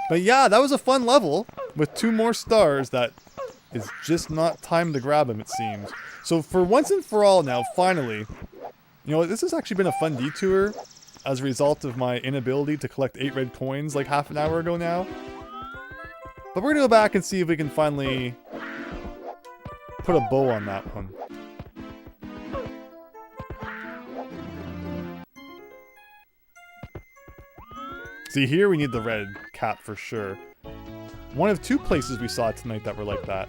But yeah, that was a fun level with 2 more stars that is just not time to grab them, it seems. So for once and for all now, finally, you know, this has actually been a fun detour as a result of my inability to collect 8 red coins like half an hour ago now. But we're gonna go back and see if we can finally put a bow on that one. See, here we need the red cap for sure. One of 2 places we saw tonight that were like that.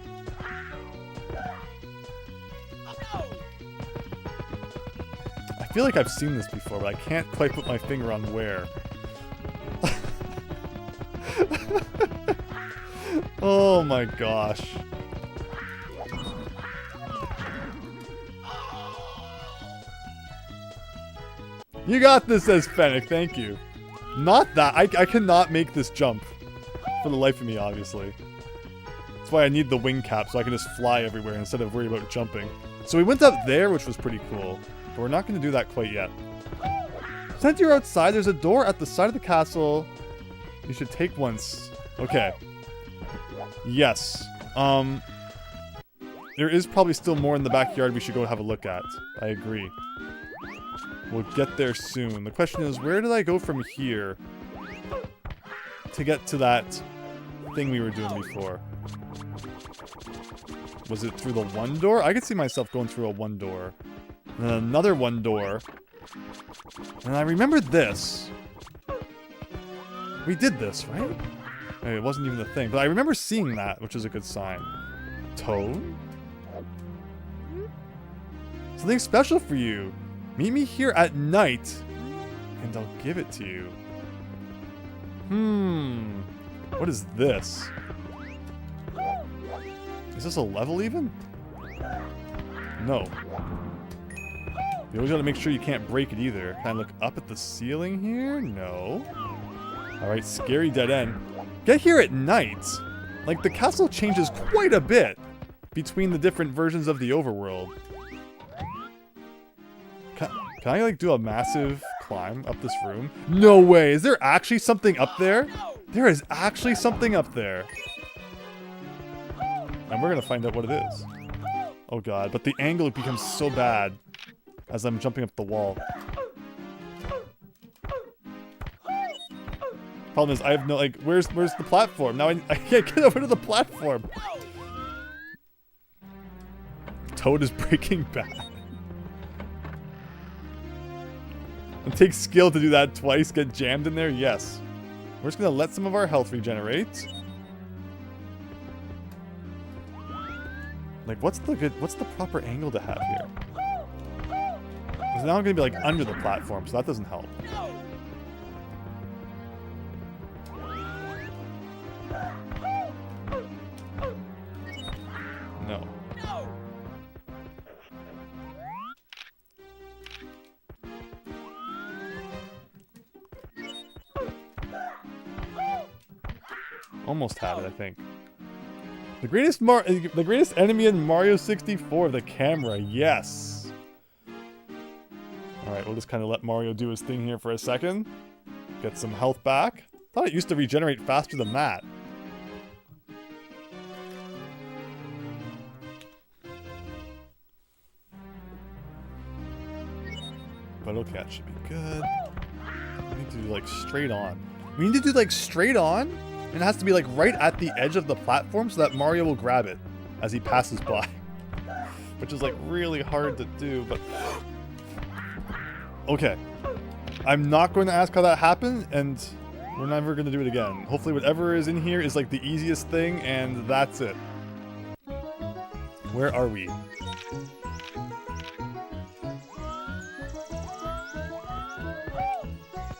I feel like I've seen this before, but I can't quite put my finger on where. Oh my gosh. You got this, says Fennec, thank you. Not that. I cannot make this jump. For the life of me, obviously. That's why I need the wing cap, so I can just fly everywhere instead of worry about jumping. So we went up there, which was pretty cool. But we're not going to do that quite yet. Since you're outside, there's a door at the side of the castle. You should take once. Okay. Yes. There is probably still more in the backyard we should go have a look at. I agree. We'll get there soon. The question is, where did I go from here to get to that thing we were doing before? Was it through the one door? I could see myself going through a one door. And then another one door. And I remember this. We did this, right? It wasn't even the thing. But I remember seeing that, which is a good sign. Toad? Something special for you. Meet me here at night, and I'll give it to you. What is this? Is this a level even? No. You always gotta make sure you can't break it either. Can I look up at the ceiling here? No. Alright, scary dead end. Get here at night. Like, the castle changes quite a bit between the different versions of the overworld. Can I like do a massive climb up this room? No way! Is there actually something up there? There is actually something up there. And we're gonna find out what it is. Oh god, but the angle becomes so bad as I'm jumping up the wall. Problem is, I have no, like, where's the platform? Now I can't get over to the platform. Toad is Breaking Bad. It takes skill to do that twice, get jammed in there? Yes. We're just gonna let some of our health regenerate. Like, what's the proper angle to have here? Because now I'm gonna be like under the platform, so that doesn't help. No. Almost had it, I think. The greatest enemy in Mario 64, the camera, yes. Alright, we'll just kind of let Mario do his thing here for a second. Get some health back. Thought it used to regenerate faster than that. But okay, that should be good. We need to do like straight on. We need to do like straight on? And it has to be like right at the edge of the platform so that Mario will grab it as he passes by. Which is like really hard to do, but... Okay. I'm not going to ask how that happened, and we're never going to do it again. Hopefully whatever is in here is like the easiest thing, and that's it. Where are we?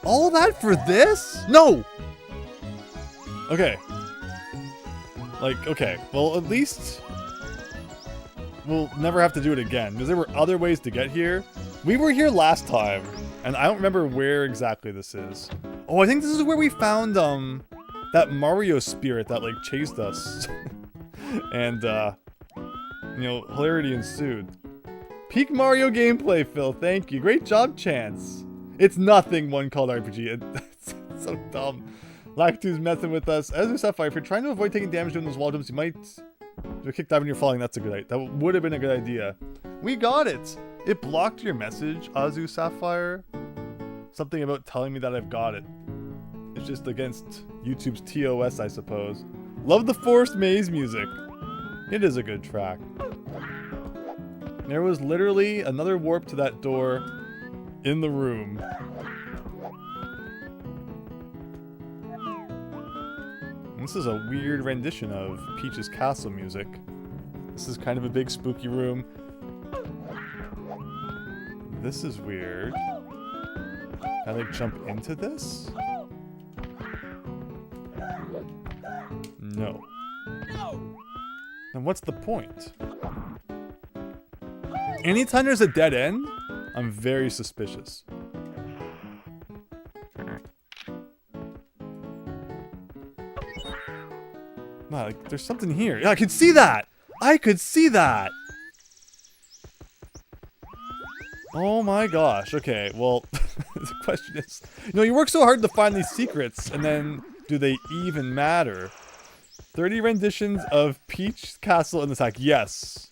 All that for this? No! Okay. Like, okay. Well, at least we'll never have to do it again, because there were other ways to get here. We were here last time, and I don't remember where exactly this is. Oh, I think this is where we found, that Mario spirit that, like, chased us. And, you know, hilarity ensued. Peak Mario gameplay, Phil. Thank you. Great job, Chance. It's nothing one called RPG. It's so dumb. Lactu's messing with us. As Sapphire, if you're trying to avoid taking damage doing those wall jumps, you might do a kick dive when you're falling. That's a good idea. That would have been a good idea. We got it. It blocked your message, Azu Sapphire. Something about telling me that I've got it. It's just against YouTube's TOS, I suppose. Love the Forest Maze music. It is a good track. There was literally another warp to that door in the room. This is a weird rendition of Peach's Castle music. This is kind of a big spooky room. This is weird. Can I like jump into this? No. Then what's the point? Anytime there's a dead end, I'm very suspicious. Wow, like, there's something here. Yeah, I could see that! I could see that! Oh my gosh, okay, well, the question is... You know, you work so hard to find these secrets, and then do they even matter? 30 renditions of Peach Castle in this hack, yes.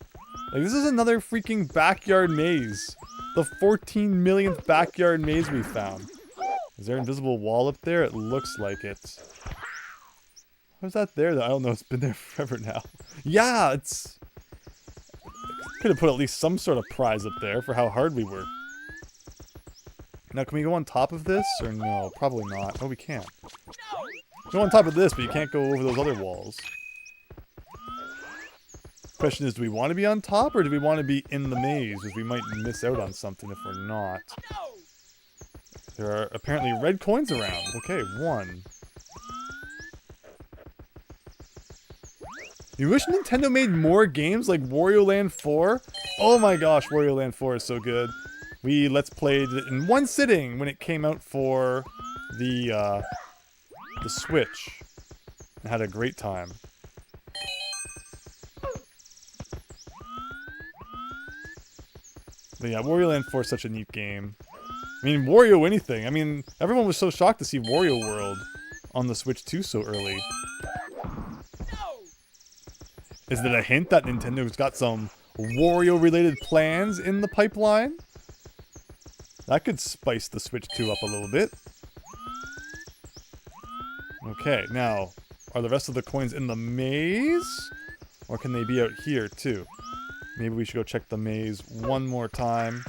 Like, this is another freaking backyard maze. The 14 millionth backyard maze we found. Is there an invisible wall up there? It looks like it. How's that there though? I don't know, it's been there forever now. Yeah, it's... Could have put at least some sort of prize up there for how hard we worked. Now, can we go on top of this? Or no? Probably not. Oh, we can. Go on top of this, but you can't go over those other walls. Question is, do we want to be on top, or do we want to be in the maze? Because we might miss out on something if we're not. There are apparently red coins around. Okay, 1. You wish Nintendo made more games like Wario Land 4? Oh my gosh, Wario Land 4 is so good. We Let's Played it in one sitting when it came out for the Switch. And had a great time. But yeah, Wario Land 4 is such a neat game. I mean, Wario anything. I mean, everyone was so shocked to see Wario World on the Switch 2 so early. Is it a hint that Nintendo's got some Wario-related plans in the pipeline? That could spice the Switch 2 up a little bit. Okay, now, are the rest of the coins in the maze? Or can they be out here, too? Maybe we should go check the maze one more time.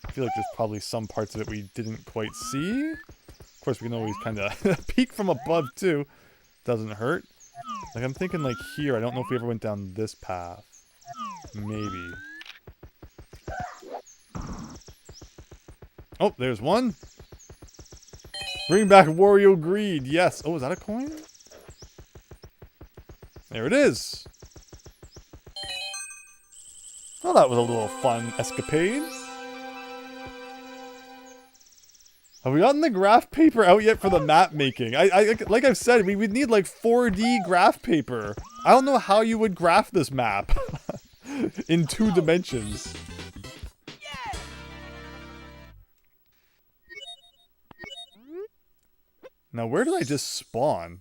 I feel like there's probably some parts of it we didn't quite see. Of course, we can always kind of peek from above, too. Doesn't hurt. Like, I'm thinking, like, here. I don't know if we ever went down this path. Maybe. Oh, there's one. Bring back Wario Greed. Yes. Oh, is that a coin? There it is. Oh, that was a little fun escapade. Have we gotten the graph paper out yet for the map making? Like I've said, we would need like 4D graph paper. I don't know how you would graph this map in 2 dimensions. Now, where did I just spawn?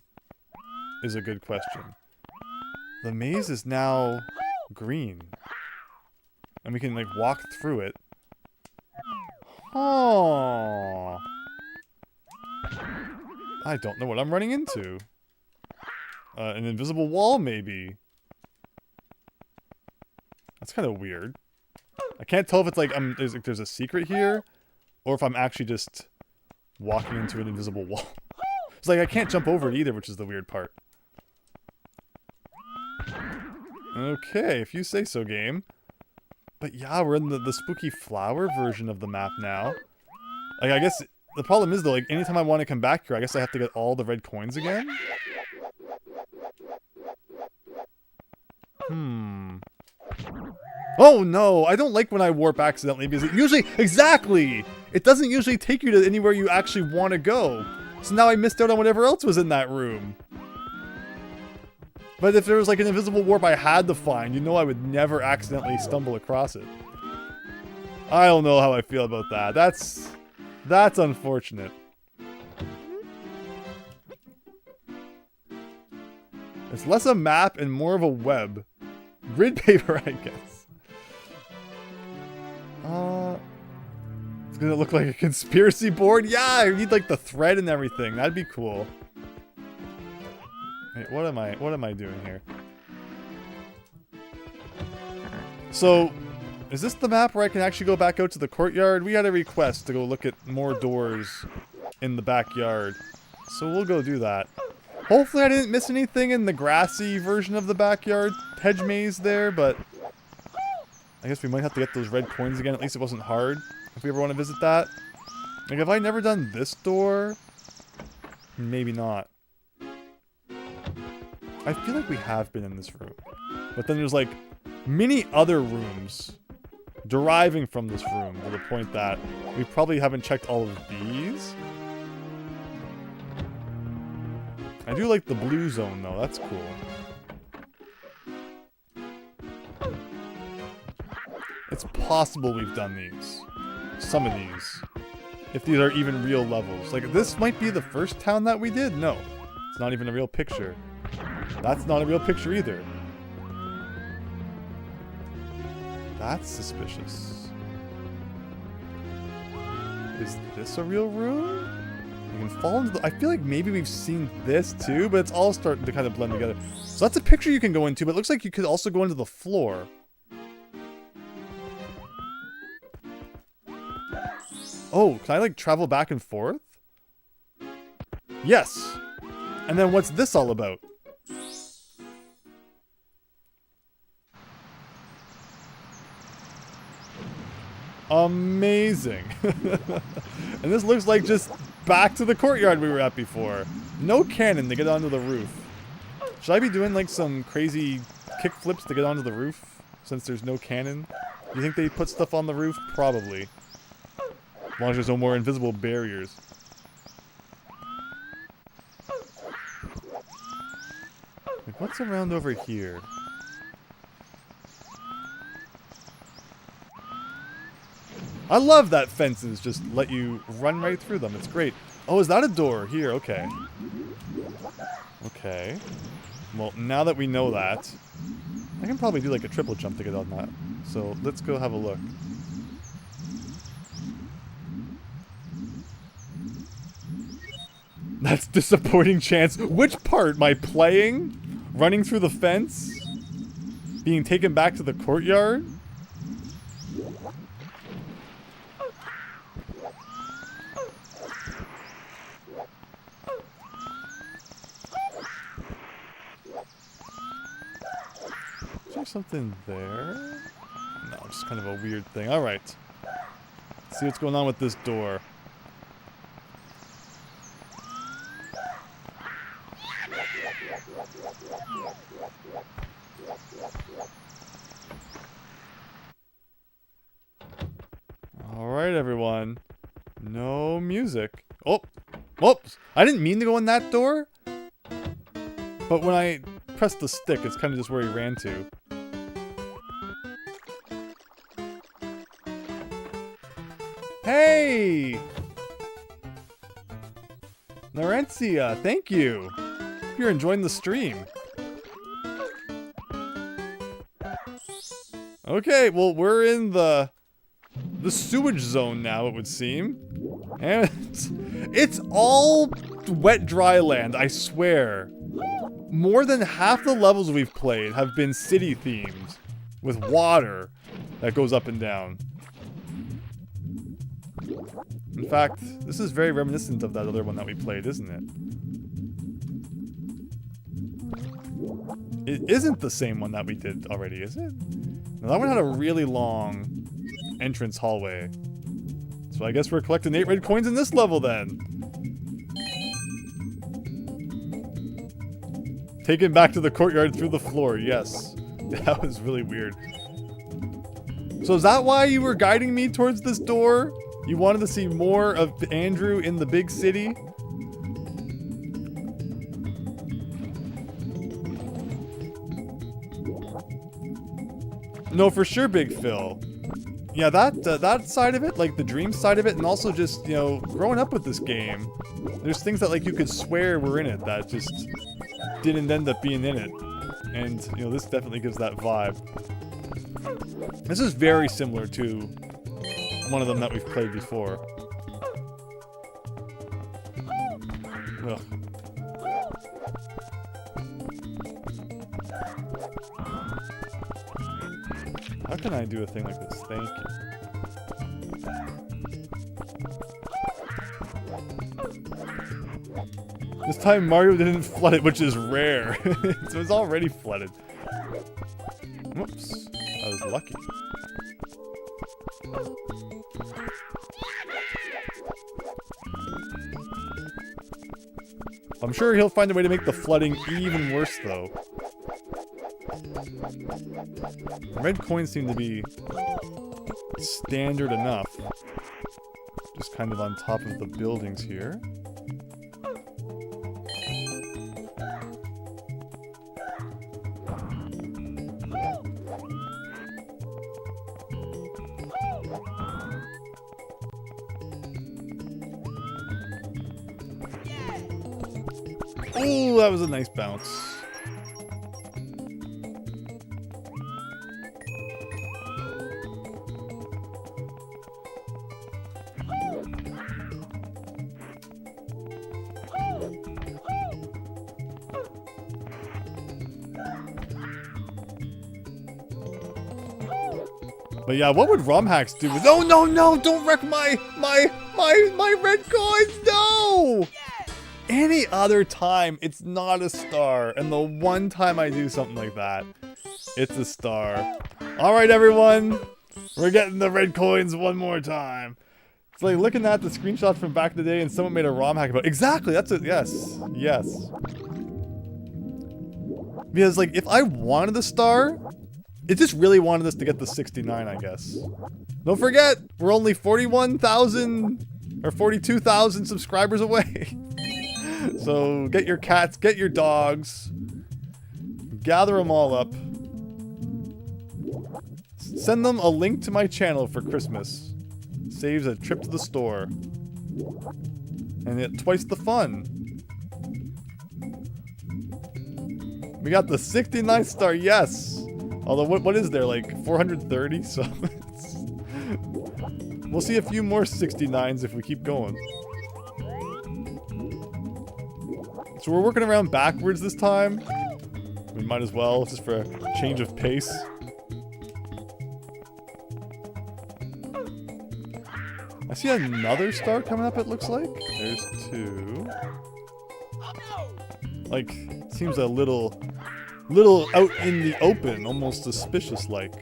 Is a good question. The maze is now green. And we can, like, walk through it. Oh. I don't know what I'm running into. An invisible wall, maybe. That's kind of weird. I can't tell if it's like there's a secret here, or if I'm actually just walking into an invisible wall. It's like I can't jump over it either, which is the weird part. Okay, if you say so, game. But yeah, we're in the spooky flower version of the map now. Like, I guess the problem is though, like, anytime I want to come back here, I guess I have to get all the red coins again. Oh no, I don't like when I warp accidentally because it usually, exactly! It doesn't usually take you to anywhere you actually want to go. So now I missed out on whatever else was in that room. But if there was like an invisible warp I had to find, you know I would never accidentally stumble across it. I don't know how I feel about that. That's unfortunate. It's less a map and more of a web. Grid paper, I guess. It's gonna look like a conspiracy board? Yeah, I need like the thread and everything. That'd be cool. Wait, what am I doing here? So, is this the map where I can actually go back out to the courtyard? We had a request to go look at more doors in the backyard. So we'll go do that. Hopefully I didn't miss anything in the grassy version of the backyard hedge maze there, but I guess we might have to get those red coins again. At least it wasn't hard, if we ever want to visit that. Like, have I never done this door? Maybe not. I feel like we have been in this room. But then there's, like, many other rooms deriving from this room to the point that we probably haven't checked all of these. I do like the blue zone, though. That's cool. It's possible we've done these. Some of these. If these are even real levels. Like, this might be the first town that we did. No. It's not even a real picture. That's not a real picture either. That's suspicious. Is this a real room? You can fall into the... I feel like maybe we've seen this too, but it's all starting to kind of blend together. So that's a picture you can go into, but it looks like you could also go into the floor. Oh, can I like travel back and forth? Yes! And then what's this all about? Amazing. And this looks like just back to the courtyard we were at before. No cannon to get onto the roof. Should I be doing like some crazy kick flips to get onto the roof since there's no cannon? You think they put stuff on the roof? Probably. As long as there's no more invisible barriers. Like, what's around over here? I love that fences just let you run right through them. It's great. Oh, is that a door? Here, okay. Okay. Well, now that we know that, I can probably do like a triple jump to get on that. So let's go have a look. That's disappointing chance. Which part? My playing? Running through the fence? Being taken back to the courtyard? Is there something there? No, just kind of a weird thing. Alright. Let's see what's going on with this door. Alright, everyone. No music. Oh! Whoops! I didn't mean to go in that door. But when I pressed the stick, it's kind of just where he ran to. Hey! Narencia, thank you! Hope you're enjoying the stream. Okay, well, we're in the sewage zone now, it would seem. And it's all wet dry land, I swear. More than half the levels we've played have been city themed with water that goes up and down. In fact, this is very reminiscent of that other one that we played, isn't it? It isn't the same one that we did already, is it? No, that one had a really long entrance hallway. So I guess we're collecting 8 red coins in this level then. Taken back to the courtyard through the floor, yes. That was really weird. So is that why you were guiding me towards this door? You wanted to see more of Andrew in the big city? No, for sure, Big Phil. Yeah, that side of it, like the dream side of it, and also just, you know, growing up with this game, there's things that, like, you could swear were in it that just didn't end up being in it. And, you know, this definitely gives that vibe. This is very similar to one of them that we've played before. Ugh. How can I do a thing like this? Thank you. This time Mario didn't flood it, which is rare. So it's already flooded. Whoops. I was lucky. I'm sure he'll find a way to make the flooding even worse, though. Red coins seem to be standard enough. Just kind of on top of the buildings here. Ooh, that was a nice bounce. But yeah, what would ROM hacks do with— no, no, no, don't wreck my red coins, no! Any other time, it's not a star. And the one time I do something like that, it's a star. Alright, everyone. We're getting the red coins one more time. It's like looking at the screenshots from back in the day and someone made a ROM hack about— exactly, that's it, yes. Yes. Because, like, if I wanted a star, it just really wanted us to get the 69, I guess. Don't forget, we're only 41,000 or 42,000 subscribers away. So get your cats, get your dogs, gather them all up. Send them a link to my channel for Christmas. saves a trip to the store. And yet twice the fun. We got the 69 star, yes! Although, what is there, like 430? So, we'll see a few more 69s if we keep going. So we're working around backwards this time. We might as well, just for a change of pace. I see another star coming up, it looks like. There's 2. Like, seems a little out in the open, almost suspicious-like.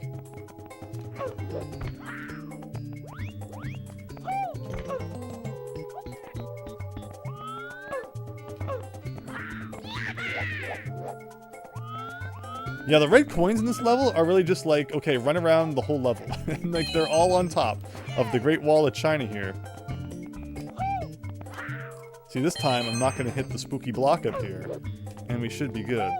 Yeah, the red coins in this level are really just like, okay, run around the whole level. And like, they're all on top of the Great Wall of China here. See, this time I'm not going to hit the spooky block up here. And we should be good.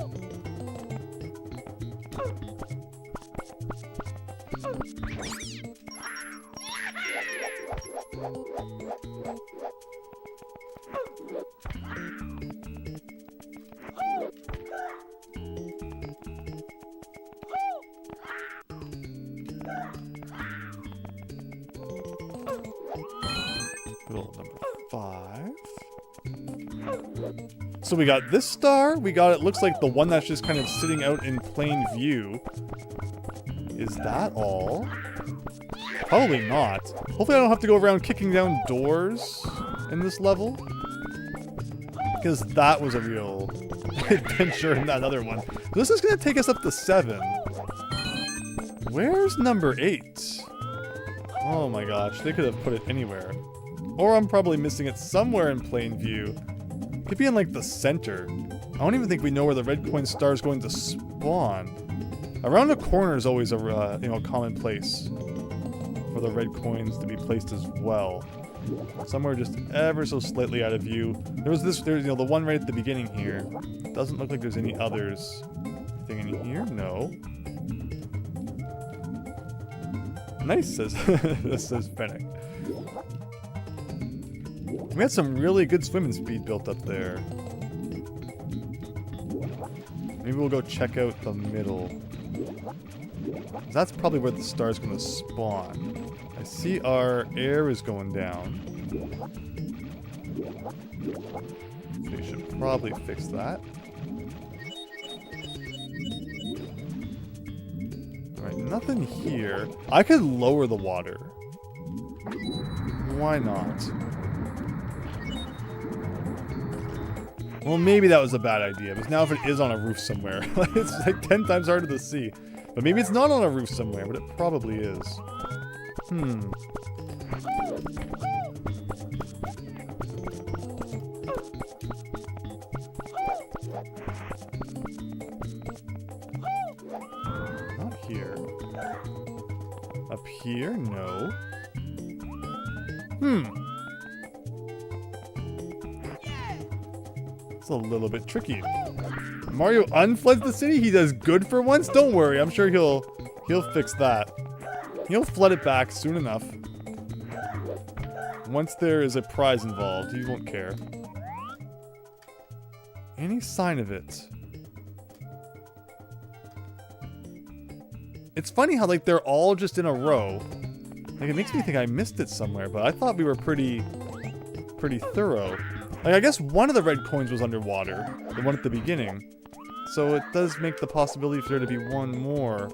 Number 5. So we got this star. We got, it looks like the one that's just kind of sitting out in plain view. Is that all? Probably not. Hopefully I don't have to go around kicking down doors in this level. Because that was a real adventure in that other one. This is going to take us up to 7. Where's number 8? Oh my gosh, they could have put it anywhere. Or I'm probably missing it somewhere in plain view. Could be in like the center. I don't even think we know where the red coin star is going to spawn. Around the corner is always a common place for the red coins to be placed as well. Somewhere just ever so slightly out of view. There's the one right at the beginning here. Doesn't look like there's any others. Anything in here? No. Nice, says this says Fennec. We had some really good swimming speed built up there. Maybe we'll go check out the middle. That's probably where the star's gonna spawn. I see our air is going down. So we should probably fix that. Alright, nothing here. I could lower the water. Why not? Well, maybe that was a bad idea, because now if it is on a roof somewhere, it's like 10 times harder to see. But maybe it's not on a roof somewhere, but it probably is. Not here. Up here? No. It's a little bit tricky. Mario unfloods the city? He does good for once? Don't worry, I'm sure he'll fix that. He'll flood it back soon enough. Once there is a prize involved, he won't care. Any sign of it? It's funny how, like, they're all just in a row. Like, it makes me think I missed it somewhere, but I thought we were pretty thorough. Like, I guess one of the red coins was underwater. The one at the beginning. So it does make the possibility for there to be one more.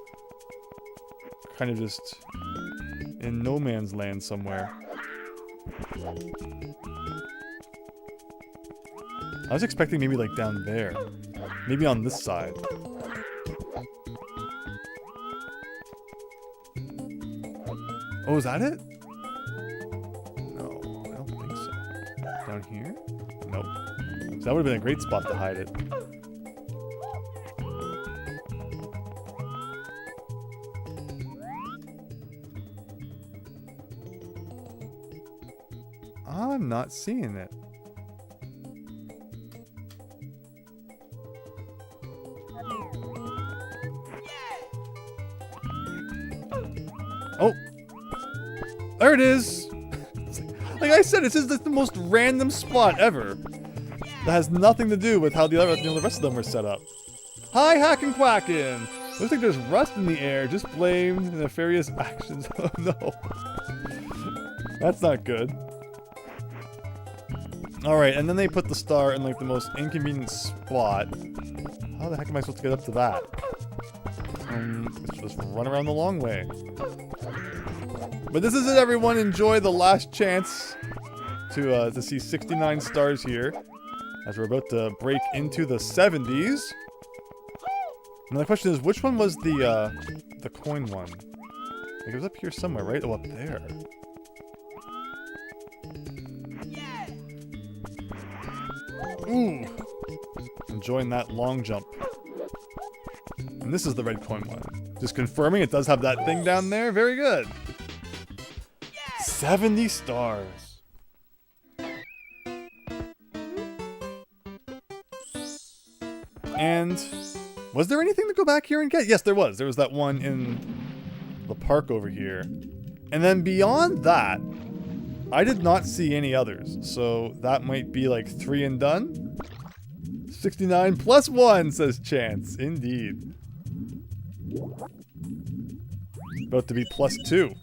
Kind of just in no man's land somewhere. I was expecting maybe like down there. Maybe on this side. Oh, is that it? No, I don't think so. Down here? Nope. So that would have been a great spot to hide it. I'm not seeing it. Oh! There it is! Like I said, it's just the most random spot ever. That has nothing to do with how the rest of them were set up. Hi, Hackin' Quackin'! Looks like there's rust in the air, just blamed nefarious actions. Oh no. That's not good. Alright, and then they put the star in like the most inconvenient spot. How the heck am I supposed to get up to that? Let's just run around the long way. But this is it, everyone. Enjoy the last chance to see 69 stars here, as we're about to break into the 70s. And the question is, which one was the coin one? Like, it was up here somewhere, right? Oh, up there. Ooh! Enjoying that long jump. And this is the red coin one. Just confirming it does have that thing down there. Very good. 70 stars. And was there anything to go back here and get? Yes, there was. There was that one in the park over here. And then beyond that, I did not see any others. So that might be like 3 and done. 69 plus 1, says Chance. Indeed. About to be plus 2.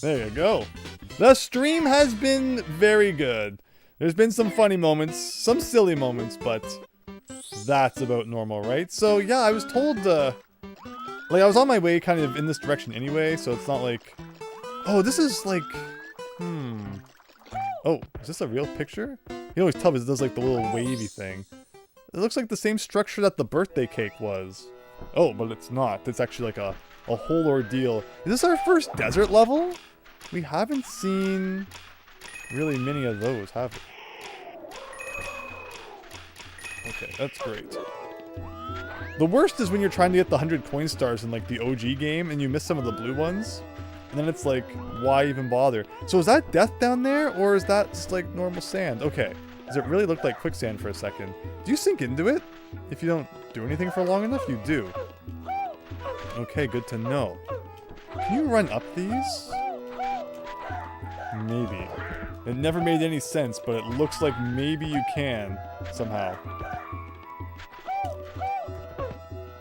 There you go. The stream has been very good. There's been some funny moments, some silly moments, but that's about normal, right? So yeah, I was told, like I was on my way kind of in this direction anyway, so it's not like, oh, this is like, oh, is this a real picture? You always tell me it does like the little wavy thing. It looks like the same structure that the birthday cake was. Oh, but it's not. It's actually like a whole ordeal. Is this our first desert level? We haven't seen really many of those, have we? Okay, that's great. The worst is when you're trying to get the 100 coin stars in like the OG game and you miss some of the blue ones. And then it's like, why even bother? So is that death down there, or is that just like normal sand? Okay. Does it really look like quicksand for a second? Do you sink into it? If you don't do anything for long enough, you do. Okay, good to know. Can you run up these? Maybe. It never made any sense, but it looks like maybe you can, somehow.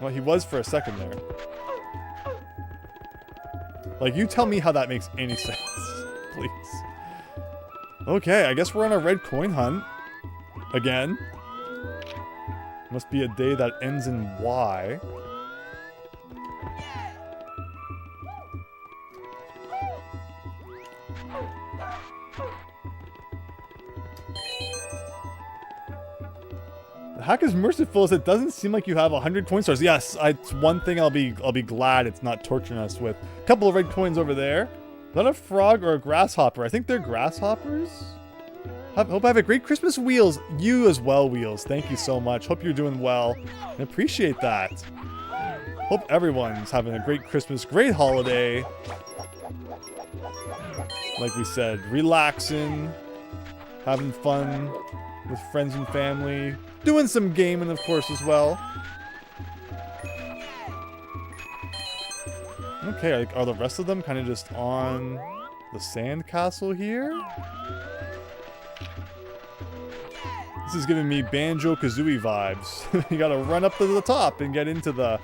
Well, he was for a second there. Like, you tell me how that makes any sense, please. Okay, I guess we're on a red coin hunt. Again. Must be a day that ends in Y. The hack is merciful as it doesn't seem like you have 100 coin stars. Yes, it's one thing I'll be glad it's not torturing us with. A couple of red coins over there. Is that a frog or a grasshopper? I think they're grasshoppers. Hope I have a great Christmas, Wheels. You as well, Wheels. Thank you so much. Hope you're doing well. I appreciate that. Hope everyone's having a great Christmas, great holiday. Like we said, relaxing, having fun with friends and family, doing some gaming, of course, as well. Okay, like, are the rest of them kind of just on the sand castle here? This is giving me Banjo-Kazooie vibes. You gotta run up to the top and get into the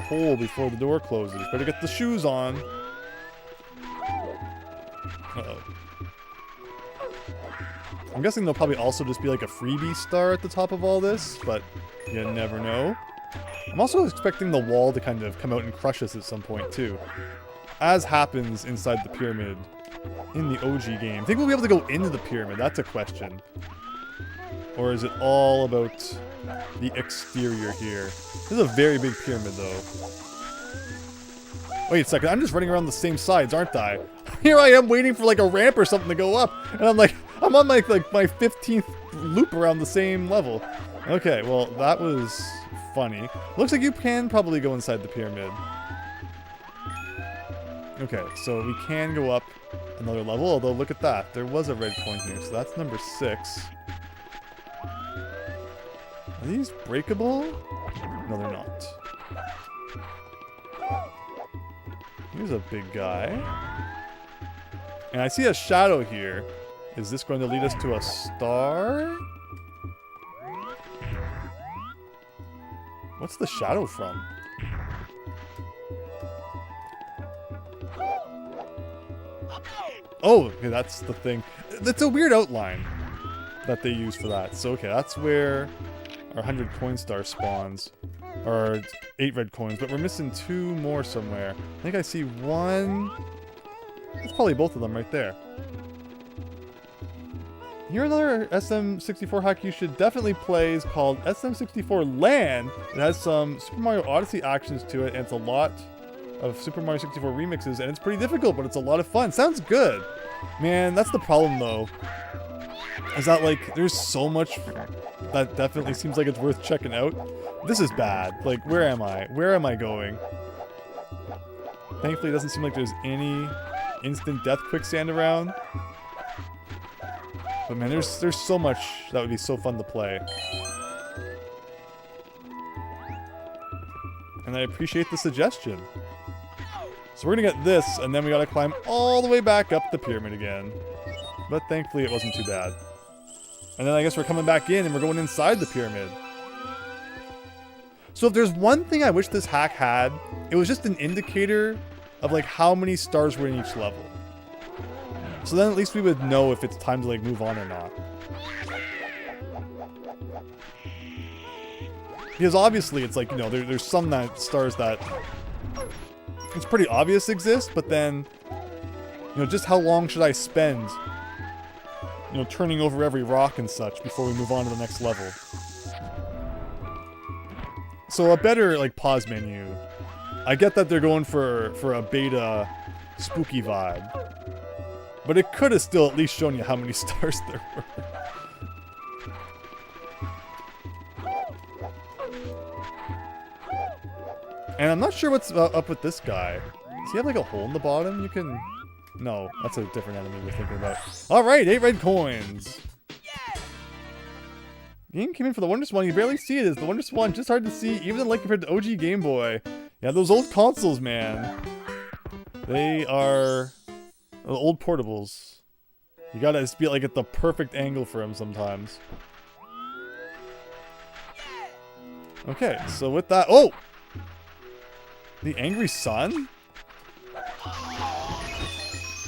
hole before the door closes. Better get the shoes on. Uh-oh. I'm guessing there'll probably also just be like a freebie star at the top of all this, but you never know. I'm also expecting the wall to kind of come out and crush us at some point too. As happens inside the pyramid in the OG game. Think we'll be able to go into the pyramid? That's a question. Or is it all about the exterior here? This is a very big pyramid though. Wait a second, I'm just running around the same sides, aren't I? Here I am waiting for like a ramp or something to go up, and I'm on like my 15th loop around the same level. Okay, well that was funny. Looks like you can probably go inside the pyramid. Okay, so we can go up another level, although look at that. There was a red coin here, so that's number 6. Are these breakable? No, they're not. Here's a big guy. And I see a shadow here. Is this going to lead us to a star? What's the shadow from? Oh, okay, that's the thing. That's a weird outline that they use for that. So, okay, that's where our 100 coin star spawns. Or 8 red coins, but we're missing 2 more somewhere. I think I see one. It's probably both of them right there. Here another SM64 hack you should definitely play is called SM64 Land. It has some Super Mario Odyssey actions to it, and it's a lot of Super Mario 64 remixes, and it's pretty difficult, but it's a lot of fun. Sounds good. Man, that's the problem though. Is that like, there's so much that definitely seems like it's worth checking out. This is bad. Like, where am I? Where am I going? Thankfully, it doesn't seem like there's any instant death quicksand around. But man, there's so much that would be so fun to play. And I appreciate the suggestion. So we're gonna get this, and then we gotta climb all the way back up the pyramid again. But thankfully, it wasn't too bad. And then I guess we're coming back in, and we're going inside the pyramid. So if there's one thing I wish this hack had, it was just an indicator of like how many stars were in each level. So then at least we would know if it's time to like move on or not. Because obviously it's like, you know, there's some stars that it's pretty obvious exist, but then, you know, just how long should I spend, you know, turning over every rock and such before we move on to the next level? So a better, like, pause menu. I get that they're going for a beta spooky vibe. But it could have still at least shown you how many stars there were. And I'm not sure what's up with this guy. Does he have, like, a hole in the bottom? You can... No, that's a different enemy we're thinking about. Alright, 8 red coins! Game came in for the Wondrous One. You barely see it as the Wondrous One. Just hard to see, even in like compared to OG Game Boy. Yeah, those old consoles, man. They are old portables. You gotta just be like at the perfect angle for them sometimes. Okay, so with that, oh, the Angry Sun.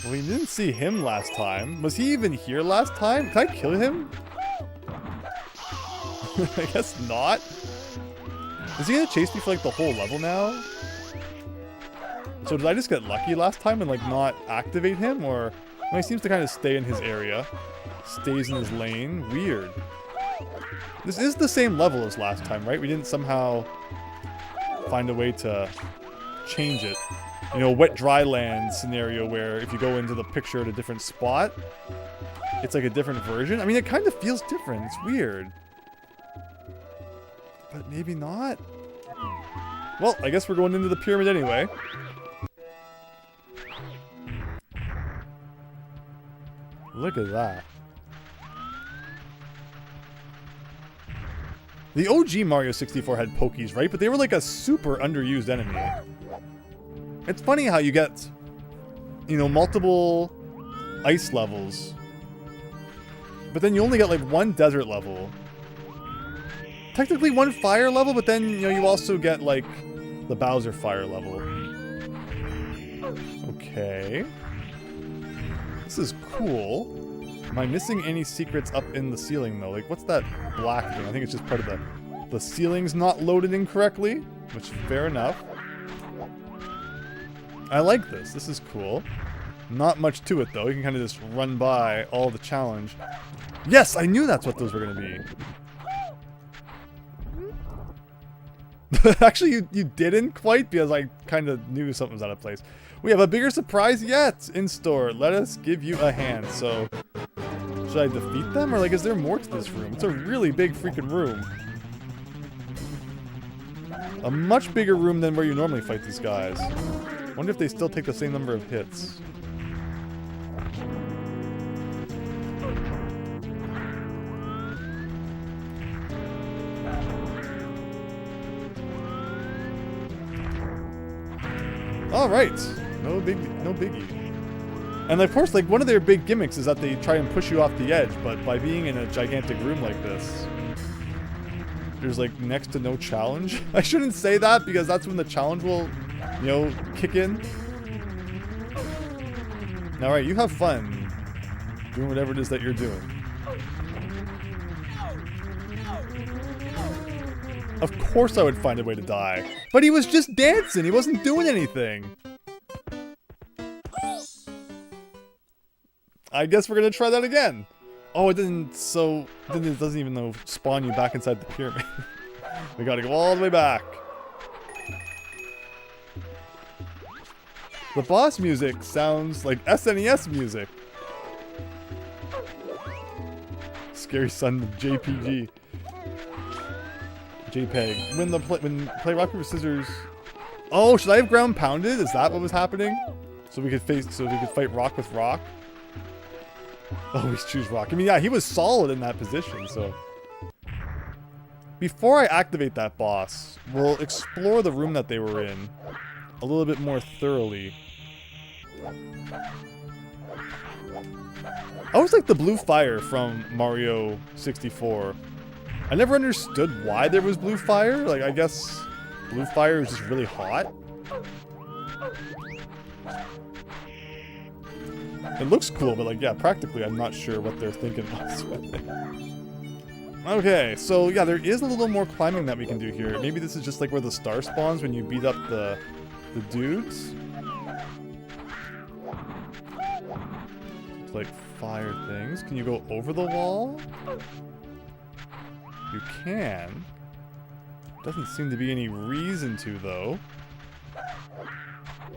Well, we didn't see him last time. Was he even here last time? Can I kill him? I guess not. Is he gonna chase me for like the whole level now? So did I just get lucky last time and like not activate him, or no, he seems to kind of stay in his area, stays in his lane. Weird. This is the same level as last time, right? We didn't somehow find a way to change it. You know, wet dry land scenario where if you go into the picture at a different spot, it's like a different version. I mean, it kind of feels different. It's weird. But maybe not. Well, I guess we're going into the pyramid anyway. Look at that. The OG Mario 64 had Pokies, right? But they were like a super underused enemy. It's funny how you get, you know, multiple ice levels, but then you only get like one desert level. Technically one fire level, but then, you know, you also get, like, the Bowser fire level. Okay. This is cool. Am I missing any secrets up in the ceiling, though? Like, what's that black thing? I think it's just part of the ceiling's not loaded incorrectly, which, fair enough. I like this. This is cool. Not much to it, though. You can kind of just run by all the challenge. Yes! I knew that's what those were going to be. Actually, you didn't quite, because I kind of knew something was out of place. We have a bigger surprise yet in store. Let us give you a hand. So, should I defeat them? Or, like, is there more to this room? It's a really big freaking room. A much bigger room than where you normally fight these guys. Wonder if they still take the same number of hits. Alright, No biggie. And of course, like, one of their big gimmicks is that they try and push you off the edge, but by being in a gigantic room like this, there's like next to no challenge. I shouldn't say that because that's when the challenge will, you know, kick in. Alright, you have fun doing whatever it is that you're doing. Of course I would find a way to die. But he was just dancing, he wasn't doing anything. I guess we're gonna try that again. Oh, it didn't, so, it doesn't even though spawn you back inside the pyramid. We gotta go all the way back. The boss music sounds like SNES music. Scary Son JPG. JPEG. When play rock paper scissors. Oh, should I have ground pounded? Is that what was happening? So we could fight rock with rock. Always choose rock. I mean, yeah, he was solid in that position, so. Before I activate that boss, we'll explore the room that they were in a little bit more thoroughly. I always like the blue fire from Mario 64. I never understood why there was blue fire. Like, I guess blue fire is just really hot. It looks cool, but like, yeah, practically I'm not sure what they're thinking was with it. Okay, so yeah, there is a little more climbing that we can do here. Maybe this is just like where the star spawns when you beat up the dudes. It's like fire things. Can you go over the wall? You can. Doesn't seem to be any reason to, though.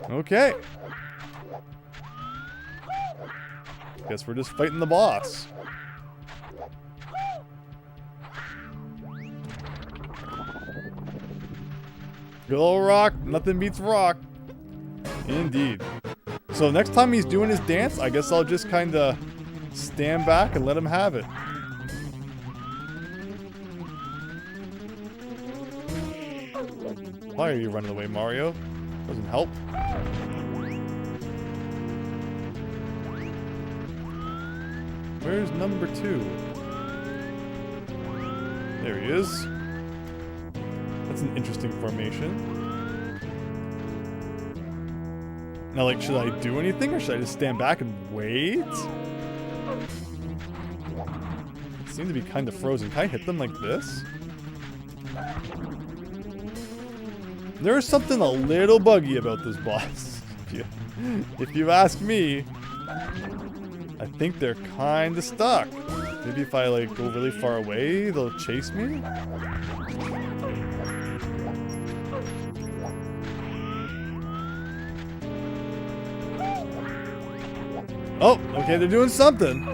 Okay. Guess we're just fighting the boss. Good old rock. Nothing beats rock. Indeed. So next time he's doing his dance, I guess I'll just kind of stand back and let him have it. Why are you running away, Mario? Doesn't help. Where's number 2? There he is. That's an interesting formation. Now, like, should I do anything or should I just stand back and wait? It seems to be kind of frozen. Can I hit them like this? There's something a little buggy about this boss. If you ask me, I think they're kind of stuck. Maybe if I like go really far away, they'll chase me. Oh, okay, they're doing something.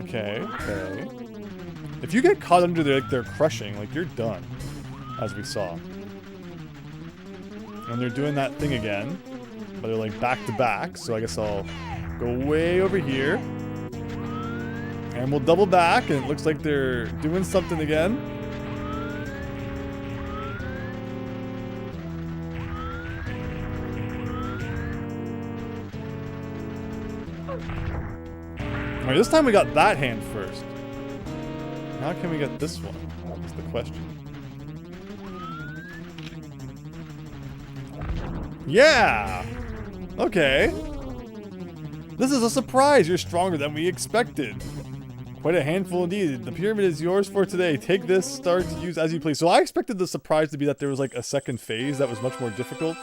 Okay, okay. If you get caught under their crushing, like, you're done. As we saw. And they're doing that thing again. But they're like back to back, so I guess I'll go way over here. And we'll double back, and it looks like they're doing something again. Alright, this time we got that hand first. How can we get this one? That's the question. Yeah! Okay. This is a surprise. You're stronger than we expected. Quite a handful indeed. The pyramid is yours for today. Take this star to use as you please. So I expected the surprise to be that there was like a second phase that was much more difficult.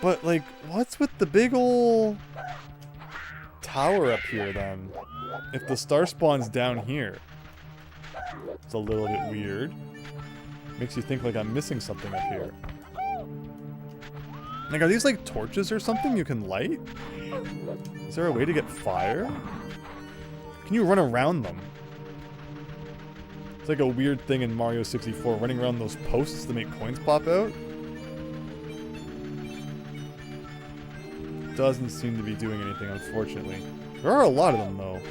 But like, what's with the big ol' tower up here then? If the star spawns down here. It's a little bit weird. Makes you think like I'm missing something up here. Like, are these like torches or something you can light? Is there a way to get fire? Can you run around them? It's like a weird thing in Mario 64, running around those posts to make coins pop out. doesn't seem to be doing anything, unfortunately. There are a lot of them, though.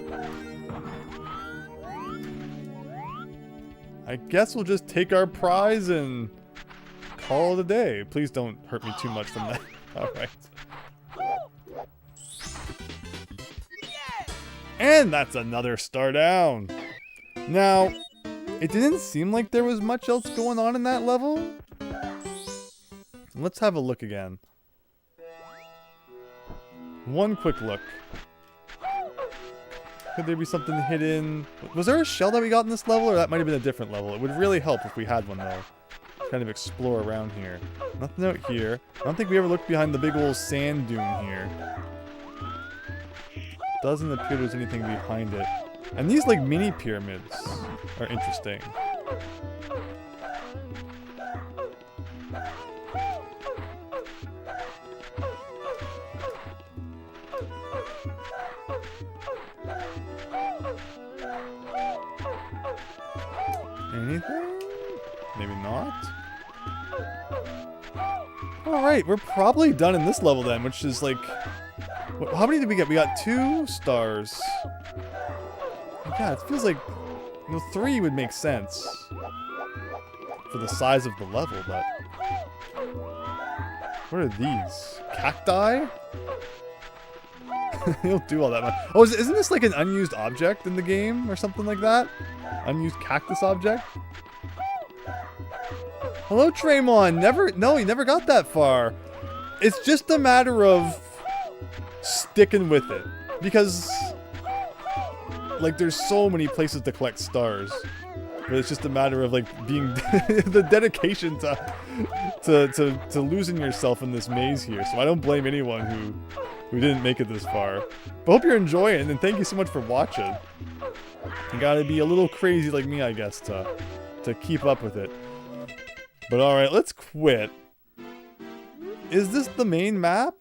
I guess we'll just take our prize and call it a day. Please don't hurt me too much from that. Alright. And that's another star down. Now, it didn't seem like there was much else going on in that level. Let's have a look again. One quick look. Could there be something hidden? Was there a shell that we got in this level, or that might have been a different level? It would really help if we had one, though. Kind of explore around here. Nothing out here. I don't think we ever looked behind the big old sand dune here. Doesn't appear there's anything behind it. And these, like, mini pyramids are interesting. Anything? Maybe not. Alright, we're probably done in this level then, which is like... How many did we get? We got 2 stars. Yeah, it feels like... 3 would make sense. For the size of the level, but... What are these? Cacti? They don't do all that much. Oh, isn't this like an unused object in the game or something like that? Unused cactus object? Hello, Traymon. No, he never got that far. It's just a matter of sticking with it. Because, like, there's so many places to collect stars. But it's just a matter of, like, being the dedication to losing yourself in this maze here. So I don't blame anyone who didn't make it this far. But hope you're enjoying it, and thank you so much for watching. You gotta be a little crazy like me, I guess, to keep up with it. But alright, let's quit. Is this the main map?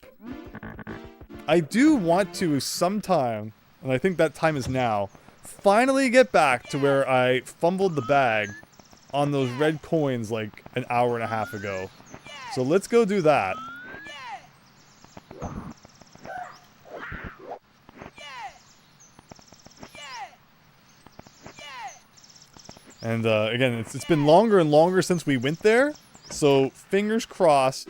I do want to sometime, and I think that time is now, finally get back to where I fumbled the bag on those red coins like an hour and a half ago. So let's go do that. And again, it's been longer and longer since we went there, so fingers crossed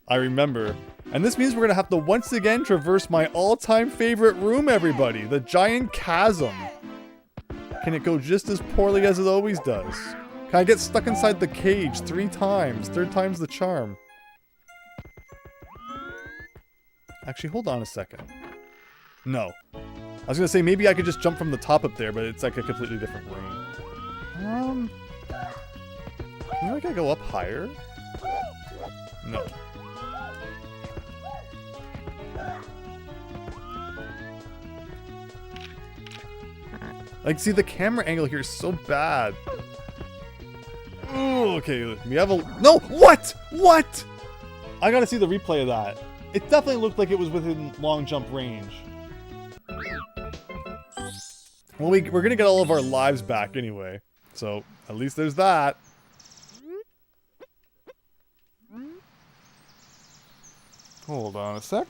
I remember. And this means we're going to have to once again traverse my all-time favorite room, everybody, the giant chasm. Can it go just as poorly as it always does? Can I get stuck inside the cage 3 times? 3rd time's the charm. Actually, hold on a second. No. I was going to say maybe I could just jump from the top up there, but it's like a completely different room. You know, I gotta go up higher? No. Like, see, the camera angle here is so bad. Ooh, okay, we have a... No! What? What? I gotta see the replay of that. It definitely looked like it was within long jump range. Well, we're gonna get all of our lives back anyway. So, at least there's that. Hold on a sec.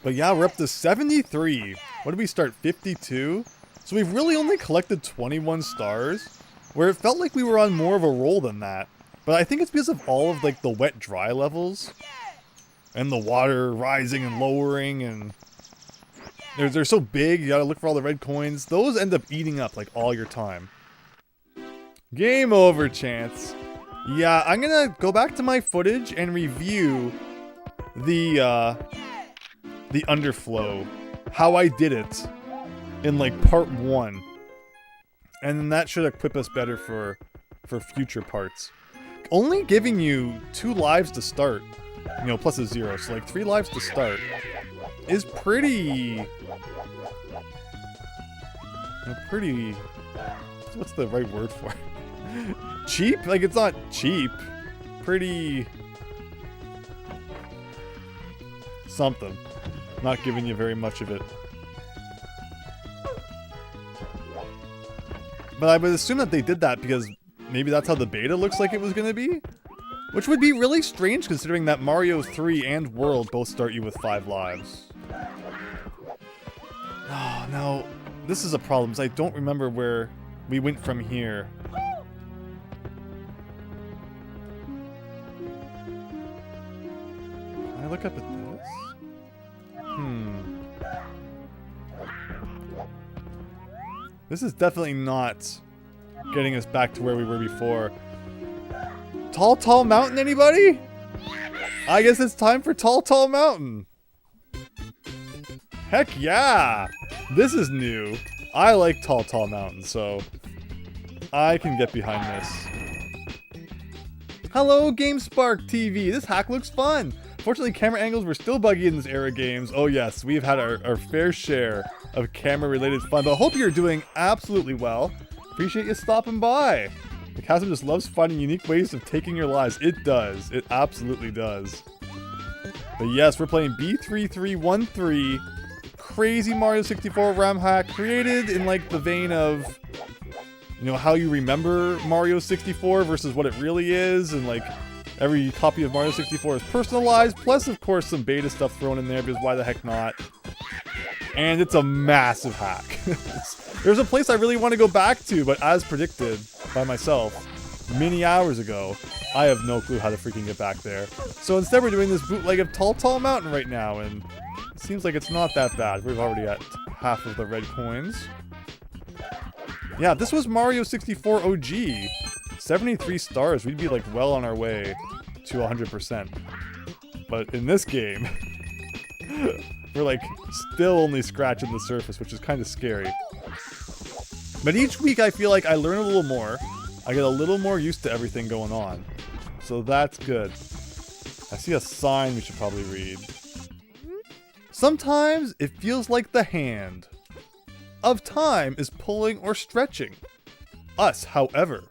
But yeah, we're up to 73. What did we start, 52? So we've really only collected 21 stars, where it felt like we were on more of a roll than that. But I think it's because of all of, like, the wet-dry levels. And the water rising and lowering, and... They're so big, you gotta look for all the red coins. Those end up eating up, like, all your time. Game over, Chance. Yeah, I'm gonna go back to my footage and review the underflow. How I did it in, like, part 1. And then that should equip us better for future parts. Only giving you 2 lives to start, you know, plus a 0, so like 3 lives to start, is pretty... What's the right word for it? Cheap? Like, it's not cheap. Pretty... something. Not giving you very much of it. But I would assume that they did that because maybe that's how the beta looks like it was going to be. Which would be really strange considering that Mario 3 and World both start you with 5 lives. Oh, no. This is a problem. I don't remember where we went from here. Can I look up at this? This is definitely not getting us back to where we were before. Tall Mountain, anybody? I guess it's time for Tall Mountain. Heck yeah! This is new. I like Tall Mountain, so I can get behind this. Hello, GameSpark TV. This hack looks fun. Fortunately, camera angles were still buggy in this era games. Oh yes, we've had our fair share of camera-related fun, but I hope you're doing absolutely well. Appreciate you stopping by. The chasm just loves finding unique ways of taking your lives. It does. It absolutely does. But yes, we're playing B3313, crazy Mario 64 RAM hack, created in like the vein of, you know, how you remember Mario 64 versus what it really is, and like every copy of Mario 64 is personalized, plus of course some beta stuff thrown in there because why the heck not? And it's a massive hack. There's a place I really want to go back to, but as predicted by myself many hours ago, I have no clue how to freaking get back there. So instead we're doing this bootleg of Tall Mountain right now, and it seems like it's not that bad. We've already got half of the red coins. Yeah, this was Mario 64 OG. 73 stars, we'd be like well on our way to 100%. But in this game, we're like still only scratching the surface, which is kind of scary. But each week I feel like I learn a little more. I get a little more used to everything going on. So that's good. I see a sign we should probably read. Sometimes it feels like the hand of time is pulling or stretching us, however.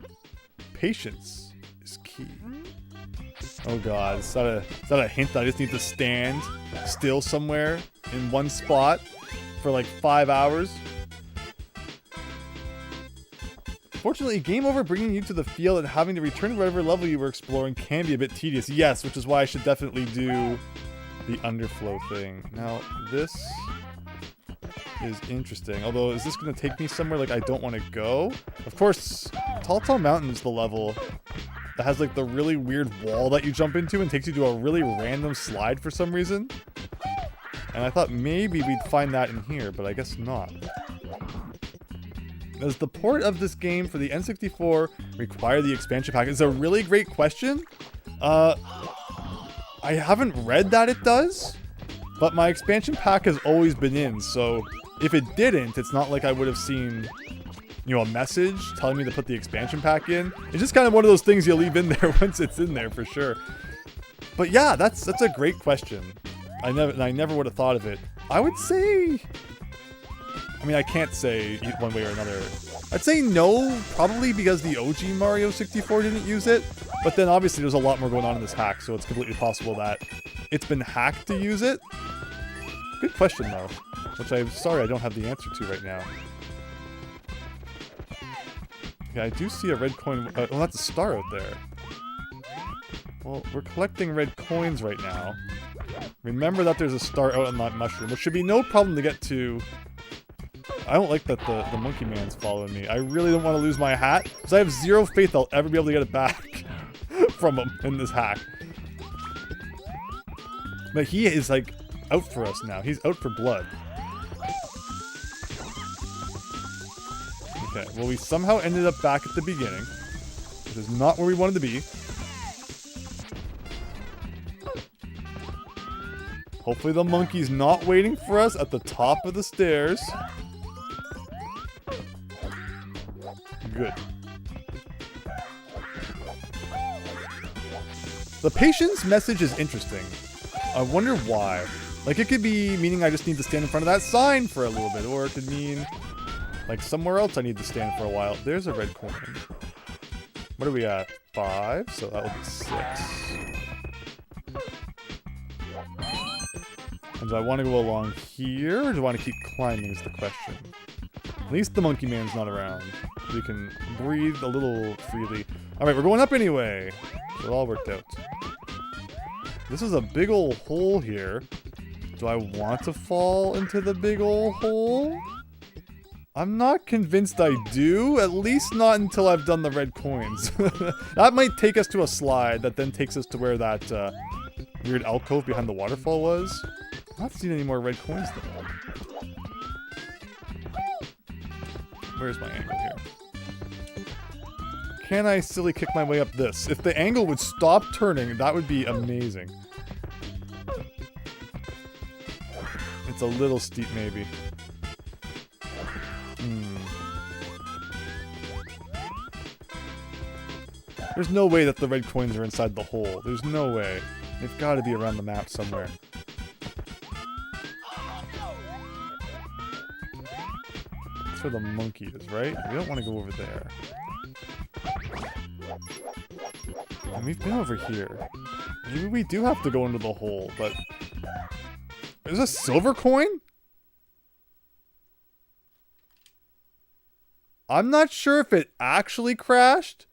Patience is key. Oh god, is that a hint that I just need to stand still somewhere in one spot for like 5 hours? Fortunately, game over bringing you to the field and having to return to whatever level you were exploring can be a bit tedious. Yes, which is why I should definitely do the underflow thing. Now, this is interesting. Although, is this going to take me somewhere like I don't want to go? Of course, Tall Mountain is the level that has like the really weird wall that you jump into and takes you to a really random slide for some reason. And I thought maybe we'd find that in here, but I guess not. Does the port of this game for the N64 require the expansion pack? It's a really great question. I haven't read that it does, but my expansion pack has always been in, so if it didn't, it's not like I would have seen, you know, a message telling me to put the expansion pack in. It's just kind of one of those things you leave in there once it's in there for sure. But yeah, that's a great question. I never would have thought of it. I would say, I mean, I can't say one way or another. I'd say no, probably because the OG Mario 64 didn't use it. But then obviously there's a lot more going on in this hack, so it's completely possible that it's been hacked to use it. Good question though, which I'm sorry I don't have the answer to right now. Yeah, I do see a red coin. Well, that's a star out there. Well, we're collecting red coins right now. Remember that there's a star out on that mushroom, which should be no problem to get to. I don't like that the monkey man's following me. I really don't want to lose my hat, because I have zero faith I'll ever be able to get it back from him in this hack. But he is like out for us now. He's out for blood. Okay, well we somehow ended up back at the beginning, which is not where we wanted to be. Hopefully the monkey's not waiting for us at the top of the stairs. Good. The patience message is interesting. I wonder why. Like, it could be meaning I just need to stand in front of that sign for a little bit, or it could mean like somewhere else I need to stand for a while. There's a red coin. What are we at? 5, so that will be 6. And do I want to go along here, or do I want to keep climbing is the question. At least the monkey man's not around. we can breathe a little freely. Alright, we're going up anyway. It all worked out. This is a big old hole here. Do I want to fall into the big old hole? I'm not convinced I do. At least not until I've done the red coins. That might take us to a slide that then takes us to where that weird alcove behind the waterfall was. I'm not seeing any more red coins though. Where's my angle here? Can I silly kick my way up this? If the angle would stop turning, that would be amazing. It's a little steep, maybe. There's no way that the red coins are inside the hole. There's no way. They've got to be around the map somewhere. That's where the monkey is, right? We don't want to go over there. And we've been over here. Maybe we do have to go into the hole, but... Is this a silver coin? I'm not sure if it actually crashed,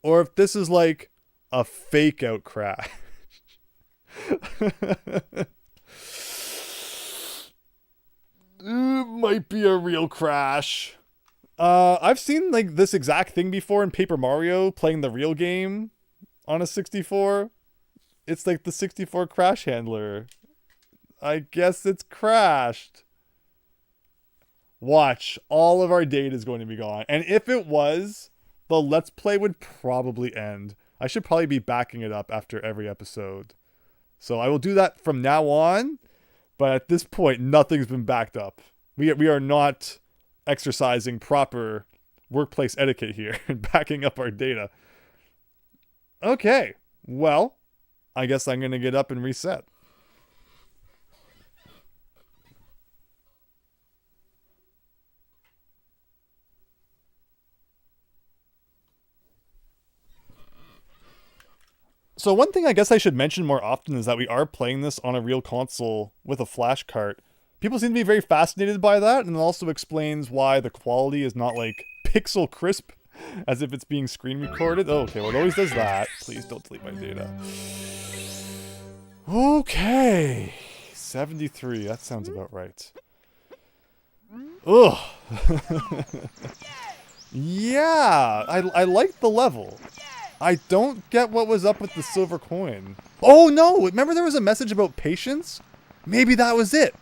or if this is like a fake out crash. It might be a real crash. I've seen like this exact thing before in Paper Mario, playing the real game on a 64. It's like the 64 crash handler. I guess it's crashed. Watch, all of our data is going to be gone. And if it was, the Let's Play would probably end. I should probably be backing it up after every episode. So I will do that from now on. But at this point, nothing's been backed up. We are not exercising proper workplace etiquette here and backing up our data. Okay, well, I guess I'm going to get up and reset. So one thing I guess I should mention more often is that we are playing this on a real console with a flash cart. People seem to be very fascinated by that, and it also explains why the quality is not like pixel crisp, as if it's being screen recorded. Oh, okay, well it always does that. Please don't delete my data. Okay, 73, that sounds about right. Ugh. Yeah, I like the level. I don't get what was up with the silver coin. Oh no, remember there was a message about patience? Maybe that was it.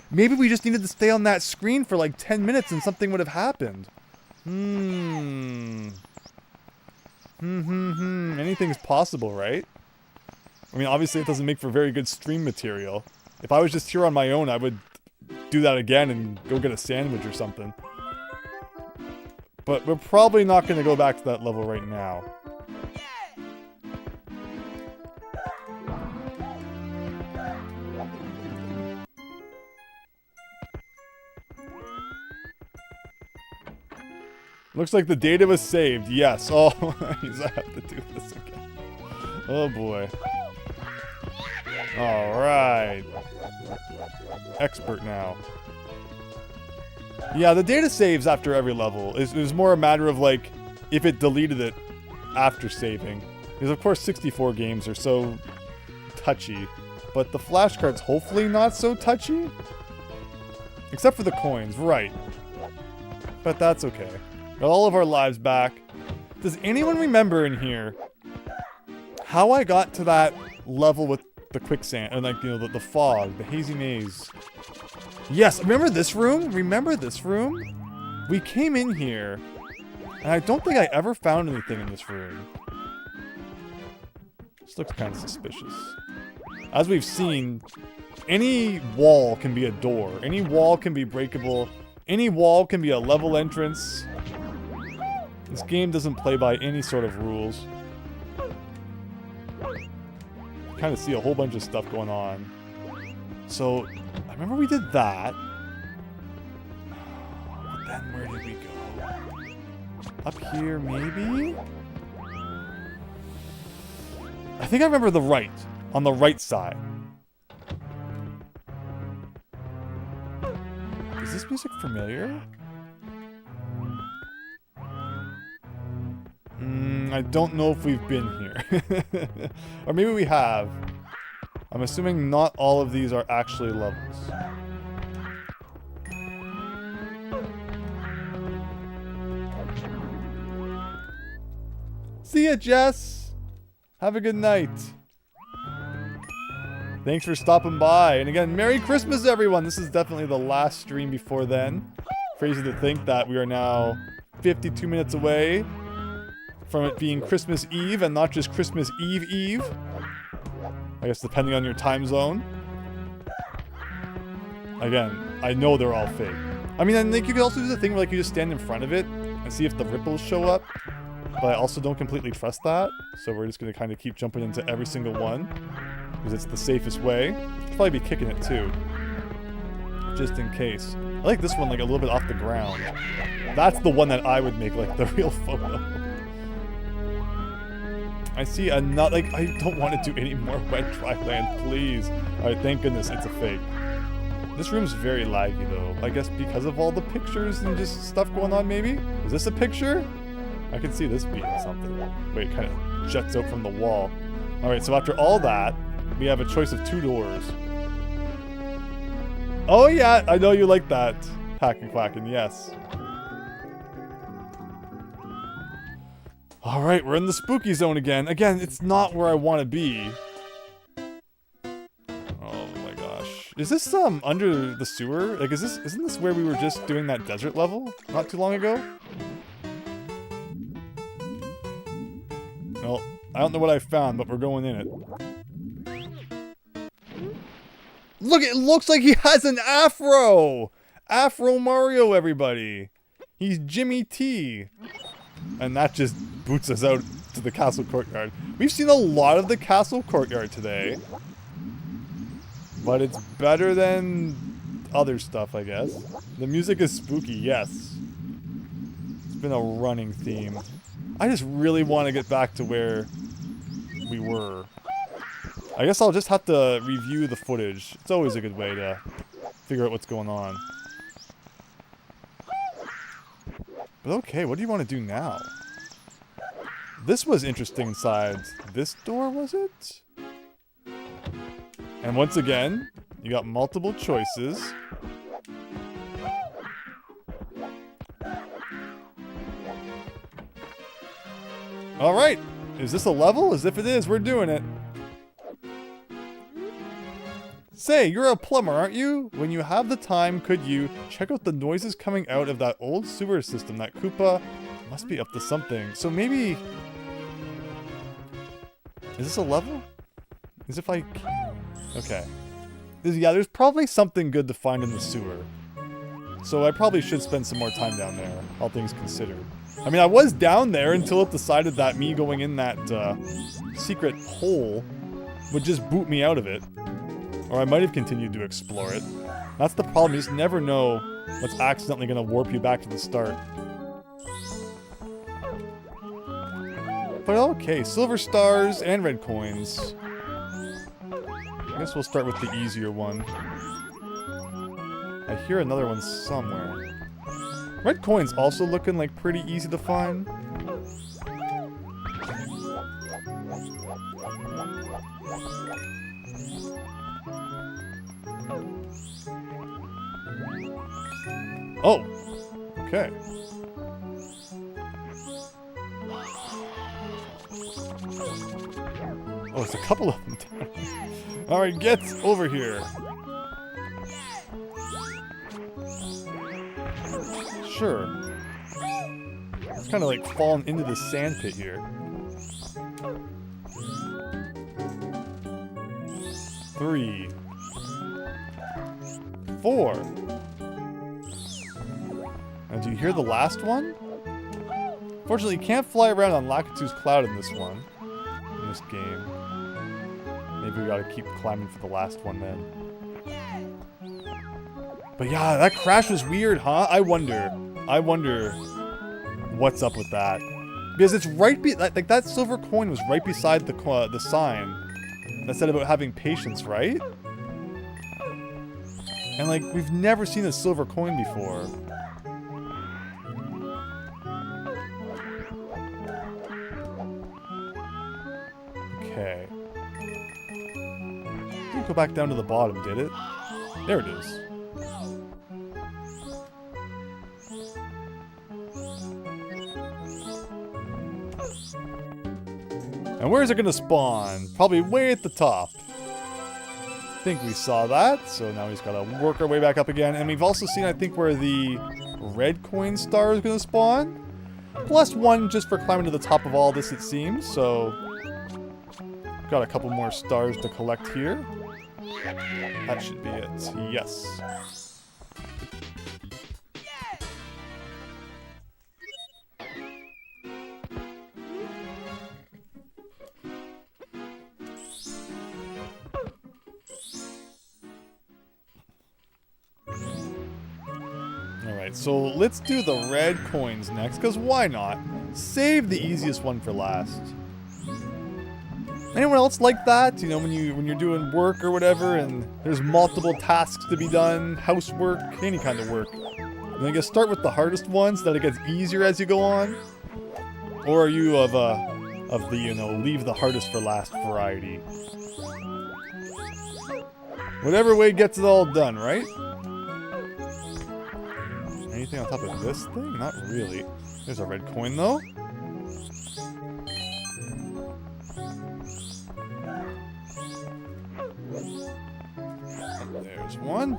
Maybe we just needed to stay on that screen for like 10 minutes and something would have happened. Anything's possible, right? I mean, obviously it doesn't make for very good stream material. If I was just here on my own, I would do that again and go get a sandwich or something. But we're probably not going to go back to that level right now. Looks like the data was saved. Yes. Oh, I have to do this again. Oh boy. Alright. Expert now. Yeah, the data saves after every level. It was more a matter of like, if it deleted it after saving. Because of course 64 games are so touchy. But the flashcard's hopefully not so touchy. Except for the coins, right. But that's okay. Got all of our lives back. Does anyone remember in here how I got to that level with the quicksand, and like, you know, the fog, the hazy maze? Yes, remember this room? Remember this room? We came in here, and I don't think I ever found anything in this room. This looks kind of suspicious. As we've seen, any wall can be a door. Any wall can be breakable. Any wall can be a level entrance. This game doesn't play by any sort of rules. Kind of see a whole bunch of stuff going on. So, I remember we did that. But then where did we go? Up here, maybe? I think I remember the right. On the right side. Is this music familiar? I don't know if we've been here. Or maybe we have. I'm assuming not all of these are actually levels. See ya, Jess! Have a good night. Thanks for stopping by. And again, Merry Christmas, everyone! This is definitely the last stream before then. Crazy to think that we are now 52 minutes away from it being Christmas Eve and not just Christmas Eve Eve. I guess depending on your time zone. Again, I know they're all fake. I mean, I think you could also do the thing where like you just stand in front of it and see if the ripples show up. But I also don't completely trust that. So we're just going to kind of keep jumping into every single one. Because it's the safest way. I'll probably be kicking it too. Just in case. I like this one like a little bit off the ground. That's the one that I would make like the real photo. I see another, like, I don't want to do any more wet dry land, please. Alright, thank goodness it's a fake. This room's very laggy though. I guess because of all the pictures and just stuff going on maybe? Is this a picture? I can see this being something. Wait, it kind of juts out from the wall. Alright, so after all that, we have a choice of 2 doors. Oh yeah, I know you like that. Hacking quacking, yes. Alright, we're in the spooky zone again. Again, it's not where I want to be. Oh my gosh. Is this under the sewer? Like isn't this where we were just doing that desert level not too long ago? Well, I don't know what I found, but we're going in it. Look, it looks like he has an afro! Afro Mario, everybody! He's Jimmy T. And that just boots us out to the castle courtyard. We've seen a lot of the castle courtyard today. But it's better than other stuff, I guess. The music is spooky, yes. It's been a running theme. I just really want to get back to where we were. I guess I'll just have to review the footage. It's always a good way to figure out what's going on. But okay, what do you want to do now? This was interesting inside this door, was it? And once again, you got multiple choices. Alright, is this a level? As if it is, we're doing it. Say, you're a plumber, aren't you? When you have the time, could you check out the noises coming out of that old sewer system? That Koopa must be up to something. So maybe... Is this a level? As if I... Okay. Yeah, there's probably something good to find in the sewer. So I probably should spend some more time down there, all things considered. I mean, I was down there until it decided that me going in that secret hole would just boot me out of it. Or I might have continued to explore it. That's the problem, you just never know what's accidentally going to warp you back to the start. But okay, silver stars and red coins. I guess we'll start with the easier one. I hear another one somewhere. Red coins also looking like pretty easy to find. Oh! Okay. Oh, there's a couple of them down here. Alright, get over here. Sure. It's kind of like falling into the sand pit here. 3. 4. And do you hear the last one? Fortunately, you can't fly around on Lakitu's cloud in this one. In this game. Maybe we gotta keep climbing for the last one then. But yeah, that crash was weird, huh? I wonder what's up with that. Because it's right like that silver coin was right beside the sign that said about having patience, right? And like, we've never seen a silver coin before. didn't go back down to the bottom, did it? There it is. And where is it going to spawn? Probably way at the top. I think we saw that. So now we just got to work our way back up again. And we've also seen, I think, where the red coin star is going to spawn. +1 just for climbing to the top of all this, it seems. So got a couple more stars to collect here. That should be it. Yes. Alright, so let's do the red coins next, because why not? Save the easiest one for last. Anyone else like that? You know, when you're doing work or whatever, and there's multiple tasks to be done, housework, any kind of work. And I guess start with the hardest ones, so that it gets easier as you go on. Or are you of the, you know, leave the hardest for last variety? Whatever way gets it all done, right? Anything on top of this thing? Not really. There's a red coin, though. There's one.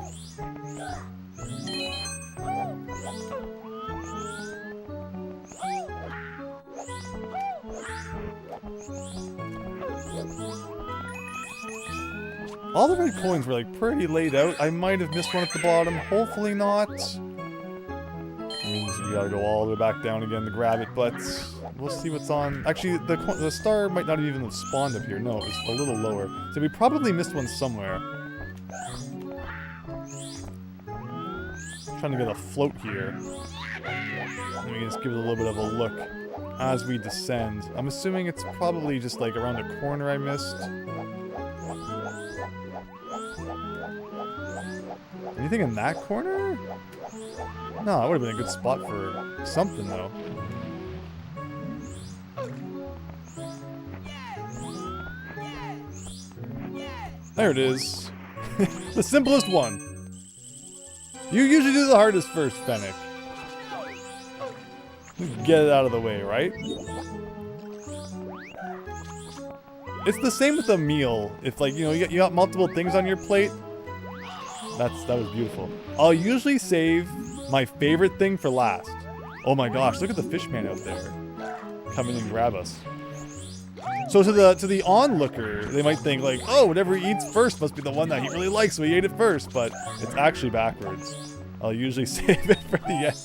All the red coins were like pretty laid out. I might have missed one at the bottom. Hopefully not. Means we gotta go all the way back down again to grab it, but we'll see what's on. Actually, the star might not even have spawned up here. No, it was a little lower. So we probably missed one somewhere. Trying to get a float here. Let me just give it a little bit of a look as we descend. I'm assuming it's probably just like around a corner I missed. Anything in that corner? No, it would have been a good spot for something, though. There it is. The simplest one. You usually do the hardest first, Fennec. Get it out of the way, right? It's the same with a meal. If, like, you know, you got multiple things on your plate. That was beautiful. I'll usually save my favorite thing for last. Oh my gosh, look at the fish man out there. Come in and grab us. So to the onlooker, they might think like, oh, whatever he eats first must be the one that he really likes, so he ate it first, but it's actually backwards. I'll usually save it for the end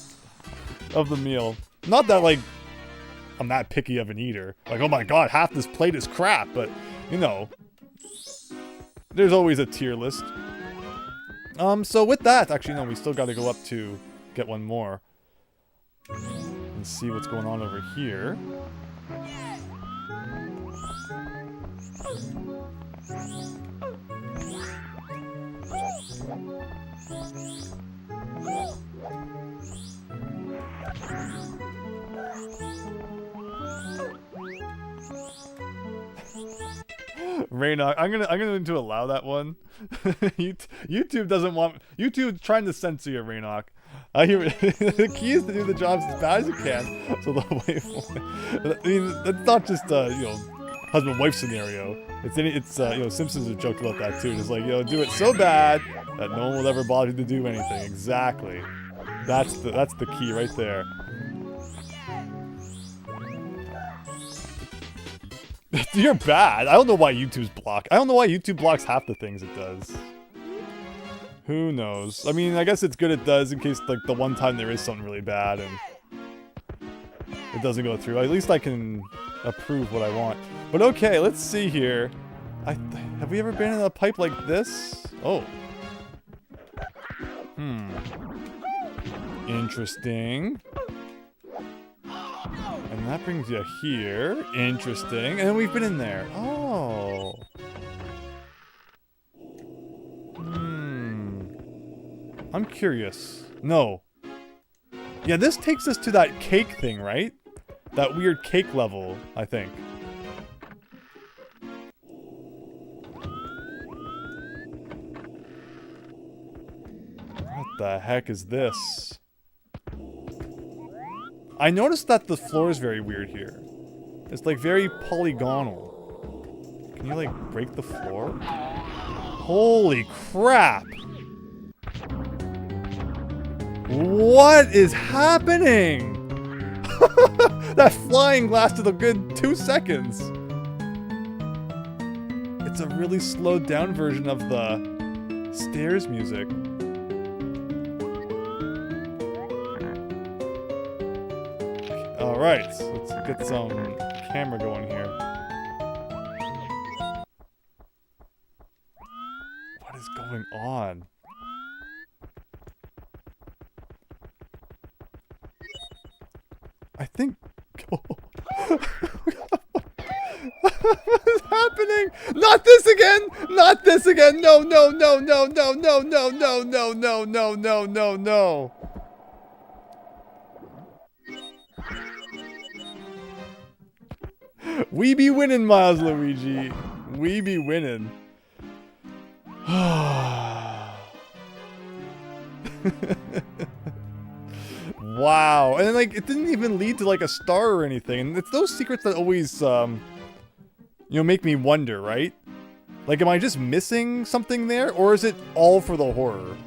of the meal. Not that like I'm that picky of an eater. Like, oh my god, half this plate is crap, but you know, there's always a tier list. So with that, actually no, we still gotta go up to get one more. And see what's going on over here. Raynock, I'm gonna to allow that one. YouTube doesn't want. YouTube's trying to censor you, Raynock. I hear the key is to do the jobs as bad as you can, so they'll wait for it. I mean, it's not just you know, husband-wife scenario. It's you know, Simpsons have joked about that too. Just like, you know, do it so bad that no one will ever bother to do anything. Exactly. That's the key right there. You're bad. I don't know why YouTube's block. I don't know why YouTube blocks half the things it does. Who knows? I mean, I guess it's good it does in case like the one time there is something really bad and it doesn't go through. At least I can approve what I want. But okay, let's see here. Have we ever been in a pipe like this? Oh. Interesting. And that brings you here. Interesting. And then we've been in there. Oh. I'm curious. No. Yeah, this takes us to that cake thing, right? That weird cake level, I think. What the heck is this? I noticed that the floor is very weird here. It's like very polygonal. Can you like break the floor? Holy crap! What is happening? That flying lasted a good 2 seconds. It's a really slowed down version of the stairs music. Alright, let's get some camera going here. What is going on? I think... What is happening? Not this again! Not this again! No, no, no, no, no, no, no, no, no, no, no, no, no, no. We be winning, Miles Luigi. We be winning. Wow. And then, like, it didn't even lead to, like, a star or anything. And it's those secrets that always, you know, make me wonder, right? Like, am I just missing something there? Or is it all for the horror?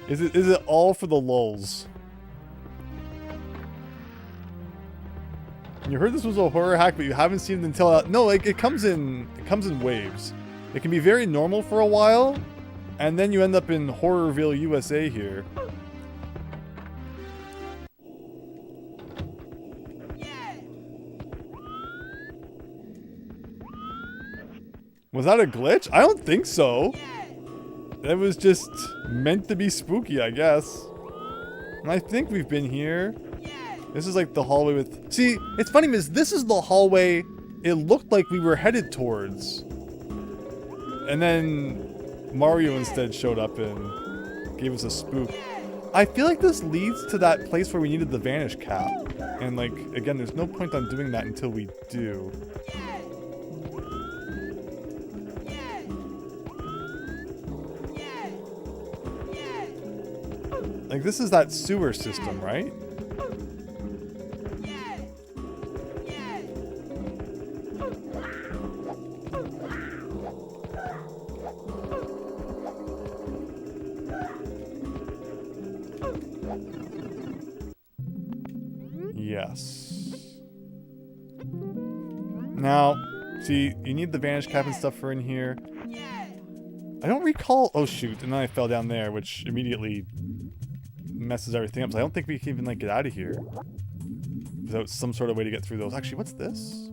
Is it all for the lulz? You heard this was a horror hack, but you haven't seen it until... no, like, it comes in waves. It can be very normal for a while, and then you end up in Horrorville, USA here. Was that a glitch? I don't think so. That was just meant to be spooky, I guess. And I think we've been here. This is like the hallway with... See, it's funny because this is the hallway it looked like we were headed towards. And then Mario instead showed up and gave us a spook. I feel like this leads to that place where we needed the vanish cap. And like, again, there's no point on doing that until we do. Like, this is that sewer system, right? Yes. Now, see, you need the vanish cap and stuff for in here. I don't recall... Oh, shoot. And then I fell down there, which immediately messes everything up. So I don't think we can even, like, get out of here without some sort of way to get through those. Actually, what's this?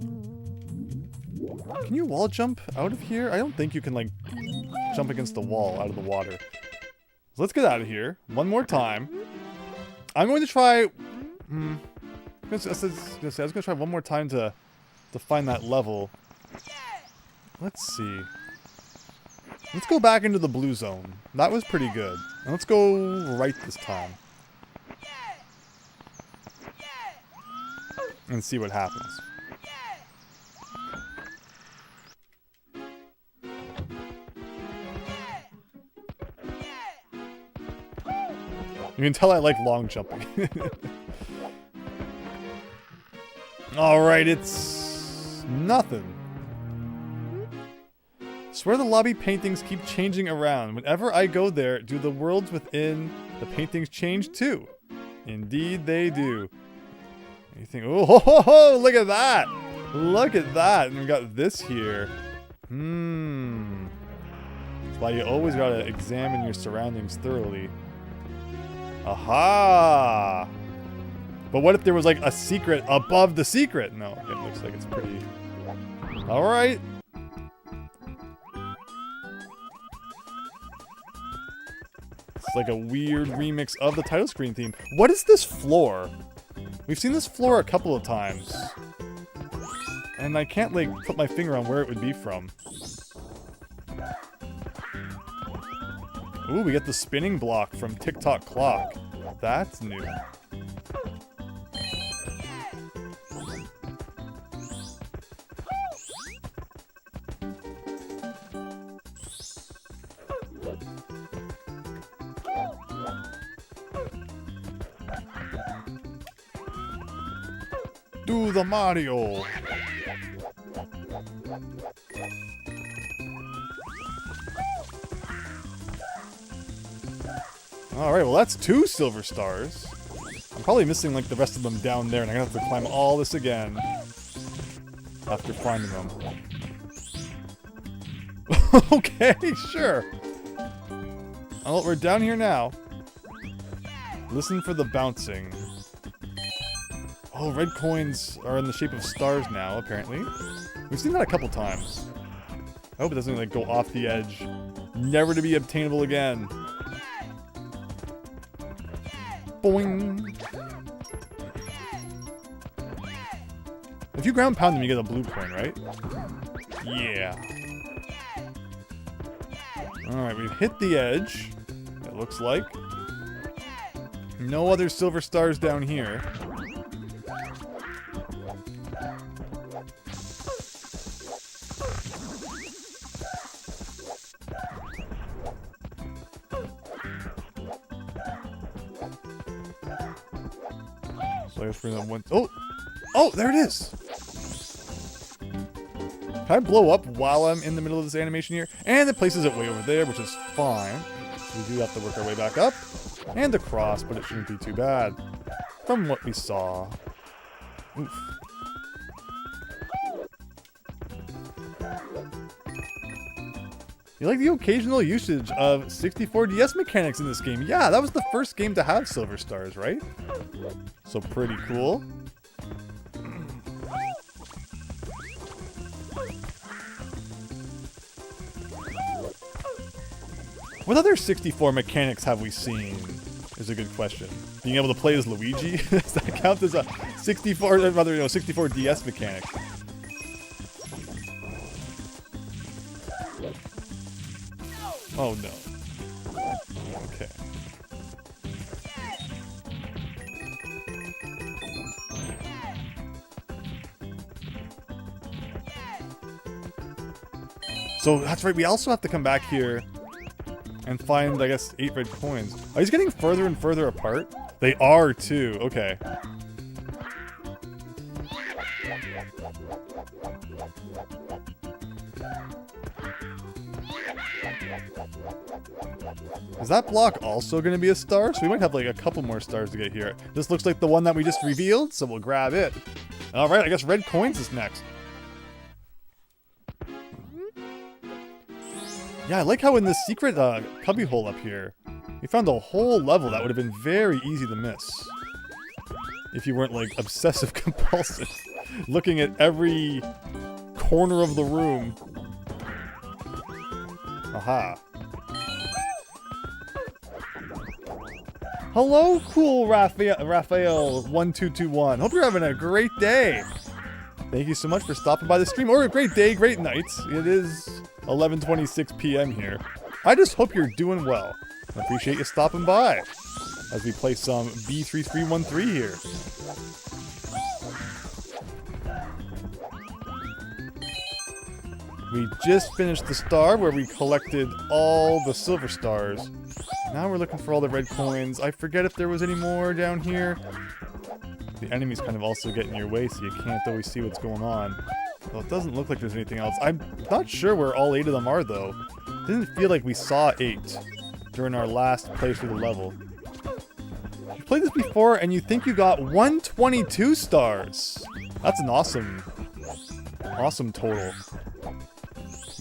Can you wall jump out of here? I don't think you can, like, jump against the wall out of the water. So let's get out of here. One more time. I'm going to try... I was going to try one more time to find that level. Let's see. Let's go back into the blue zone. That was pretty good. And let's go right this time. And see what happens. You can tell I like long jumping. Alright, it's... nothing. Swear the lobby paintings keep changing around. Whenever I go there, do the worlds within the paintings change too? Indeed they do. You think, oh, ho, ho, ho, look at that! Look at that! And we got this here. That's why you always gotta examine your surroundings thoroughly. Aha! But what if there was like a secret above the secret? No, it looks like it's pretty... Alright. It's like a weird remix of the title screen theme. What is this floor? We've seen this floor a couple of times. And I can't like put my finger on where it would be from. Ooh, we get the spinning block from TikTok Clock. That's new. Do the Mario. Alright, well that's 2 silver stars. I'm probably missing like the rest of them down there, and I'm gonna have to climb all this again after finding them. Okay, sure. Oh, we're down here now. Listen for the bouncing. Oh, red coins are in the shape of stars now, apparently. We've seen that a couple times. I hope it doesn't like go off the edge. Never to be obtainable again. Boing. If you ground pound them, you get a blue coin, right? Yeah. Alright, we've hit the edge. It looks like. No other silver stars down here. So I guess we're gonna one. Oh! Oh, there it is! Can I blow up while I'm in the middle of this animation here? And it places it way over there, which is fine. We do have to work our way back up. And across, but it shouldn't be too bad. From what we saw. Oof. You like the occasional usage of 64DS mechanics in this game. Yeah, that was the first game to have silver stars, right? So pretty cool. What other 64 mechanics have we seen? Is a good question. Being able to play as Luigi? Does that count as a 64, or rather, 64DS mechanic? Oh no. Okay. So that's right, we also have to come back here and find, I guess, 8 red coins. Are these getting further and further apart? They are, too. Okay. Is that block also going to be a star? So we might have, like, a couple more stars to get here. This looks like the one that we just revealed, so we'll grab it. Alright, I guess red coins is next. Yeah, I like how in this secret cubbyhole up here, we found a whole level that would have been very easy to miss. If you weren't, like, obsessive compulsive, looking at every corner of the room. Aha. Hello, cool Raphael1221. Hope you're having a great day. Thank you so much for stopping by the stream, or a great day, great night. It is 11:26 p.m. here. I just hope you're doing well. I appreciate you stopping by as we play some B3313 here. We just finished the star where we collected all the silver stars. Now we're looking for all the red coins. I forget if there was any more down here. The enemies kind of also get in your way, so you can't always see what's going on. Well, it doesn't look like there's anything else. I'm not sure where all 8 of them are, though. It didn't feel like we saw 8 during our last playthrough the level. You played this before, and you think you got 122 stars. That's an awesome total.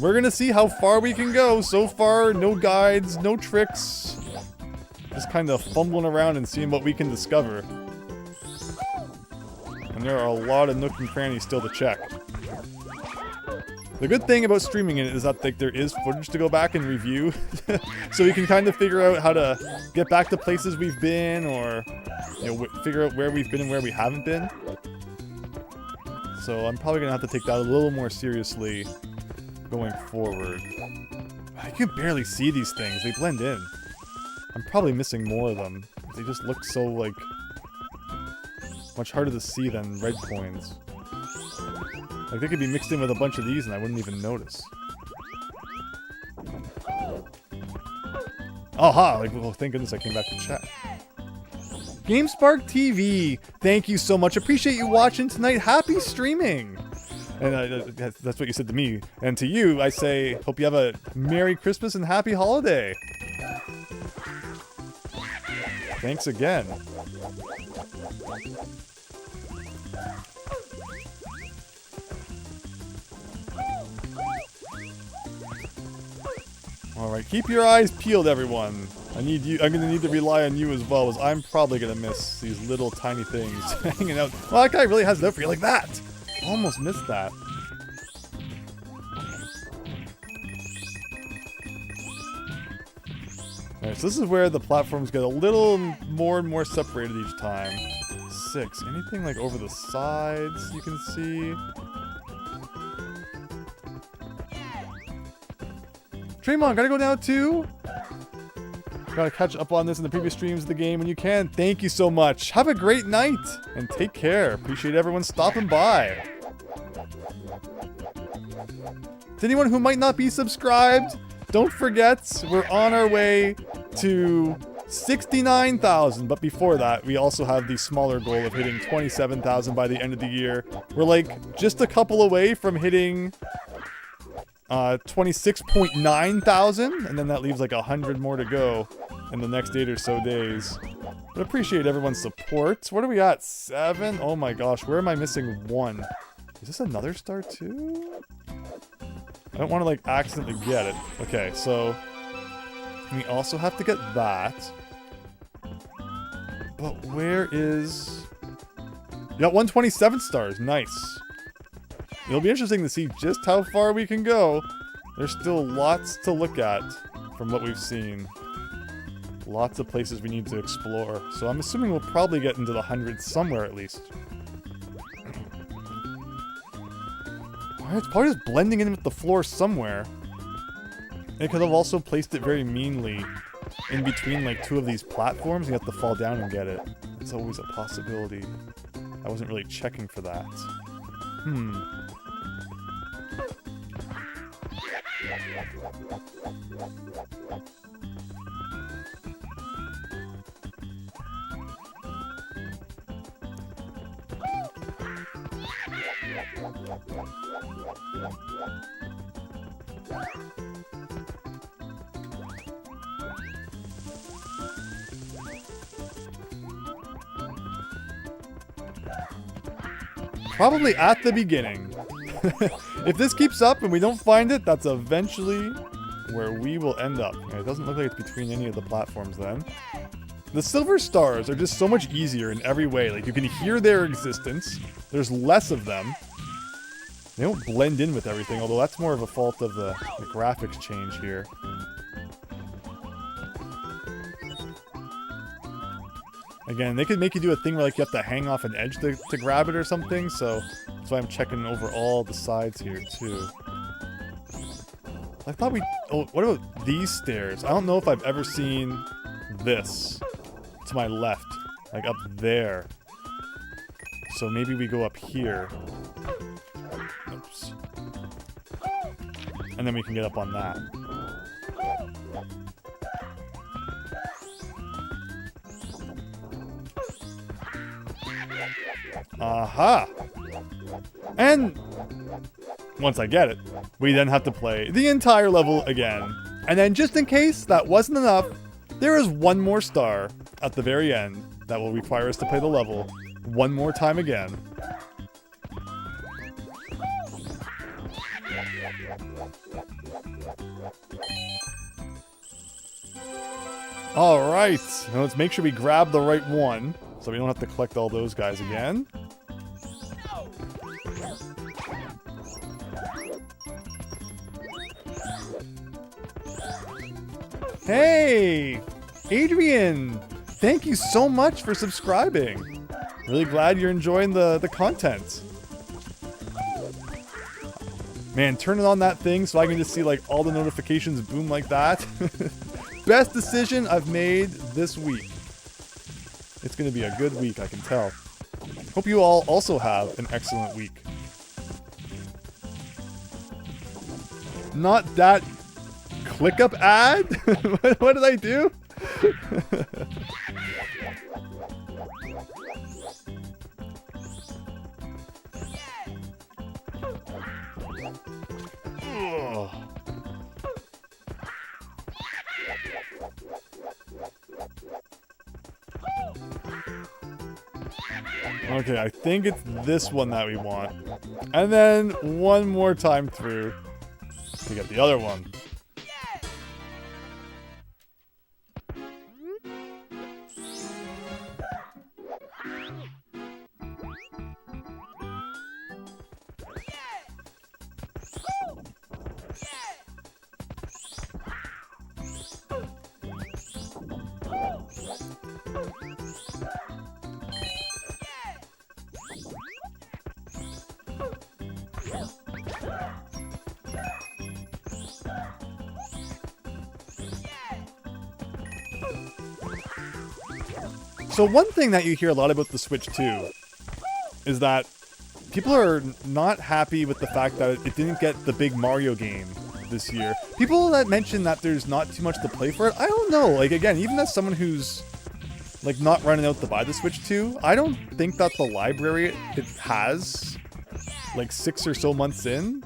We're gonna see how far we can go. So far, no guides, no tricks. Just kind of fumbling around and seeing what we can discover. And there are a lot of nooks and crannies still to check. The good thing about streaming it is that, like, there is footage to go back and review. So we can kind of figure out how to get back to places we've been, or, you know, figure out where we've been and where we haven't been. So I'm probably gonna have to take that a little more seriously going forward. I can barely see these things. They blend in. I'm probably missing more of them. They just look so, like, much harder to see than red coins. Like, they could be mixed in with a bunch of these and I wouldn't even notice. Aha! Like, well, thank goodness I came back to chat. GameSpark TV, thank you so much. Appreciate you watching tonight. Happy streaming. And that's what you said to me. And to you, I say, hope you have a Merry Christmas and Happy Holiday. Thanks again. Alright, keep your eyes peeled, everyone. I'm gonna need to rely on you as well, as I'm probably gonna miss these little tiny things hanging out. Well, that guy really has it out for you like that. Almost missed that. Alright, so this is where the platforms get a little more and more separated each time. 6. Anything like over the sides you can see? Tremont, gotta go now too? Gotta catch up on this in the previous streams of the game when you can. Thank you so much. Have a great night and take care. Appreciate everyone stopping by. To anyone who might not be subscribed, don't forget we're on our way to 69,000. But before that, we also have the smaller goal of hitting 27,000 by the end of the year. We're like just a couple away from hitting 26.9 thousand, and then that leaves like 100 more to go in the next 8 or so days. But appreciate everyone's support. What are we at? 7? Oh my gosh, where am I missing 1? Is this another star too? I don't want to like accidentally get it. Okay, so we also have to get that. But where is... You got 127 stars. Nice. It'll be interesting to see just how far we can go. There's still lots to look at from what we've seen. Lots of places we need to explore. So I'm assuming we'll probably get into the hundreds somewhere at least. It's probably just blending in with the floor somewhere. It could have also placed it very meanly in between like 2 of these platforms. You have to fall down and get it. It's always a possibility. I wasn't really checking for that. Probably at the beginning. If this keeps up and we don't find it, that's eventually where we will end up. It doesn't look like it's between any of the platforms then. The silver stars are just so much easier in every way. Like, you can hear their existence. There's less of them. They don't blend in with everything, although that's more of a fault of the graphics change here. Again, they could make you do a thing where like you have to hang off an edge to grab it or something, so that's why I'm checking over all the sides here too. I thought we... Oh, what about these stairs? I don't know if I've ever seen this to my left, like up there. So maybe we go up here. Oops. And then we can get up on that. Aha! And once I get it, we then have to play the entire level again. And then just in case that wasn't enough, there is one more star at the very end that will require us to play the level one more time again. Alright, now let's make sure we grab the right one, so we don't have to collect all those guys again. Hey! Adrian! Thank you so much for subscribing! Really glad you're enjoying the content. Man, turning on that thing so I can just see like all the notifications boom like that. Best decision I've made this week. It's gonna be a good week, I can tell. Hope you all also have an excellent week. Not that ClickUp ad? What did I do? Okay, I think it's this one that we want. And then one more time through to get the other one. So one thing that you hear a lot about the Switch 2 is that people are not happy with the fact that it didn't get the big Mario game this year. People that mention that there's not too much to play for it, I don't know. Like, again, even as someone who's like not running out to buy the Switch 2, I don't think that the library it has, like 6 or so months in,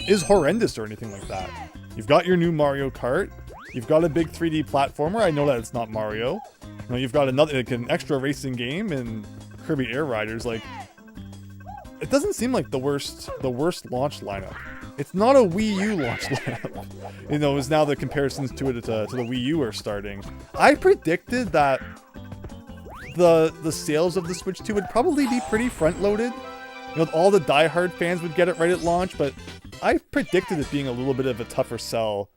is horrendous or anything like that. You've got your new Mario Kart. You've got a big 3D platformer. I know that it's not Mario. You know, you've got another, like an extra racing game and Kirby Air Riders. Like, it doesn't seem like the worst launch lineup. It's not a Wii U launch lineup. You know, as now the comparisons to it to the Wii U are starting. I predicted that the sales of the Switch 2 would probably be pretty front-loaded. You know, all the diehard fans would get it right at launch, but I predicted it being a little bit of a tougher sell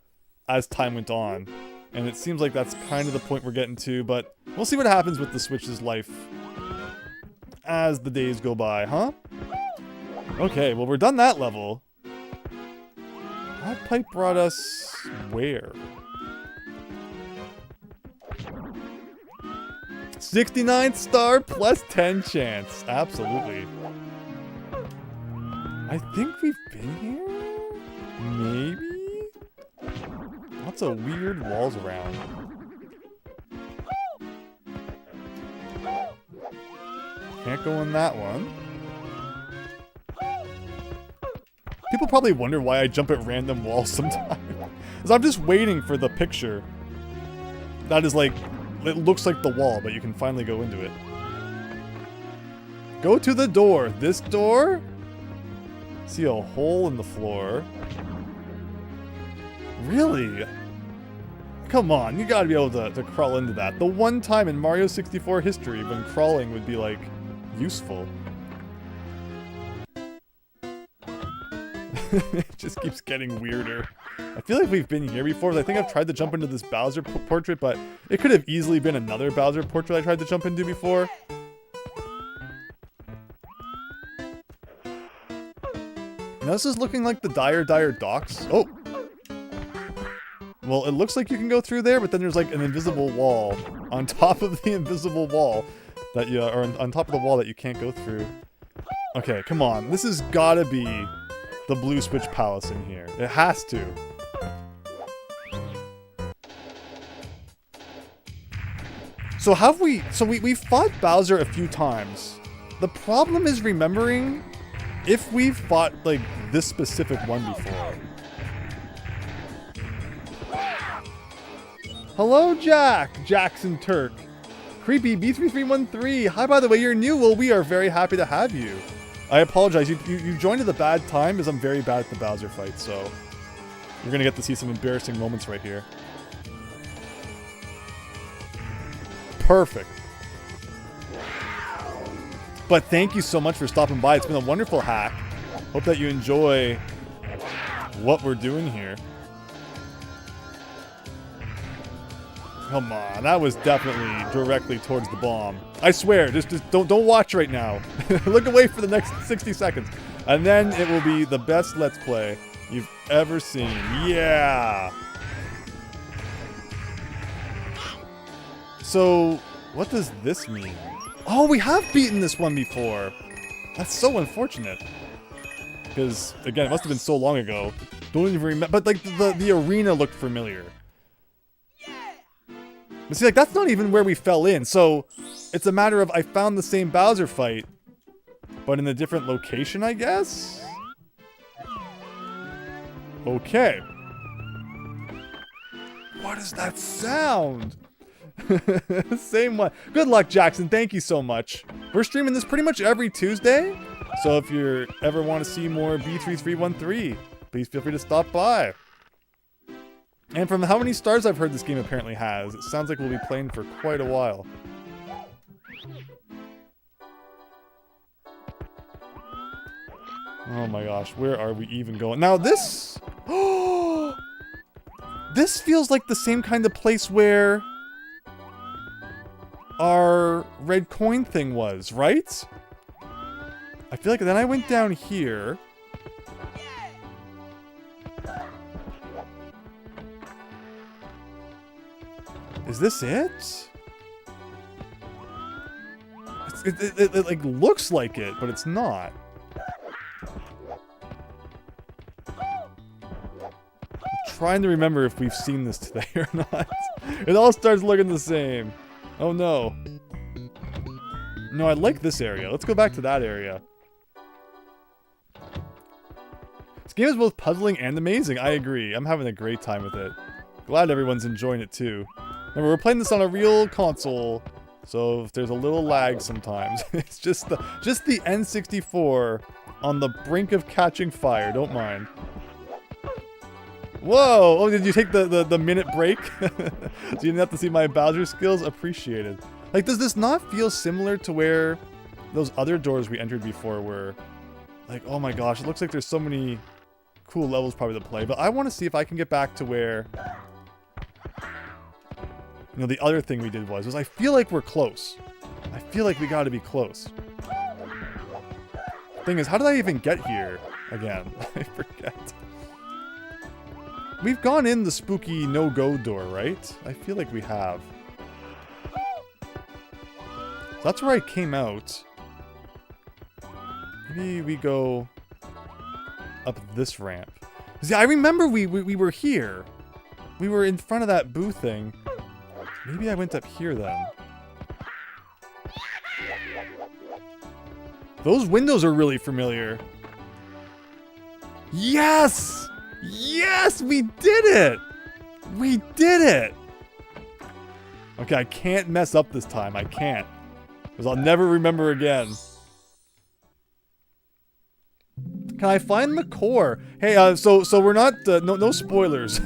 as time went on. And it seems like that's kind of the point we're getting to, but we'll see what happens with the Switch's life as the days go by, huh? Okay, well, we're done that level. That pipe brought us where? 69th star plus 10 chance. Absolutely. I think we've been here? Maybe? Lots of weird walls around. Can't go in that one. People probably wonder why I jump at random walls sometimes. Because I'm just waiting for the picture. That is like, it looks like the wall, but you can finally go into it. Go to the door. This door? See a hole in the floor. Really? Come on, you gotta be able to crawl into that. The one time in Mario 64 history when crawling would be, like, useful. It just keeps getting weirder. I feel like we've been here before. I think I've tried to jump into this Bowser portrait, but it could have easily been another Bowser portrait I tried to jump into before. Now this is looking like the Dire Docks. Oh! Well, it looks like you can go through there, but then there's like an invisible wall on top of the invisible wall that you, or on top of the wall that you can't go through. Okay, come on. This has gotta be the Blue Switch Palace in here. It has to. So we fought Bowser a few times. The problem is remembering if we've fought like this specific one before. Hello, Jackson Turk. Creepy B3313. Hi, by the way, you're new. Well, we are very happy to have you. I apologize. You joined at the bad time as I'm very bad at the Bowser fight, so you're gonna get to see some embarrassing moments right here. Perfect. But thank you so much for stopping by. It's been a wonderful hack. Hope that you enjoy what we're doing here. Come on, that was definitely directly towards the bomb. I swear, just don't watch right now. Look away for the next 60 seconds. And then it will be the best Let's Play you've ever seen. Yeah! So, what does this mean? Oh, we have beaten this one before. That's so unfortunate. Because, again, it must have been so long ago. Don't even remember. But, like, the arena looked familiar. But see, like, that's not even where we fell in. So it's a matter of I found the same Bowser fight, but in a different location, I guess? Okay. What is that sound? Same one. Good luck, Jackson. Thank you so much. We're streaming this pretty much every Tuesday. So if you ever want to see more B3313, please feel free to stop by. And from how many stars I've heard this game apparently has, it sounds like we'll be playing for quite a while. Oh my gosh, where are we even going? Now this... Oh! This feels like the same kind of place where our red coin thing was, right? I feel like then I went down here. Is this it? It like looks like it, but it's not. Trying to remember if we've seen this today or not. It all starts looking the same. Oh no. No, I like this area. Let's go back to that area. This game is both puzzling and amazing. I agree. I'm having a great time with it. Glad everyone's enjoying it too. Remember, we're playing this on a real console, so if there's a little lag sometimes, it's just the N64 on the brink of catching fire. Don't mind. Whoa! Oh, did you take the minute break? So you didn't have to see my Bowser skills? Appreciated. Like, does this not feel similar to where those other doors we entered before were? Like, oh my gosh, it looks like there's so many cool levels probably to play. But I want to see if I can get back to where, you know, the other thing we did was I feel like we're close. I feel like we got to be close. Thing is, how did I even get here again? I forget. We've gone in the spooky no-go door, right? I feel like we have. So that's where I came out. Maybe we go up this ramp. See, I remember we were here. We were in front of that boo thing. Maybe I went up here then. Those windows are really familiar. Yes! Yes! We did it! We did it! Okay, I can't mess up this time. I can't. Because I'll never remember again. Can I find the core? Hey, so we're not, no spoilers.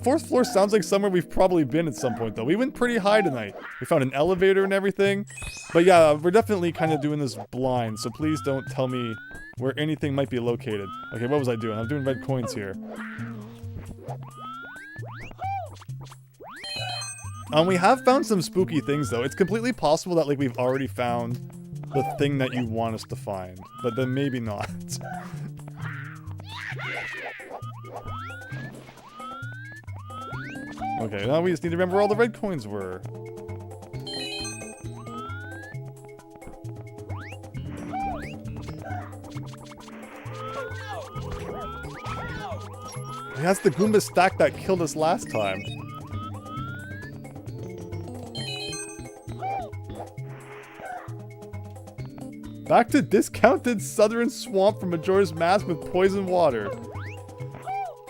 Fourth floor sounds like somewhere we've probably been at some point, though. We went pretty high tonight. We found an elevator and everything. But yeah, we're definitely kind of doing this blind, so please don't tell me where anything might be located. Okay, what was I doing? I'm doing red coins here. We have found some spooky things, though. It's completely possible that, like, we've already found the thing that you want us to find, but then maybe not. Okay, now we just need to remember where all the red coins were. That's the Goomba stack that killed us last time. Back to discounted southern swamp from Majora's Mask with poison water.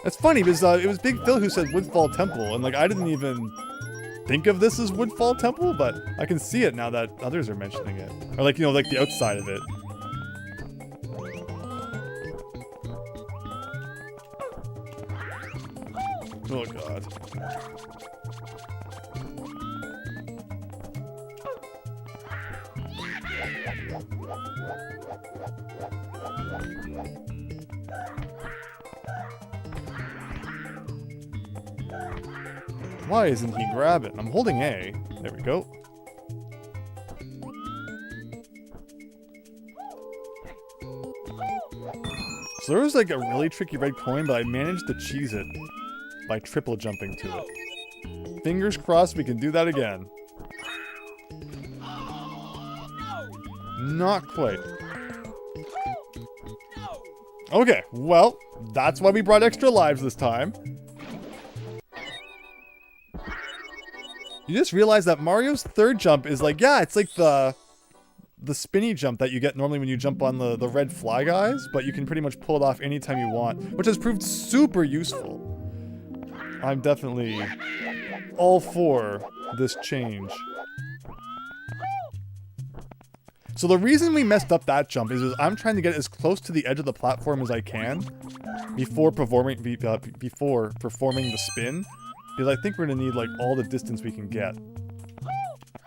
That's funny because it was Big Phil who said Woodfall Temple, and like I didn't even think of this as Woodfall Temple, but I can see it now that others are mentioning it. Or like, you know, like the outside of it. Oh god. Why isn't he grabbing? I'm holding A. There we go. So there was like a really tricky red coin, but I managed to cheese it by triple jumping to it. Fingers crossed we can do that again. Not quite. Okay, well, that's why we brought extra lives this time. You just realize that Mario's third jump is like, yeah, it's like the spinny jump that you get normally when you jump on the red fly guys, but you can pretty much pull it off anytime you want, which has proved super useful. I'm definitely all for this change. So the reason we messed up that jump is I'm trying to get as close to the edge of the platform as I can before performing the spin, because I think we're gonna need like all the distance we can get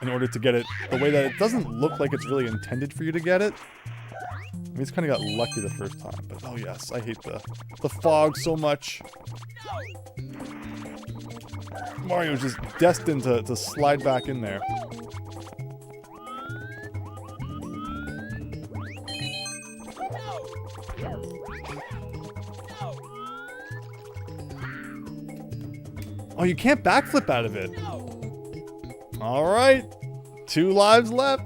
in order to get it the way that it doesn't look like it's really intended for you to get it. I mean, it's kind of got lucky the first time, but oh yes, I hate the fog so much. Mario's just destined to slide back in there. Oh, you can't backflip out of it. Alright. 2 lives left.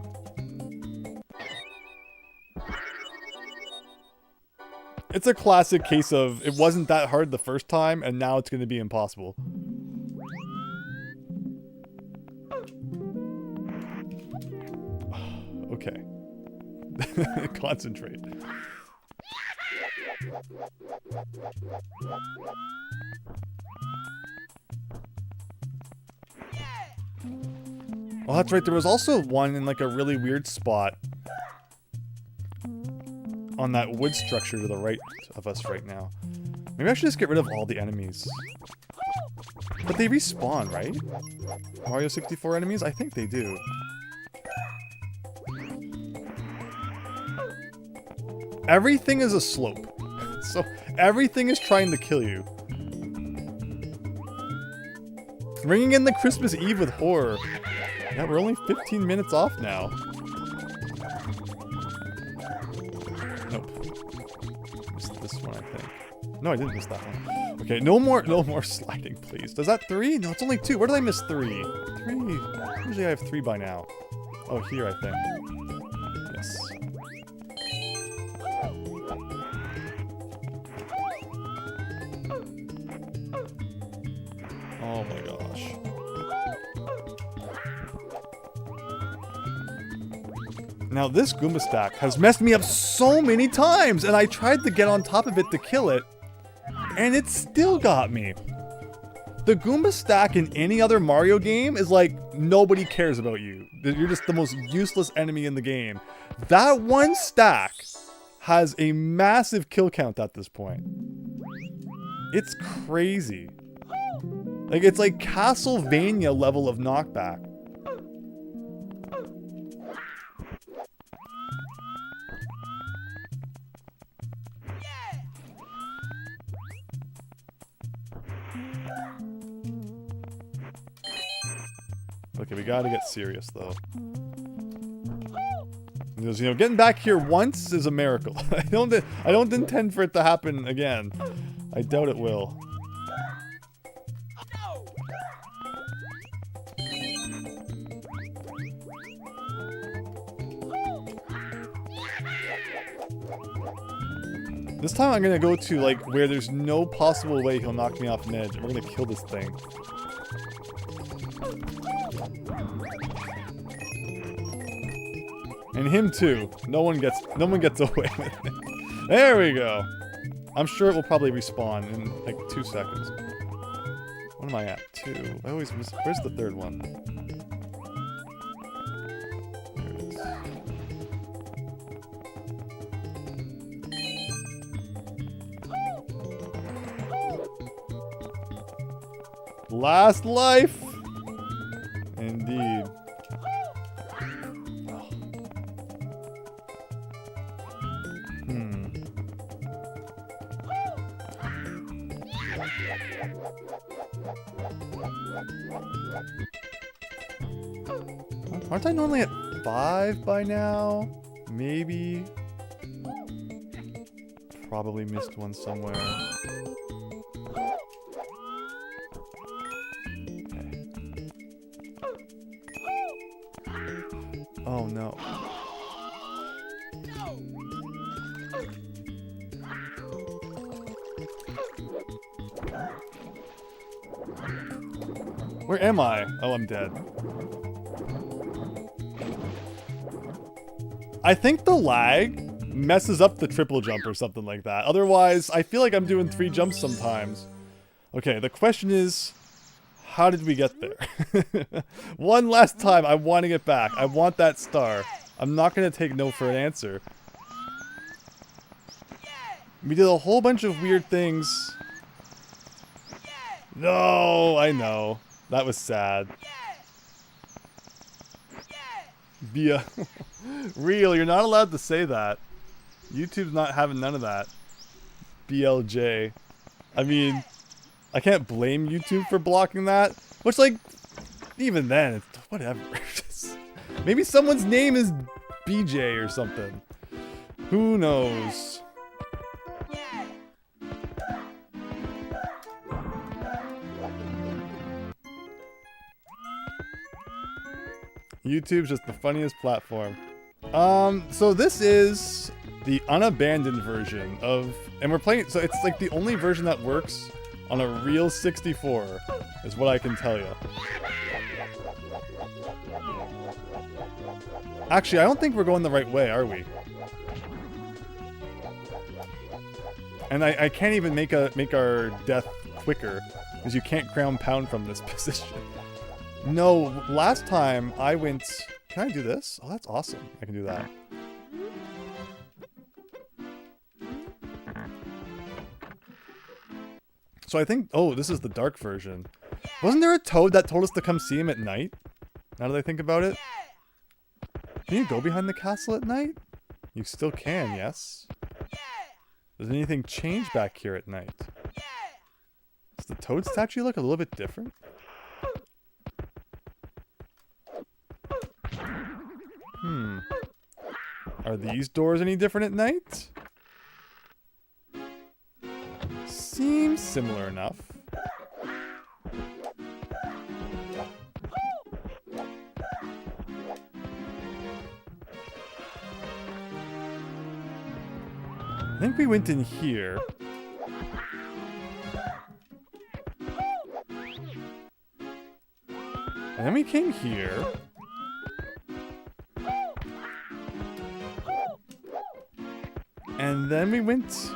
It's a classic case of it wasn't that hard the first time, and now it's going to be impossible. Okay. Concentrate. Oh, that's right. There was also one in like a really weird spot on that wood structure to the right of us right now. Maybe I should just get rid of all the enemies. But they respawn, right? Mario 64 enemies? I think they do. Everything is a slope. So everything is trying to kill you. Ringing in the Christmas Eve with horror. Yeah, we're only 15 minutes off now. Nope. Missed this one, I think. No, I didn't miss that one. Okay, no more sliding, please. Does that 3? No, it's only 2. Where did I miss 3? 3. Usually I have 3 by now. Oh, here, I think. Yes. Oh my gosh. Now this Goomba stack has messed me up so many times, and I tried to get on top of it to kill it, and it still got me. The Goomba stack in any other Mario game is like, nobody cares about you. You're just the most useless enemy in the game. That one stack has a massive kill count at this point. It's crazy. Like, it's like Castlevania level of knockback. Okay, we gotta get serious, though. Because, you know, getting back here once is a miracle. I don't intend for it to happen again. I doubt it will. This time I'm gonna go to, like, where there's no possible way he'll knock me off an edge, and we're gonna kill this thing. And him too. No one gets away with it. There we go. I'm sure it will probably respawn in like 2 seconds. What am I at? 2. I always miss. Where's the third one? There it is. Last life. Indeed. Aren't I normally at 5 by now? Maybe. Probably missed one somewhere. Okay. Oh no. Where am I? Oh, I'm dead. I think the lag messes up the triple jump or something like that. Otherwise, I feel like I'm doing 3 jumps sometimes. Okay, the question is, how did we get there? One last time, I want to get back. I want that star. I'm not going to take no for an answer. We did a whole bunch of weird things. No, I know. That was sad. Via real, you're not allowed to say that. YouTube's not having none of that. BLJ. I mean, I can't blame YouTube for blocking that. Which, like, even then, it's whatever. Maybe someone's name is BJ or something. Who knows? YouTube's just the funniest platform. So this is the unabandoned version of, and we're playing, so it's like the only version that works on a real 64, is what I can tell you. Actually, I don't think we're going the right way, are we? And I can't even make our death quicker, because you can't ground pound from this position. No, last time I went... Can I do this? Oh, that's awesome. I can do that. So I think... Oh, this is the dark version. Wasn't there a toad that told us to come see him at night? Now that I think about it. Can you go behind the castle at night? You still can, yes? Does anything change back here at night? Does the toad statue look a little bit different? Are these doors any different at night? Seems similar enough. I think we went in here. And then we came here. And then we went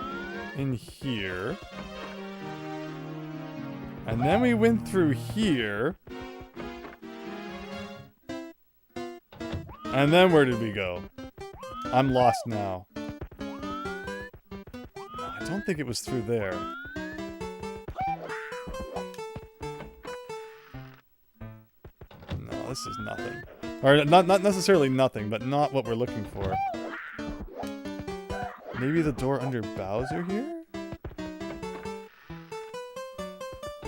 in here. And then we went through here. And then where did we go? I'm lost now. I don't think it was through there. No, this is nothing. Or not necessarily nothing, but not what we're looking for. Maybe the door under Bowser here?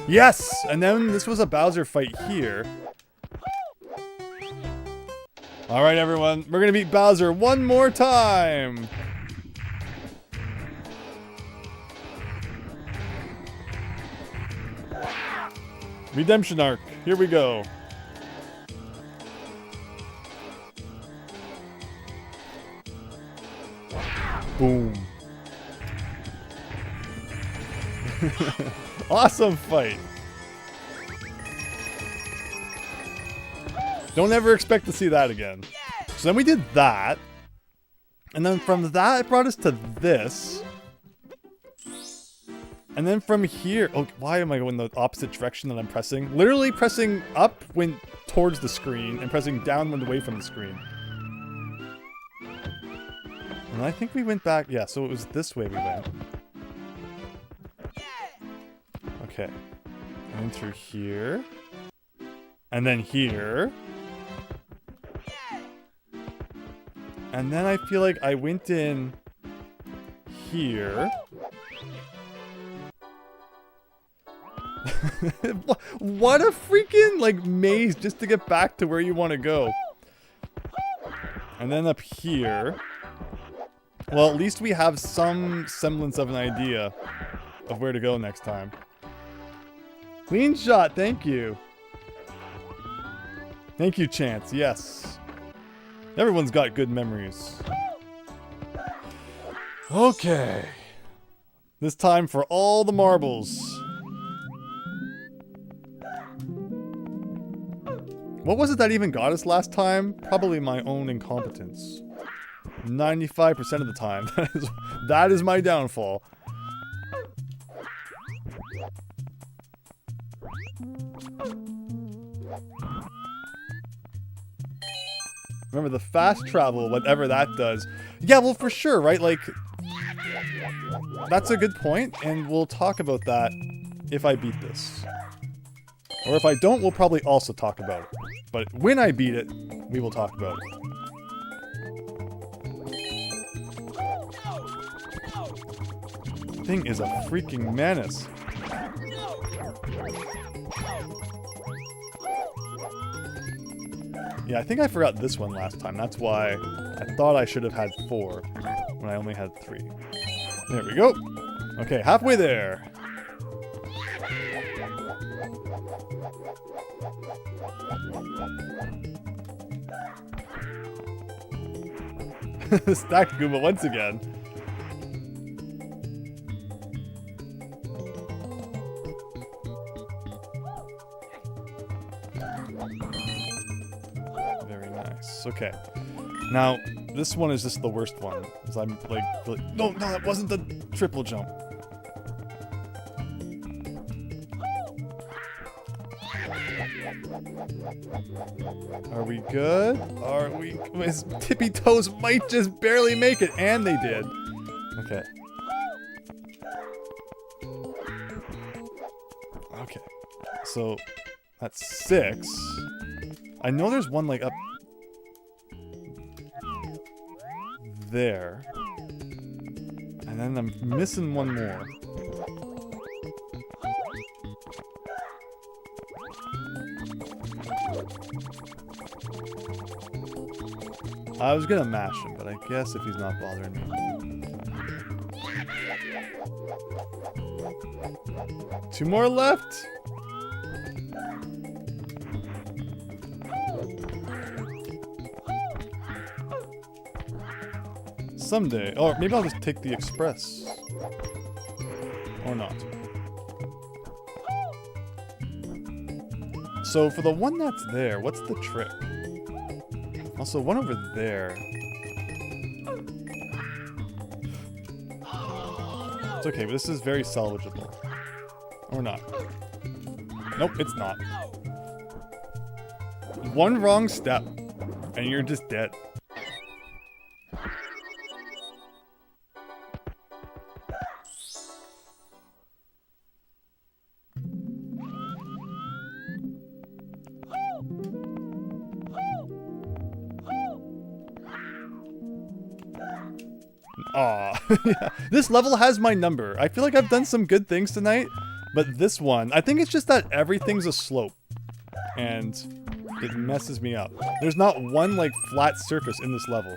Yes! And then this was a Bowser fight here. Alright everyone, we're gonna beat Bowser one more time! Redemption arc, here we go. Boom. Awesome fight. Don't ever expect to see that again. So then we did that. And then from that, it brought us to this. And then from here... Oh, why am I going the opposite direction that I'm pressing? Literally pressing up went towards the screen, and pressing down went away from the screen. And I think we went back... Yeah, so it was this way we went. Okay. I went through here. And then here. And then I feel like I went in here. What a freaking, like, maze just to get back to where you want to go. And then up here. Well, at least we have some semblance of an idea of where to go next time. Clean shot, thank you. Thank you, Chance, yes. Everyone's got good memories. Okay. This time for all the marbles. What was it that even got us last time? Probably my own incompetence. 95% of the time. That is my downfall. Remember the fast travel, whatever that does. Yeah, well, for sure, right? Like, that's a good point, and we'll talk about that if I beat this. Or if I don't, we'll probably also talk about it. But when I beat it, we will talk about it. The thing is a freaking menace. Yeah, I think I forgot this one last time. That's why I thought I should have had 4 when I only had 3. There we go. Okay, halfway there. Stacked Goomba once again. Very nice. Okay. Now, this one is just the worst one. Because I'm like, no, that wasn't the triple jump. Are we good? Are we? His tippy toes might just barely make it, and they did. Okay. Okay. So, that's 6. I know there's one, like, up there. And then I'm missing one more. I was gonna mash him, but I guess if he's not bothering me. 2 more left! Someday. Or maybe I'll just take the express. Or not. So for the one that's there, what's the trick? Also, one over there. It's okay, but this is very salvageable. Or not. Nope, it's not. One wrong step, and you're just dead. Aw. Yeah. This level has my number. I feel like I've done some good things tonight, but this one, I think it's just that everything's a slope. And it messes me up. There's not one, like, flat surface in this level.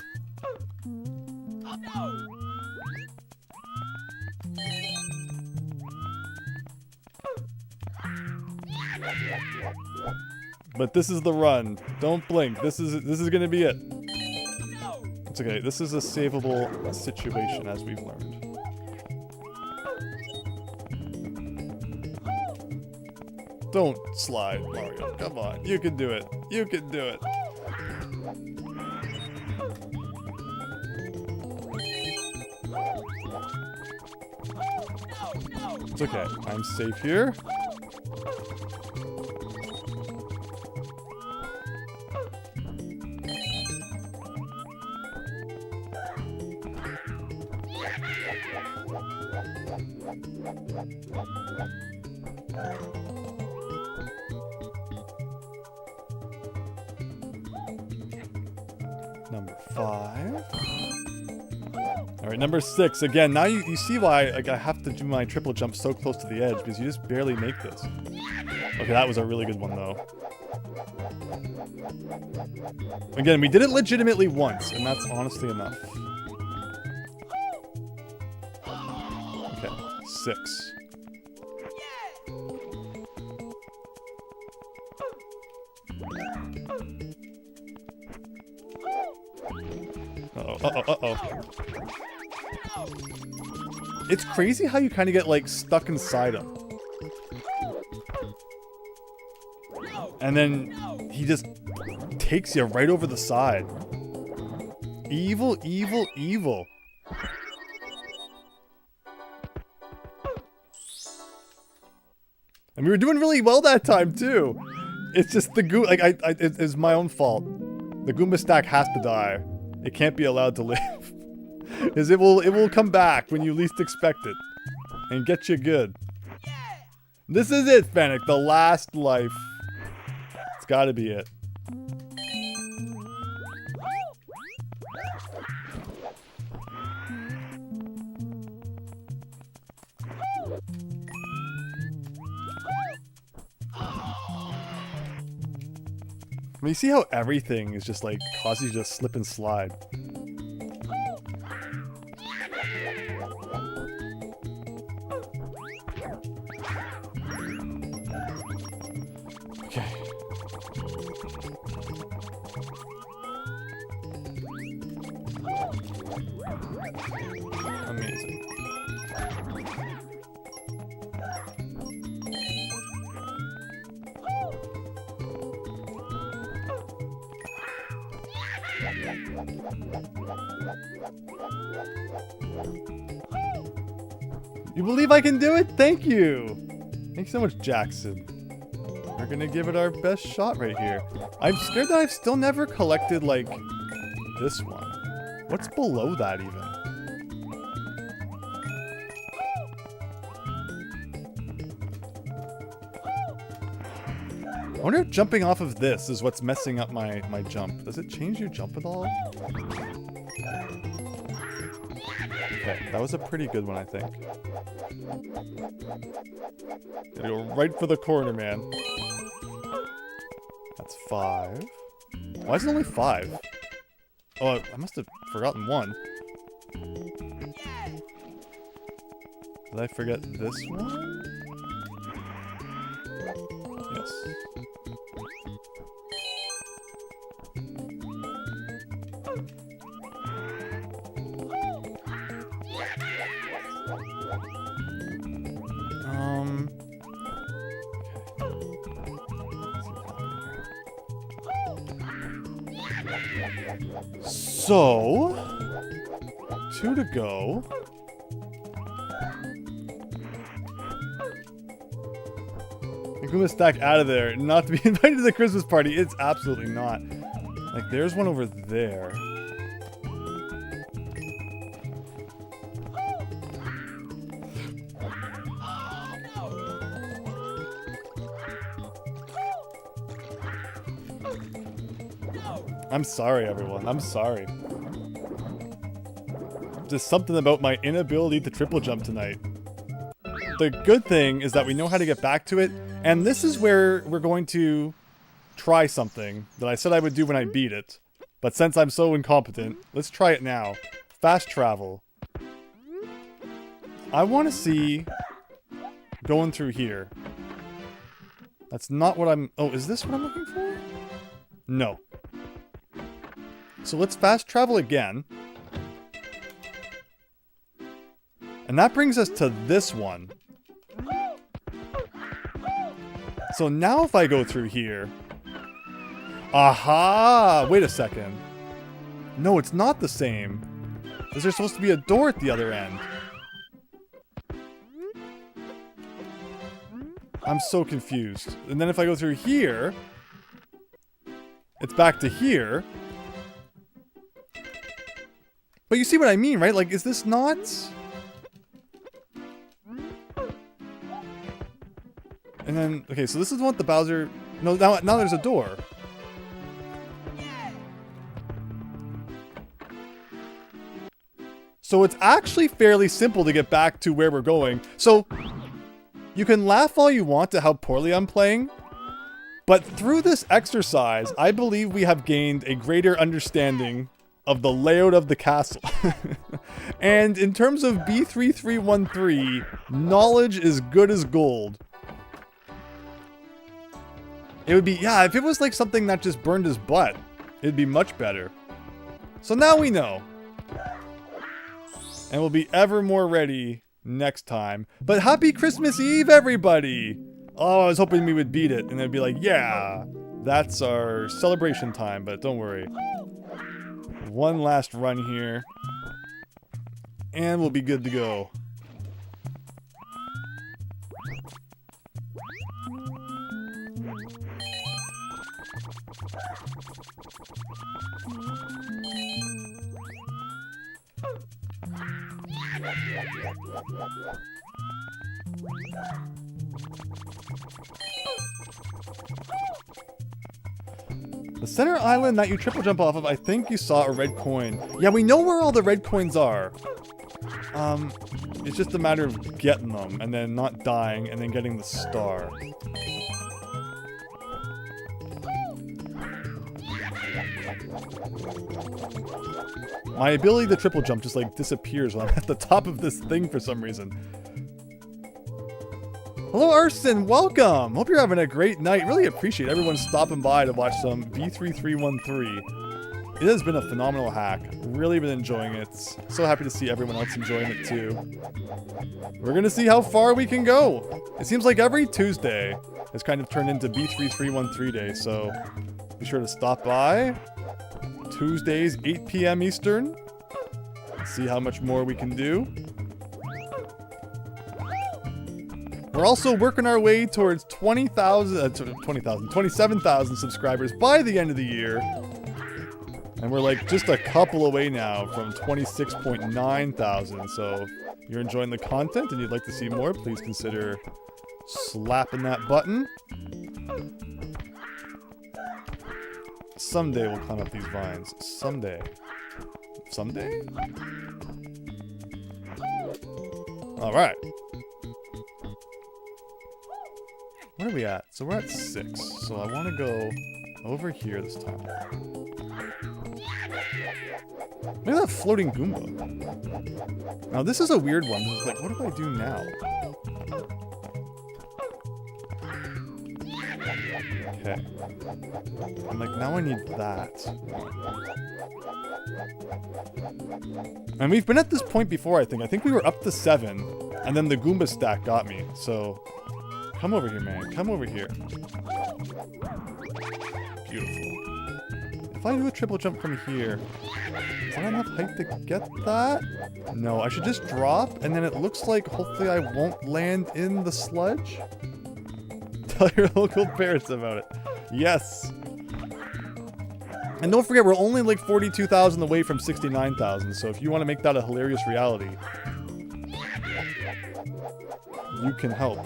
But this is the run. Don't blink. This is gonna be it. It's okay. This is a savable situation, as we've learned. Don't slide, Mario. Come on. You can do it. You can do it. It's okay. I'm safe here. Number 5. Alright, number 6. Again, now you see why like, I have to do my triple jump so close to the edge, because you just barely make this. Okay, that was a really good one, though. Again, we did it legitimately once, and that's honestly enough. Okay, 6. Uh-oh. It's crazy how you kind of get, like, stuck inside him. And then he just takes you right over the side. Evil, evil, evil. And we were doing really well that time too. It's just the Goomba, like it's my own fault. The Goomba stack has to die. It can't be allowed to live. Because it will come back when you least expect it. And get you good. This is it, Fennec, the last life. It's gotta be it. I mean, you see how everything is just like causes you to slip and slide. Okay. Amazing. You believe I can do it? Thank you! Thanks so much, Jackson. We're gonna give it our best shot right here. I'm scared that I've still never collected, like, this one. What's below that, even? I wonder if jumping off of this is what's messing up my jump. Does it change your jump at all? Okay, that was a pretty good one, I think. Gotta go right for the corner, man. That's 5. Why is it only 5? Oh, I must have forgotten one. Did I forget this one? Yes. So, 2 to go. I'm gonna stack out of there, not to be invited to the Christmas party. It's absolutely not. Like, there's one over there. I'm sorry, everyone. I'm sorry. Just something about my inability to triple jump tonight. The good thing is that we know how to get back to it, and this is where we're going to try something that I said I would do when I beat it. But since I'm so incompetent, let's try it now. Fast travel. I want to see going through here. That's not what I'm... Oh, is this what I'm looking for? No. So let's fast travel again. And that brings us to this one. So now if I go through here... Aha! Wait a second. No, it's not the same. Is there supposed to be a door at the other end? I'm so confused. And then if I go through here... It's back to here. But you see what I mean, right? Like, is this not... And then, okay, so this is what the Bowser... No, now there's a door. So it's actually fairly simple to get back to where we're going. So, you can laugh all you want at how poorly I'm playing, but through this exercise, I believe we have gained a greater understanding of the layout of the castle. And in terms of B3313, knowledge is good as gold. It would be, yeah, if it was like something that just burned his butt, it'd be much better. So now we know. And we'll be ever more ready next time. But happy Christmas Eve, everybody! Oh, I was hoping we would beat it, and it'd be like, yeah, That's our celebration time, but don't worry. One last run here. And we'll be good to go. The center island that you triple jump off of, I think you saw a red coin. Yeah, we know where all the red coins are. It's just a matter of getting them, and then not dying, and then getting the star. My ability to triple jump just like disappears when I'm at the top of this thing for some reason. Hello Arson, welcome! Hope you're having a great night. Really appreciate everyone stopping by to watch some B3313. It has been a phenomenal hack. Really been enjoying it. So happy to see everyone else enjoying it too. We're gonna see how far we can go. It seems like every Tuesday has kind of turned into B3313 day, so be sure to stop by. Tuesdays, 8 p.m. Eastern. See how much more we can do. We're also working our way towards 27,000 subscribers by the end of the year. And we're like just a couple away now from 26.9 thousand. So if you're enjoying the content and you'd like to see more, please consider slapping that button. Someday we'll climb up these vines. Someday. Someday? Alright. Where are we at? So we're at 6. So I want to go over here this time. Look at that floating Goomba. Now this is a weird one. It's like, what do I do now? Okay. I'm like, now I need that. And we've been at this point before, I think. I think we were up to 7, and then the Goomba stack got me. So, come over here, man. Come over here. Beautiful. If I do a triple jump from here, is that enough height to get that? No, I should just drop, and then it looks like hopefully I won't land in the sludge. Tell your local parents about it. Yes. And don't forget, we're only like 42,000 away from 69,000, so if you want to make that a hilarious reality, you can help.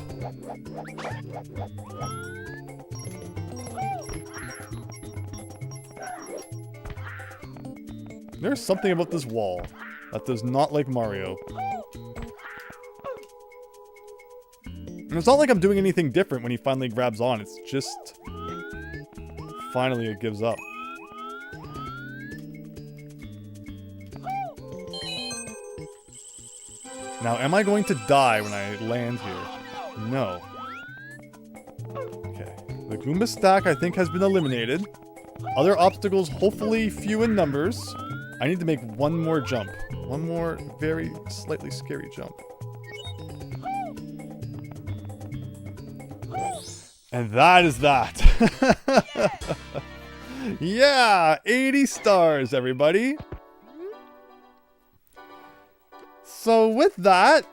There's something about this wall that does not like Mario. And it's not like I'm doing anything different when he finally grabs on. It's just... finally it gives up. Now, am I going to die when I land here? No. Okay. The Goomba stack, I think, has been eliminated. Other obstacles, hopefully few in numbers. I need to make one more jump. One more very slightly scary jump. And that is that. Yeah, 80 stars, everybody. So with that,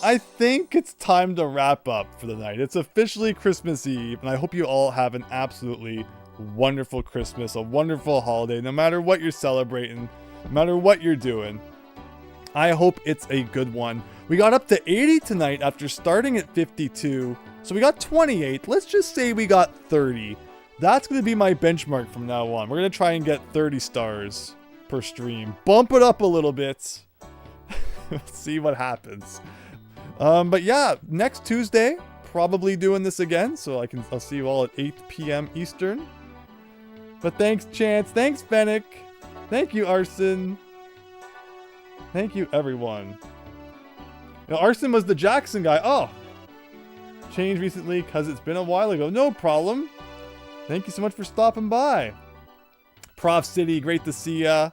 I think it's time to wrap up for the night. It's officially Christmas Eve, and I hope you all have an absolutely wonderful Christmas, a wonderful holiday, no matter what you're celebrating, no matter what you're doing. I hope it's a good one. We got up to 80 tonight after starting at 52. So we got 28. Let's just say we got 30. That's going to be my benchmark from now on. We're going to try and get 30 stars per stream. Bump it up a little bit. See what happens. But yeah, next Tuesday, probably doing this again. So I'll see you all at 8 p.m. Eastern. But thanks, Chance. Thanks, Fennec. Thank you, Arson. Thank you, everyone. Now, Arson was the Jackson guy. Oh. Changed recently because it's been a while ago. No problem. Thank you so much for stopping by. Prof City, great to see ya.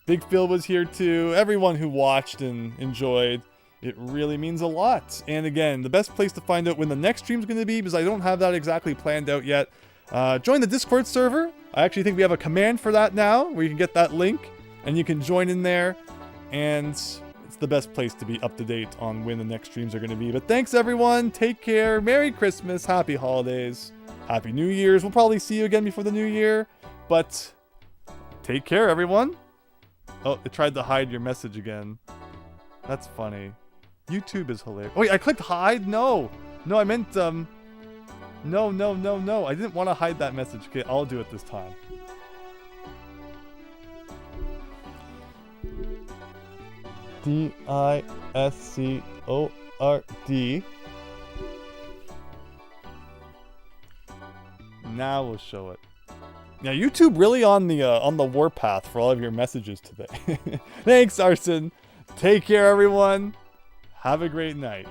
Big Phil was here too. Everyone who watched and enjoyed. It really means a lot. And again, the best place to find out when the next stream's going to be, because I don't have that exactly planned out yet. Join the Discord server. I actually think we have a command for that now, where you can get that link, and you can join in there, and it's the best place to be up to date on when the next streams are going to be. But thanks, everyone. Take care. Merry Christmas. Happy holidays. Happy New Year's. We'll probably see you again before the new year, but take care, everyone. Oh, it tried to hide your message again. That's funny. YouTube is hilarious. Oh, wait, I clicked hide? No. No, I meant, no. I didn't want to hide that message. Okay, I'll do it this time. D-I-S-C-O-R-D. Now we'll show it. Yeah, YouTube really on the warpath for all of your messages today. Thanks, Arson. Take care, everyone. Have a great night.